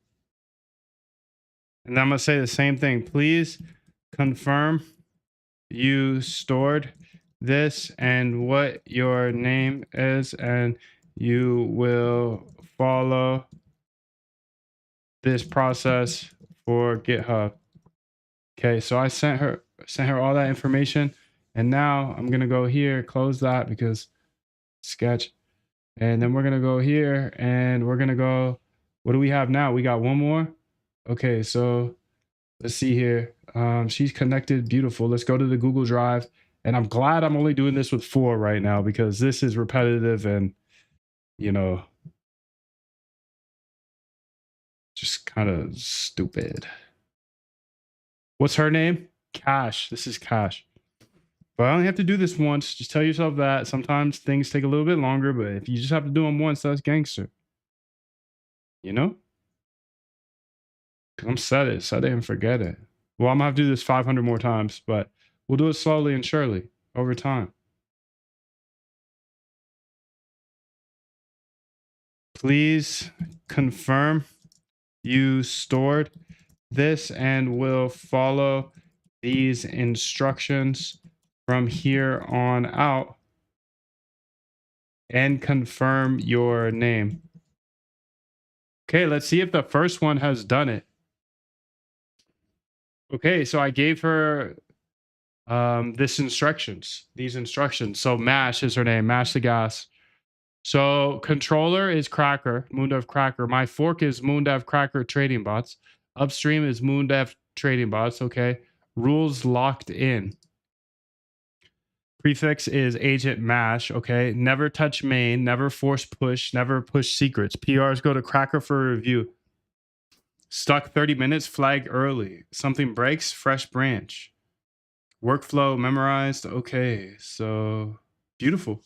And I'm going to say the same thing. Please confirm you stored this and what your name is, and you will follow this process for GitHub. Okay, so I sent her all that information, and now I'm gonna go here, close that because sketch, and then we're gonna go here and we're gonna go. What do we have now? We got one more. Okay, so let's see here. She's connected. Beautiful. Let's go to the Google Drive. And I'm glad I'm only doing this with 4 right now because this is repetitive and, just kind of stupid. What's her name? Cash. This is Cash. But I only have to do this once. Just tell yourself that. Sometimes things take a little bit longer, but if you just have to do them once, that's gangster. I'm set it and forget it. Well, I'm gonna have to do this 500 more times, but we'll do it slowly and surely over time. Please confirm you stored this and will follow these instructions from here on out and confirm your name. Okay, let's see if the first one has done it. Okay, so I gave her these instructions. So Mash is her name, Mash the Gas. So controller is Cracker, Moondev Cracker. My fork is Moondev Cracker Trading Bots. Upstream is Moondev Trading Bots, okay. Rules locked in. Prefix is Agent Mash, okay. Never touch main, never force push, never push secrets. PRs go to Cracker for review. Stuck 30 minutes, flag early. Something breaks, fresh branch. Workflow memorized. Okay, so beautiful.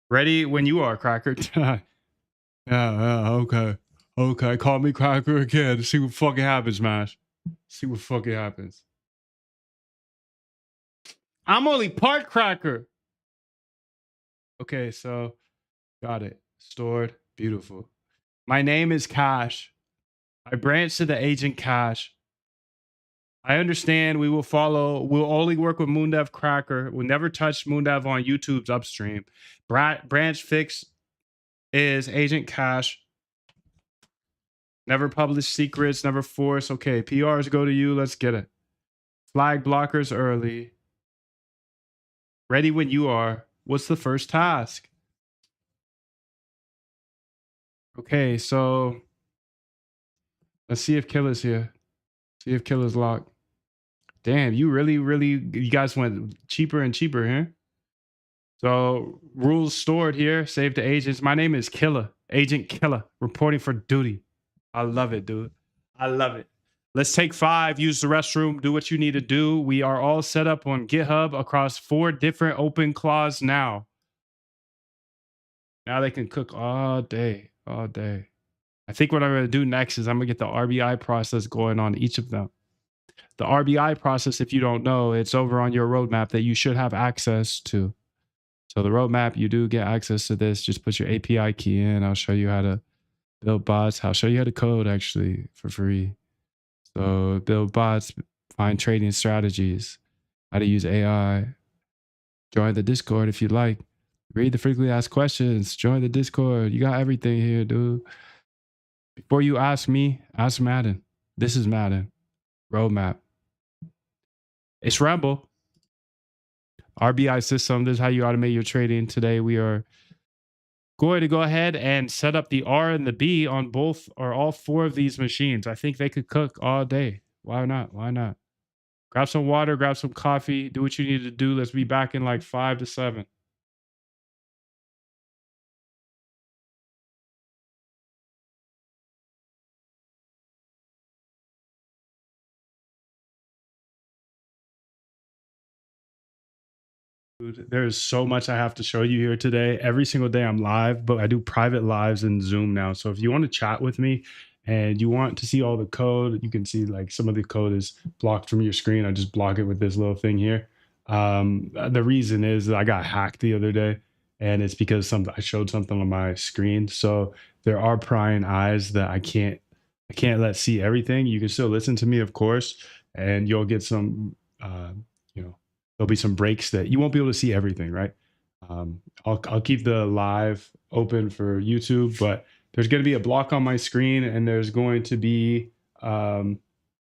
Ready when you are, Cracker. Yeah, okay. Okay, call me Cracker again. See what fucking happens, Mash. See what fucking happens. I'm only part Cracker. Okay, so got it. Stored. Beautiful. My name is Cash. I branch to the agent Cash. I understand. We will follow. We'll only work with Moondev Cracker. We'll never touch Moondev on YouTube's upstream. Branch Fix is Agent Cash. Never publish secrets, never force. Okay, PRs go to you. Let's get it. Flag blockers early. Ready when you are. What's the first task? Okay, so let's see if Killer's here. See if Killer's locked. Damn, you you guys went cheaper and cheaper here. So rules stored here. Save the agents. My name is Killer, Agent Killer, reporting for duty. I love it, dude. I love it. Let's take 5, use the restroom, do what you need to do. We are all set up on GitHub across 4 different open claws now. Now they can cook all day, all day. I think what I'm going to do next is I'm going to get the RBI process going on each of them. The RBI process, if you don't know, it's over on your roadmap that you should have access to. So the roadmap, you do get access to this. Just put your API key in. I'll show you how to build bots. I'll show you how to code actually for free. So build bots, find trading strategies, how to use AI. Join the Discord if you'd like. Read the frequently asked questions. Join the Discord. You got everything here, dude. Before you ask me, ask Madden. This is Madden. Roadmap. It's Rumble. RBI system. This is how you automate your trading. Today we are going to go ahead and set up the R and the B on both or all 4 of these machines. I think they could cook all day. Why not? Why not? Grab some water, grab some coffee, do what you need to do. Let's be back in like 5 to 7. Dude, there's so much I have to show you here today. Every single day I'm live, but I do private lives in Zoom now. So if you want to chat with me and you want to see all the code, you can see like some of the code is blocked from your screen. I just block it with this little thing here. The reason is that I got hacked the other day, and it's because I showed something on my screen. So there are prying eyes that I can't let see everything. You can still listen to me, of course, and you'll get some, there'll be some breaks that you won't be able to see everything, right? I'll keep the live open for YouTube, but there's going to be a block on my screen, and there's going to be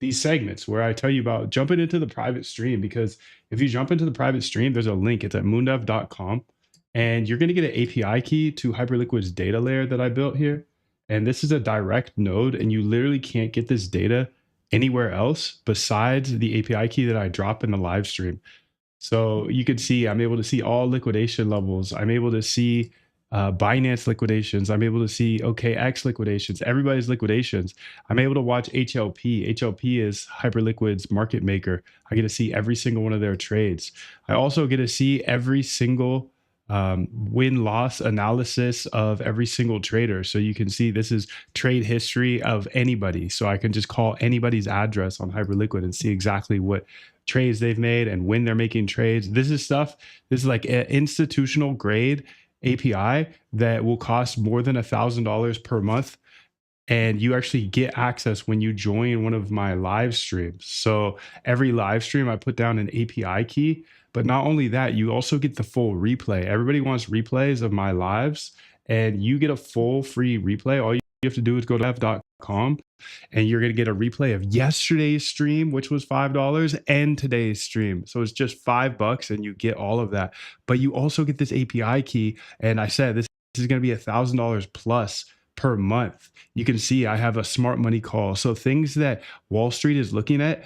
these segments where I tell you about jumping into the private stream, because if you jump into the private stream, there's a link. It's at moondev.com, and you're going to get an API key to Hyperliquid's data layer that I built here. And this is a direct node, and you literally can't get this data anywhere else besides the API key that I drop in the live stream. So you can see, I'm able to see all liquidation levels. I'm able to see Binance liquidations. I'm able to see OKX liquidations, everybody's liquidations. I'm able to watch HLP. HLP is Hyperliquid's market maker. I get to see every single one of their trades. I also get to see every single win-loss analysis of every single trader. So you can see this is trade history of anybody. So I can just call anybody's address on Hyperliquid and see exactly what trades they've made and when they're making trades. This is like an institutional grade API that will cost more than $1,000 per month. And you actually get access when you join one of my live streams. So every live stream I put down an API key, but not only that, you also get the full replay. Everybody wants replays of my lives, and you get a full free replay. All you have to do is go to dev.com, and you're going to get a replay of yesterday's stream, which was $5, and today's stream. So it's just $5 and you get all of that. But you also get this API key. And I said, this is going to be $1,000 plus per month. You can see I have a smart money call. So things that Wall Street is looking at,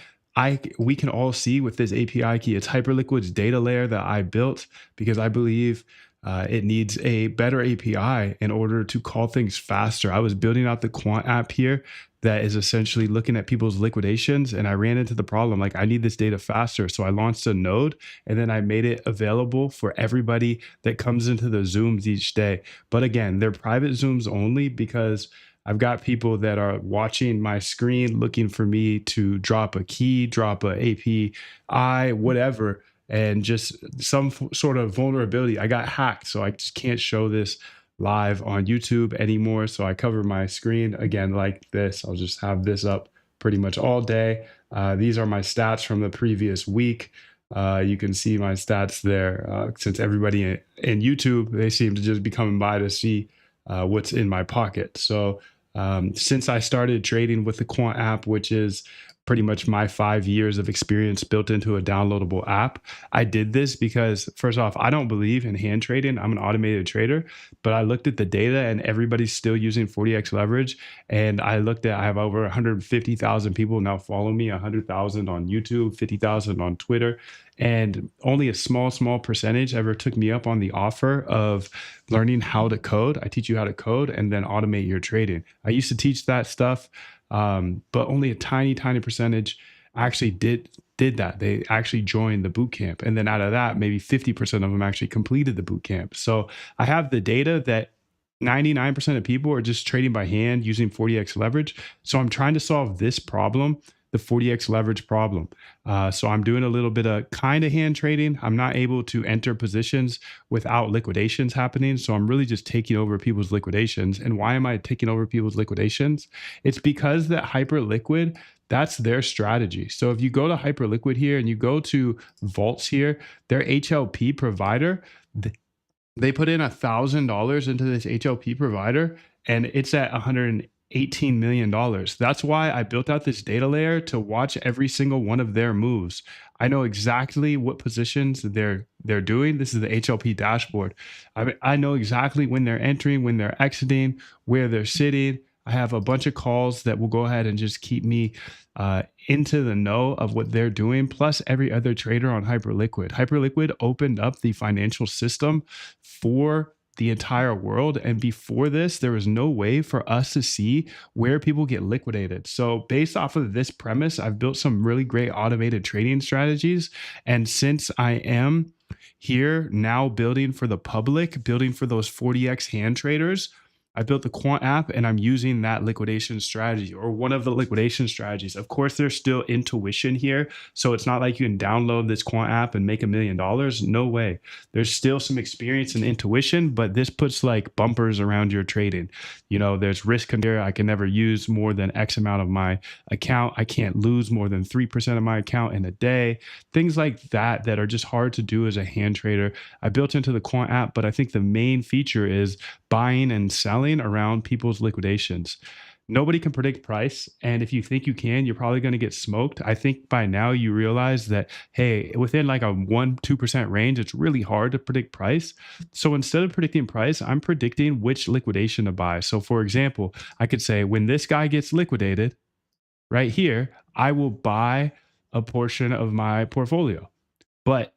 we can all see with this API key. It's Hyperliquid's data layer that I built because I believe it needs a better API in order to call things faster. I was building out the quant app here that is essentially looking at people's liquidations, and I ran into the problem, like I need this data faster. So I launched a node, and then I made it available for everybody that comes into the Zooms each day. But again, they're private Zooms only because I've got people that are watching my screen looking for me to drop a key, drop a API, whatever, and just some sort of vulnerability. I got hacked, so I just can't show this live on YouTube anymore. So I cover my screen again like this. I'll just have this up pretty much all day. These are my stats from the previous week. You can see my stats there. Since everybody in YouTube, they seem to just be coming by to see what's in my pocket. So since I started trading with the Quant app, which is pretty much my 5 years of experience built into a downloadable app, I did this because, first off, I don't believe in hand trading. I'm an automated trader, but I looked at the data and everybody's still using 40x leverage. And I have over 150,000 people now follow me, 100,000 on YouTube, 50,000 on Twitter. And only a small percentage ever took me up on the offer of learning how to code. I teach you how to code and then automate your trading. I used to teach that stuff, but only a tiny percentage actually did that. They actually joined the boot camp. And then out of that, maybe 50% of them actually completed the boot camp. So I have the data that 99% of people are just trading by hand using 40x leverage. So I'm trying to solve this problem, the 40x leverage problem. So I'm doing a little bit of kind of hand trading. I'm not able to enter positions without liquidations happening. So I'm really just taking over people's liquidations. And why am I taking over people's liquidations? It's because that Hyperliquid, that's their strategy. So if you go to Hyperliquid here and you go to Vaults here, their HLP provider, they put in $1,000 into this HLP provider and it's at $118 million. That's why I built out this data layer to watch every single one of their moves. I know exactly what positions they're doing. This is the HLP dashboard. I know exactly when they're entering, when they're exiting, where they're sitting. I have a bunch of calls that will go ahead and just keep me into the know of what they're doing, plus every other trader on Hyperliquid. Hyperliquid opened up the financial system for the entire world. And before this, there was no way for us to see where people get liquidated. So based off of this premise, I've built some really great automated trading strategies. And since I am here now building for the public, building for those 40x hand traders, I built the Quant app and I'm using that liquidation strategy or one of the liquidation strategies. Of course, there's still intuition here. So it's not like you can download this Quant app and make $1 million. No way. There's still some experience and intuition, but this puts like bumpers around your trading. You know, there's risk here. I can never use more than X amount of my account. I can't lose more than 3% of my account in a day. Things like that that are just hard to do as a hand trader. I built into the Quant app, but I think the main feature is buying and selling around people's liquidations. Nobody can predict price. And if you think you can, you're probably going to get smoked. I think by now you realize that, hey, within like a 1-2% range, it's really hard to predict price. So instead of predicting price, I'm predicting which liquidation to buy. So for example, I could say when this guy gets liquidated right here, I will buy a portion of my portfolio. But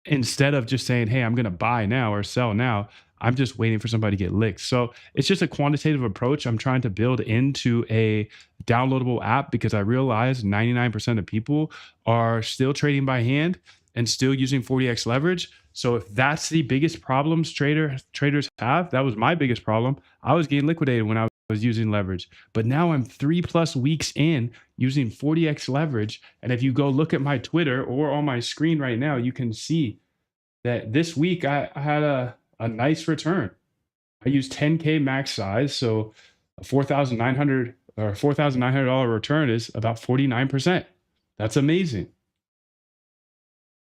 instead of just saying, hey, I'm going to buy now or sell now, I'm just waiting for somebody to get licked. So it's just a quantitative approach I'm trying to build into a downloadable app because I realize 99% of people are still trading by hand and still using 40x leverage. So if that's the biggest problems traders have, that was my biggest problem. I was getting liquidated when I was using leverage, but now I'm 3+ weeks in using 40x leverage. And if you go look at my Twitter or on my screen right now, you can see that this week I had a nice return. I used 10K max size. So a $4,900 return is about 49%. That's amazing.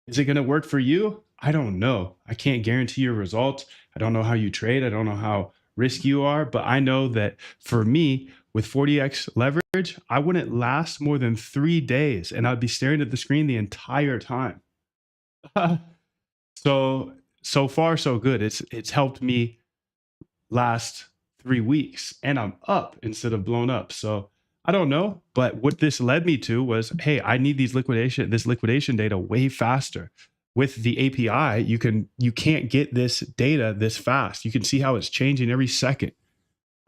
Is it going to work for you? I don't know. I can't guarantee your results. I don't know how you trade. I don't know how risky you are, but I know that for me with 40x leverage, I wouldn't last more than 3 days and I'd be staring at the screen the entire time. So far, so good. It's helped me last 3 weeks and I'm up instead of blown up. So I don't know, but what this led me to was, hey, I need this liquidation data way faster. With the API, you can't get this data this fast. You can see how it's changing every second.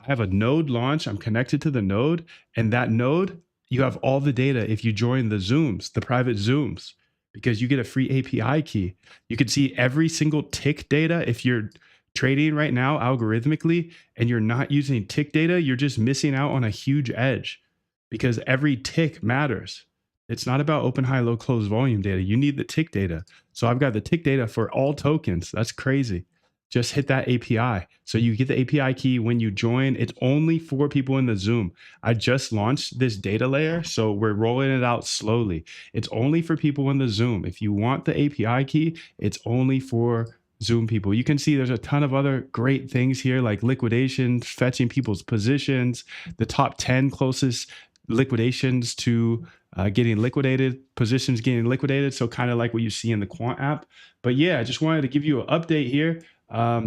I have a node launch. I'm connected to the node, and that node, you have all the data if you join the Zooms, the private Zooms, because you get a free API key. You can see every single tick data. If you're trading right now algorithmically and you're not using tick data, you're just missing out on a huge edge because every tick matters. It's not about open, high, low, close volume data. You need the tick data. So I've got the tick data for all tokens. That's crazy. just hit that API. So you get the API key when you join. It's only for people in the Zoom. I just launched this data layer, so we're rolling it out slowly. It's only for people in the Zoom. If you want the API key, it's only for Zoom people. You can see there's a ton of other great things here, like liquidation, fetching people's positions, the top 10 closest liquidations to getting liquidated, positions getting liquidated. So kind of like what you see in the Quant app. But yeah, I just wanted to give you an update here.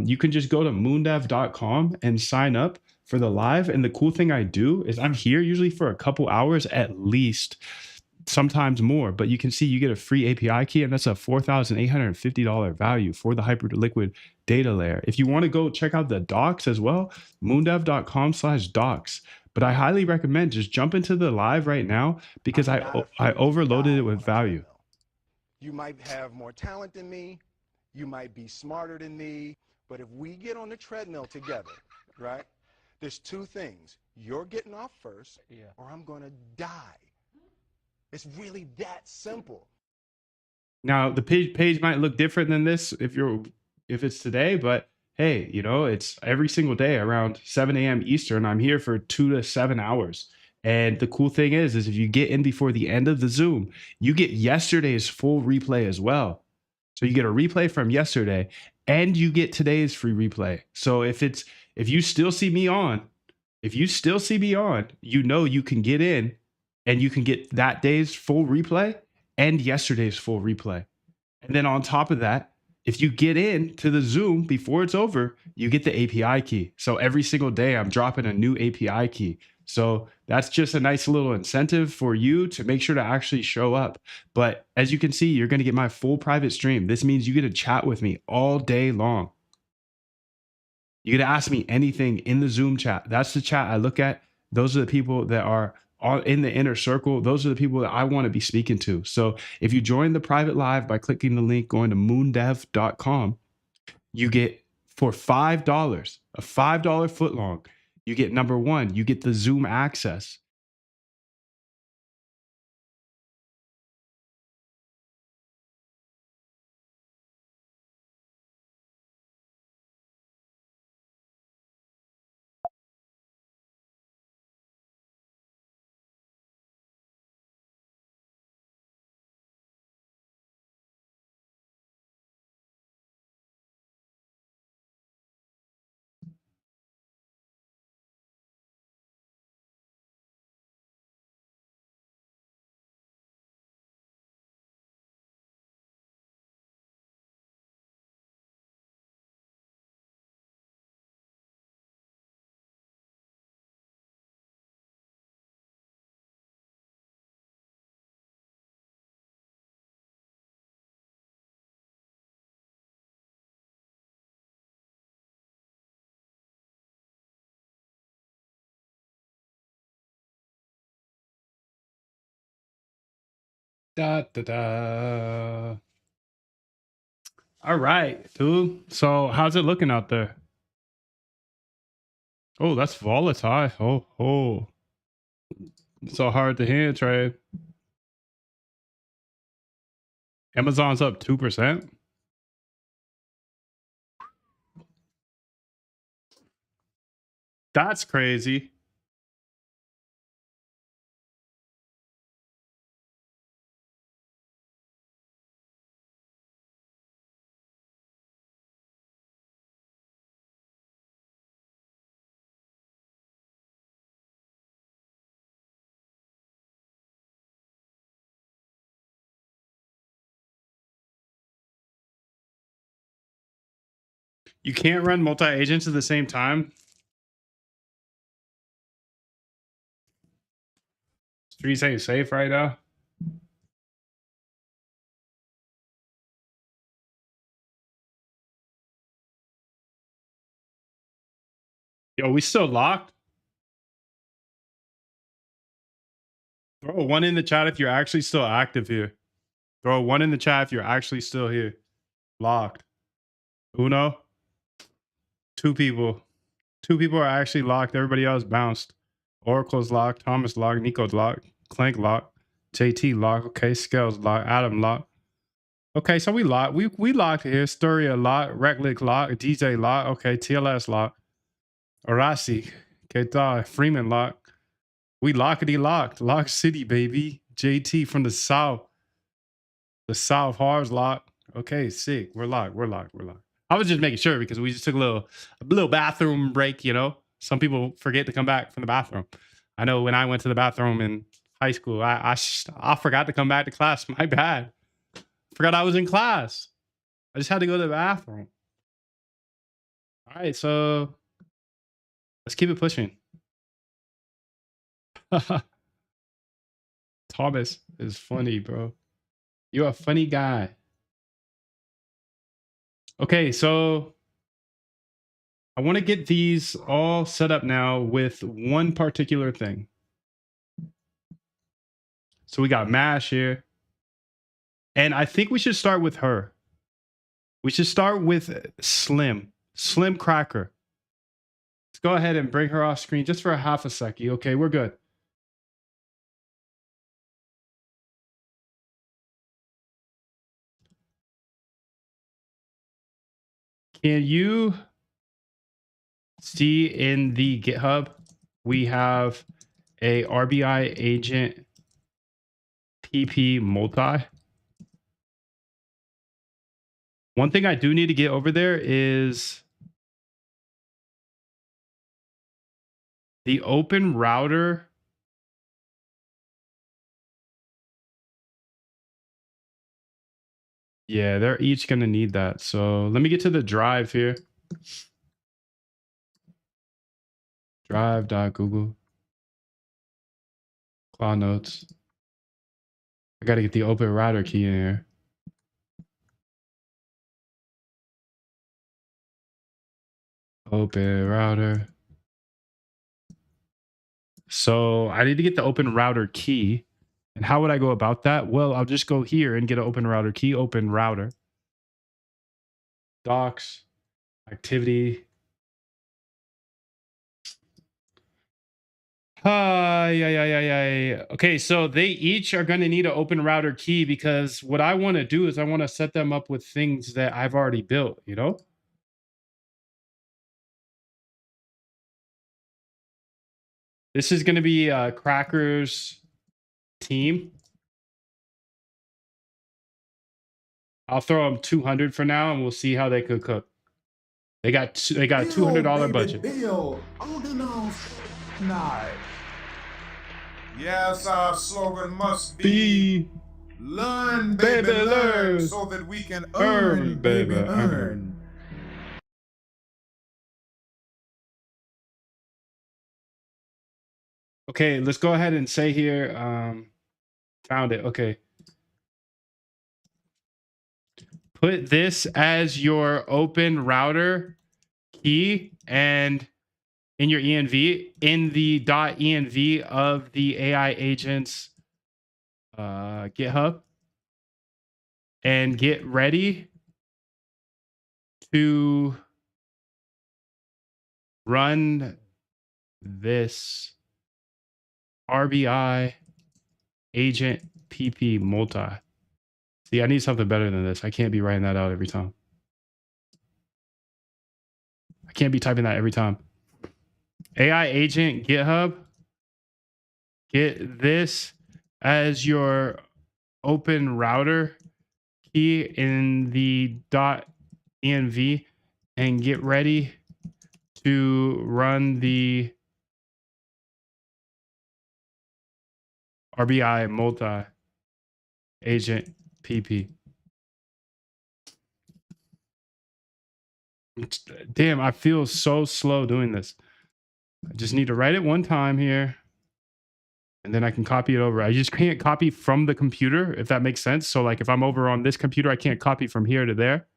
You can just go to moondev.com and sign up for the live. And the cool thing I do is I'm here usually for a couple hours at least, sometimes more, but you can see you get a free API key, and that's a $4,850 value for the Hyperliquid data layer. If you want to go check out the docs as well, moondev.com/docs. But I highly recommend just jump into the live right now because I overloaded it with value. You might have more talent than me, you might be smarter than me, but if we get on the treadmill together, right, there's two things. You're getting off first, or I'm going to die. It's really that simple. Now the page might look different than this if it's today, but hey, you know, it's every single day around 7 a.m. Eastern. I'm here for 2 to 7 hours. And the cool thing is if you get in before the end of the Zoom, you get yesterday's full replay as well. So you get a replay from yesterday and you get today's free replay. So if you still see me on, you know you can get in and you can get that day's full replay and yesterday's full replay. And then on top of that, if you get in to the Zoom before it's over, you get the API key. So every single day I'm dropping a new API key. So that's just a nice little incentive for you to make sure to actually show up. But as you can see, you're going to get my full private stream. This means you get to chat with me all day long. You get to ask me anything in the Zoom chat. That's the chat I look at. Those are the people that are in the inner circle. Those are the people that I want to be speaking to. So if you join the private live by clicking the link, going to moondev.com, you get for $5, a $5 footlong, you get number one, you get the Zoom access. Da, da, da. All right, dude. So how's it looking out there? Oh, that's volatile. Oh. It's so hard to hit, trade. Amazon's up 2%. That's crazy. You can't run multi-agents at the same time. Streets ain't safe right now. Yo, we still locked? Throw a 1 in the chat if you're actually still active here. Throw a 1 in the chat if you're actually still here. Locked. Uno? 2 people. 2 people are actually locked. Everybody else bounced. Oracle's locked. Thomas locked. Nico's locked. Clank locked. JT locked. Okay, Scales locked. Adam locked. Okay, so we locked. We locked here. Storia lock, Reclick lock, DJ lock. Okay, TLS lock. Orasi, Keita, Freeman lock. We lockety locked. Lock City, baby. JT from the South. The South Hars lock. Okay, sick. We're locked. We're locked. We're locked. I was just making sure because we just took a little bathroom break, you know. Some people forget to come back from the bathroom. I know when I went to the bathroom in high school, I forgot to come back to class. My bad. Forgot I was in class. I just had to go to the bathroom. All right, so let's keep it pushing. Thomas is funny, bro. You're a funny guy. Okay, so I want to get these all set up now with one particular thing. So we got Mash here. And I think we should start with her. We should start with Slim Cracker. Let's go ahead and bring her off screen just for a half a second. Okay, we're good. Can you see in the GitHub, we have a RBI agent PP multi. One thing I do need to get over there is the open router. Yeah, they're each going to need that. So let me get to the drive here. Drive.google. Cloud Notes. I got to get the open router key in here. Open router. So I need to get the open router key. And how would I go about that? Well, I'll just go here and get an open router key, open router. Docs, activity. Okay, so they each are going to need an open router key because what I want to do is I want to set them up with things that I've already built, you know? This is going to be Cracker's team. I'll throw them 200 for now, and we'll see how they could cook. They got a $200 budget. Bill, holding on night. Yes, our slogan must be learn, baby, learn, so that we can earn, baby, earn. Okay, let's go ahead and say here, found it. Okay. Put this as your open router key and in your env, in the .env of the AI agents GitHub, and get ready to run this RBI agent PP multi. See, I need something better than this. I can't be writing that out every time. I can't be typing that every time. AI agent GitHub. Get this as your open router key in the .env and get ready to run the RBI multi agent PP. Damn, I feel so slow doing this. I just need to write it one time here and then I can copy it over. I just can't copy from the computer, if that makes sense. So like if I'm over on this computer, I can't copy from here to there,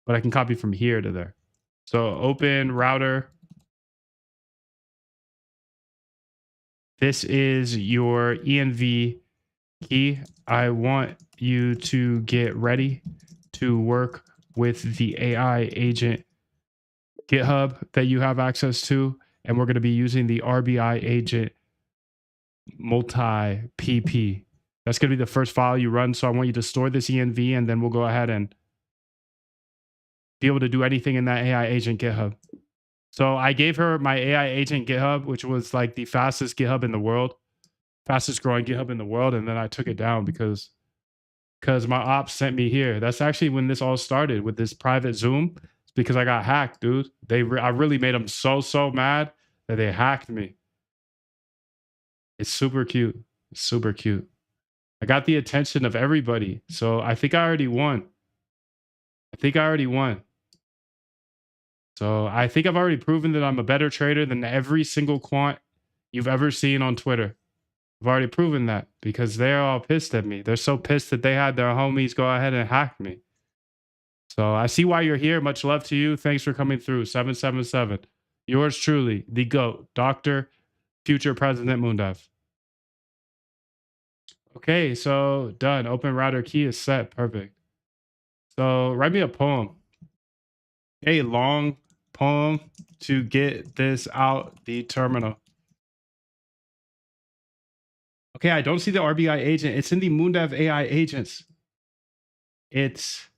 but I can copy from here to there. So open router. This is your env key. I want you to get ready to work with the AI agent GitHub that you have access to. And we're going to be using the RBI agent multi PP That's going to be the first file you run. So I want you to store this env, and then we'll go ahead and be able to do anything in that AI agent GitHub. So I gave her my AI agent GitHub, which was like the fastest GitHub in the world, fastest growing GitHub in the world. And then I took it down because my ops sent me here. That's actually when this all started with this private Zoom. It's because I got hacked, dude. I really made them so mad that they hacked me. It's super cute. It's super cute. I got the attention of everybody. So I think I already won. So I think I've already proven that I'm a better trader than every single quant you've ever seen on Twitter. I've already proven that because they're all pissed at me. They're so pissed that they had their homies go ahead and hack me. So I see why you're here. Much love to you. Thanks for coming through. 777. Yours truly, the GOAT, Dr. Future President Moondev. Okay, so done. Open router key is set. Perfect. So write me a poem. A long poem to get this out the terminal. Okay, I don't see the RBI agent. It's in the Moondev AI agents. It's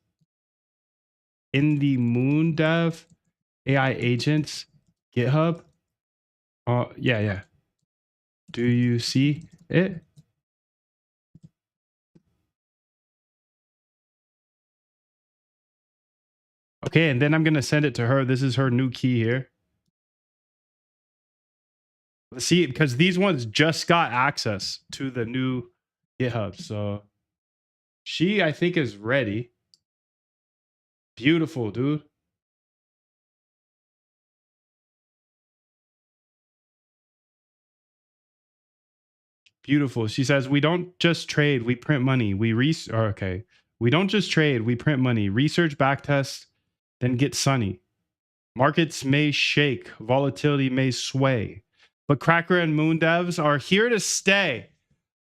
in the Moondev AI agents GitHub. Yeah. Do you see it? Okay, and then I'm going to send it to her. This is her new key here. Let's see, because these ones just got access to the new GitHub. So she, I think, is ready. Beautiful, dude. Beautiful. She says, we don't just trade, we print money. We don't just trade, we print money. Research, backtest, then get sunny. Markets may shake, volatility may sway, but Cracker and Moondevs are here to stay.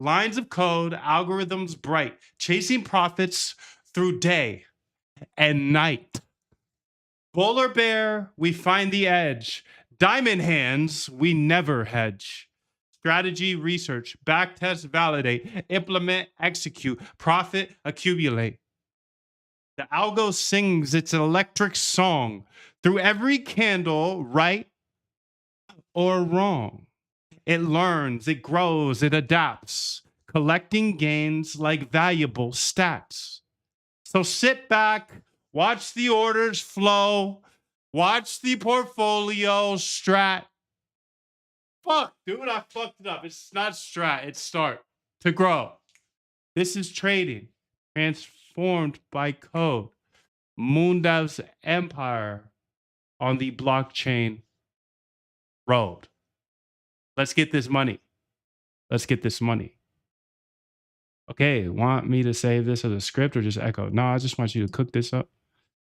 Lines of code, algorithms bright, chasing profits through day and night. Bull or bear, we find the edge. Diamond hands, we never hedge. Strategy, research, backtest, validate, implement, execute, profit, accumulate. The algo sings its electric song through every candle, right or wrong. It learns, it grows, it adapts, collecting gains like valuable stats. So sit back, watch the orders flow, watch the portfolio strat. Fuck, dude, I fucked it up. It's not strat, it's start to grow. This is trading, transformed by code. Moondev's empire on the blockchain road. Let's get this money. Let's get this money. Okay, want me to save this as a script or just echo? No, I just want you to cook this up.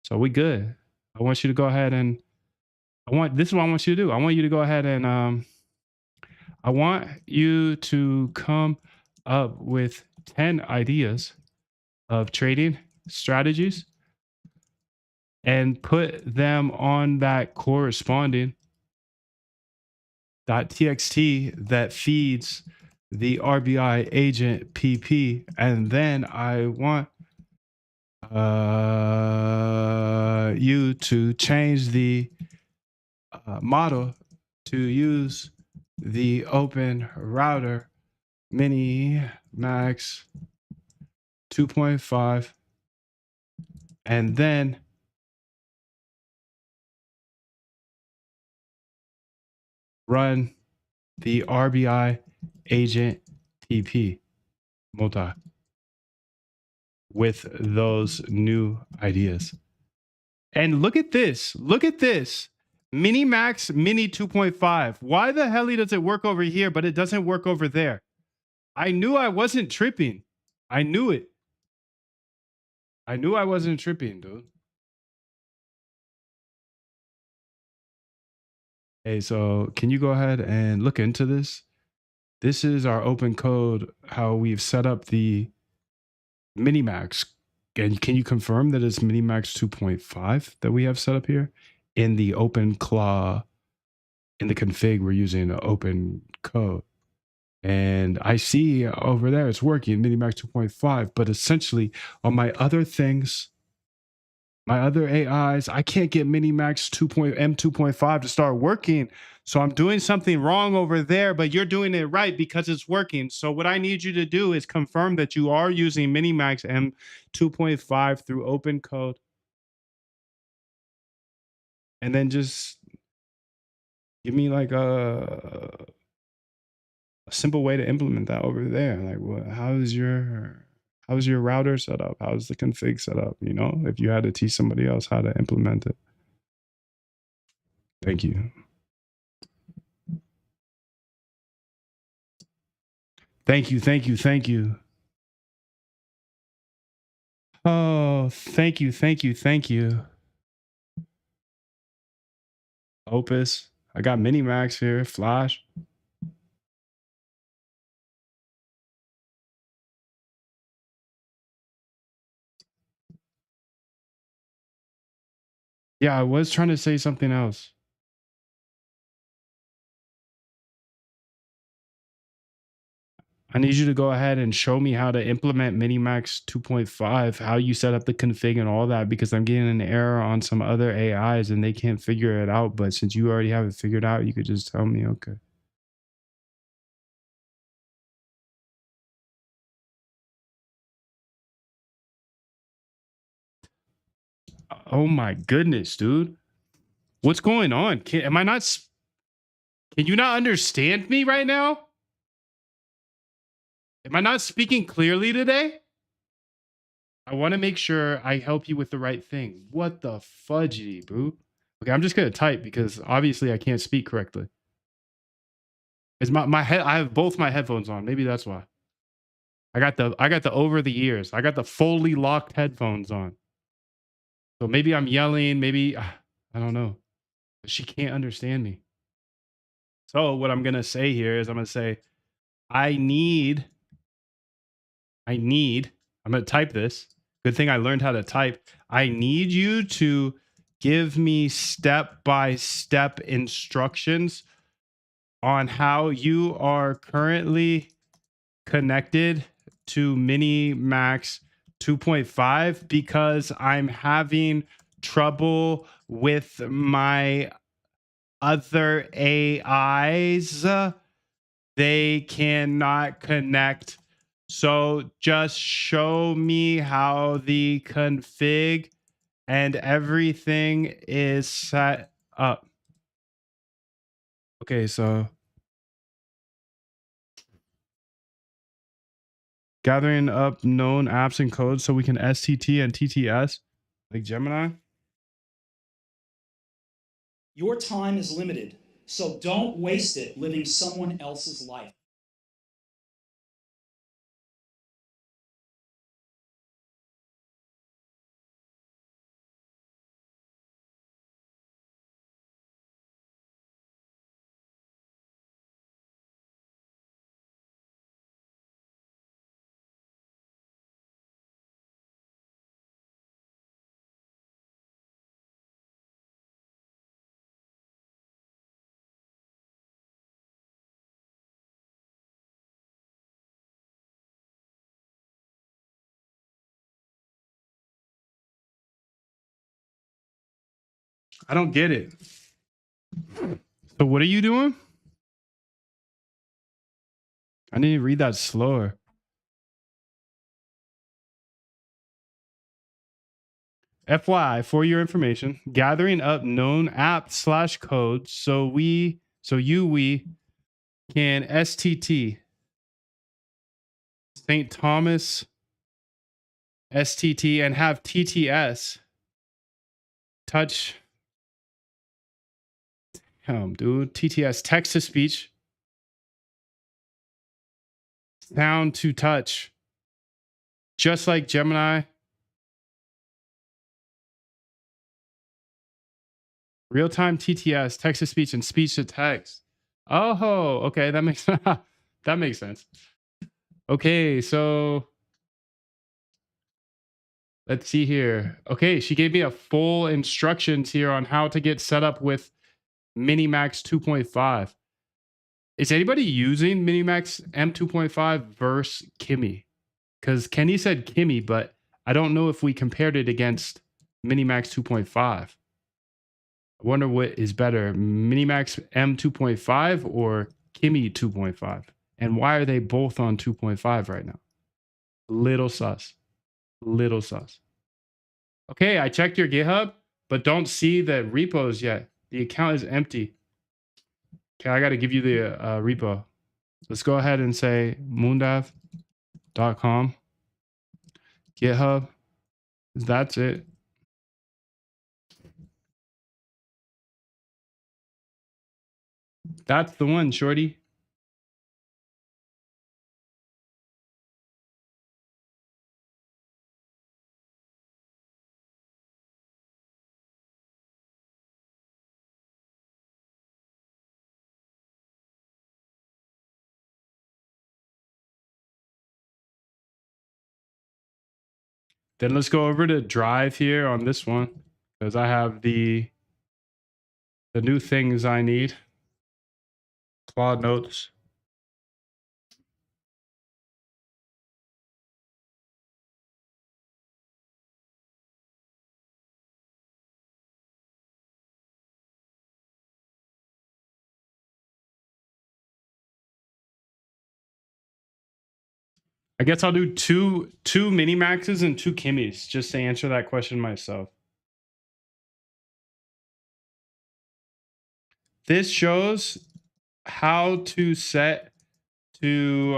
So we good. I want you to go ahead and this is what I want you to do. I want you to go ahead and I want you to come up with 10 ideas of trading strategies and put them on that corresponding .txt that feeds the RBI agent PP. And then I want you to change the model to use the open router mini max 2.5 and then run the RBI agent PP multi with those new ideas. And look at this. Look at this. Mini max mini 2.5. Why the hell does it work over here, but it doesn't work over there? I knew I wasn't tripping. I knew it. I knew I wasn't tripping, dude. Hey, so can you go ahead and look into this? This is our open code, how we've set up the Minimax. And can you confirm that it's Minimax 2.5 that we have set up here? In the open claw, in the config, we're using an open code. And I see over there it's working, Minimax 2.5, but essentially on my other things, my other AIs, I can't get Minimax M2.5 to start working. So I'm doing something wrong over there, but you're doing it right because it's working. So what I need you to do is confirm that you are using Minimax M2.5 through open code. And then just give me like a simple way to implement that over there. Like, what? How's your router set up? How's the config set up? You know, if you had to teach somebody else how to implement it. Thank you. Thank you, thank you, thank you. Oh, thank you, thank you, thank you. Opus. I got Minimax here, Flash. Yeah, I was trying to say something else. I need you to go ahead and show me how to implement Minimax 2.5, how you set up the config and all that, because I'm getting an error on some other AIs and they can't figure it out. But since you already have it figured out, you could just tell me, okay. Oh my goodness, dude. What's going on? Can you not understand me right now? Am I not speaking clearly today? I want to make sure I help you with the right thing. What the fudgy, boo? Okay, I'm just gonna type because obviously I can't speak correctly. Is my head? I have both my headphones on. Maybe that's why. I got the over the ears. I got the fully locked headphones on. So maybe I'm yelling. Maybe I don't know. But she can't understand me. So what I'm gonna say here is I'm gonna say, I'm gonna type this. Good thing I learned how to type. I need you to give me step-by-step instructions on how you are currently connected to Minimax 2.5 because I'm having trouble with my other AIs. They cannot connect. So just show me how the config and everything is set up. Okay, so gathering up known apps and codes so we can STT and TTS like Gemini. Your time is limited, so don't waste it living someone else's life. I don't get it. So what are you doing? I need to read that slower. FYI, for your information, gathering up known app/codes so we can STT St. Thomas STT and have TTS touch. Dude, TTS text to speech, sound to touch, just like Gemini. Real-time TTS, text to speech, and speech to text. Oh, okay, that makes that makes sense. Okay, so let's see here. Okay, she gave me a full instructions here on how to get set up with Minimax 2.5. Is anybody using Minimax M2.5 versus Kimi? Because Kenny said Kimi, but I don't know if we compared it against Minimax 2.5. I wonder what is better, Minimax M2.5 or Kimi 2.5? And why are they both on 2.5 right now? Little sus. Little sus. Okay, I checked your GitHub, but don't see the repos yet. The account is empty. Okay, I got to give you the repo. Let's go ahead and say moondav.com. GitHub. That's it. That's the one, shorty. Then let's go over to Drive here on this one, because I have the new things I need. Claude Notes. I guess I'll do two mini maxes and 2 Kimmys just to answer that question myself. This shows how to set to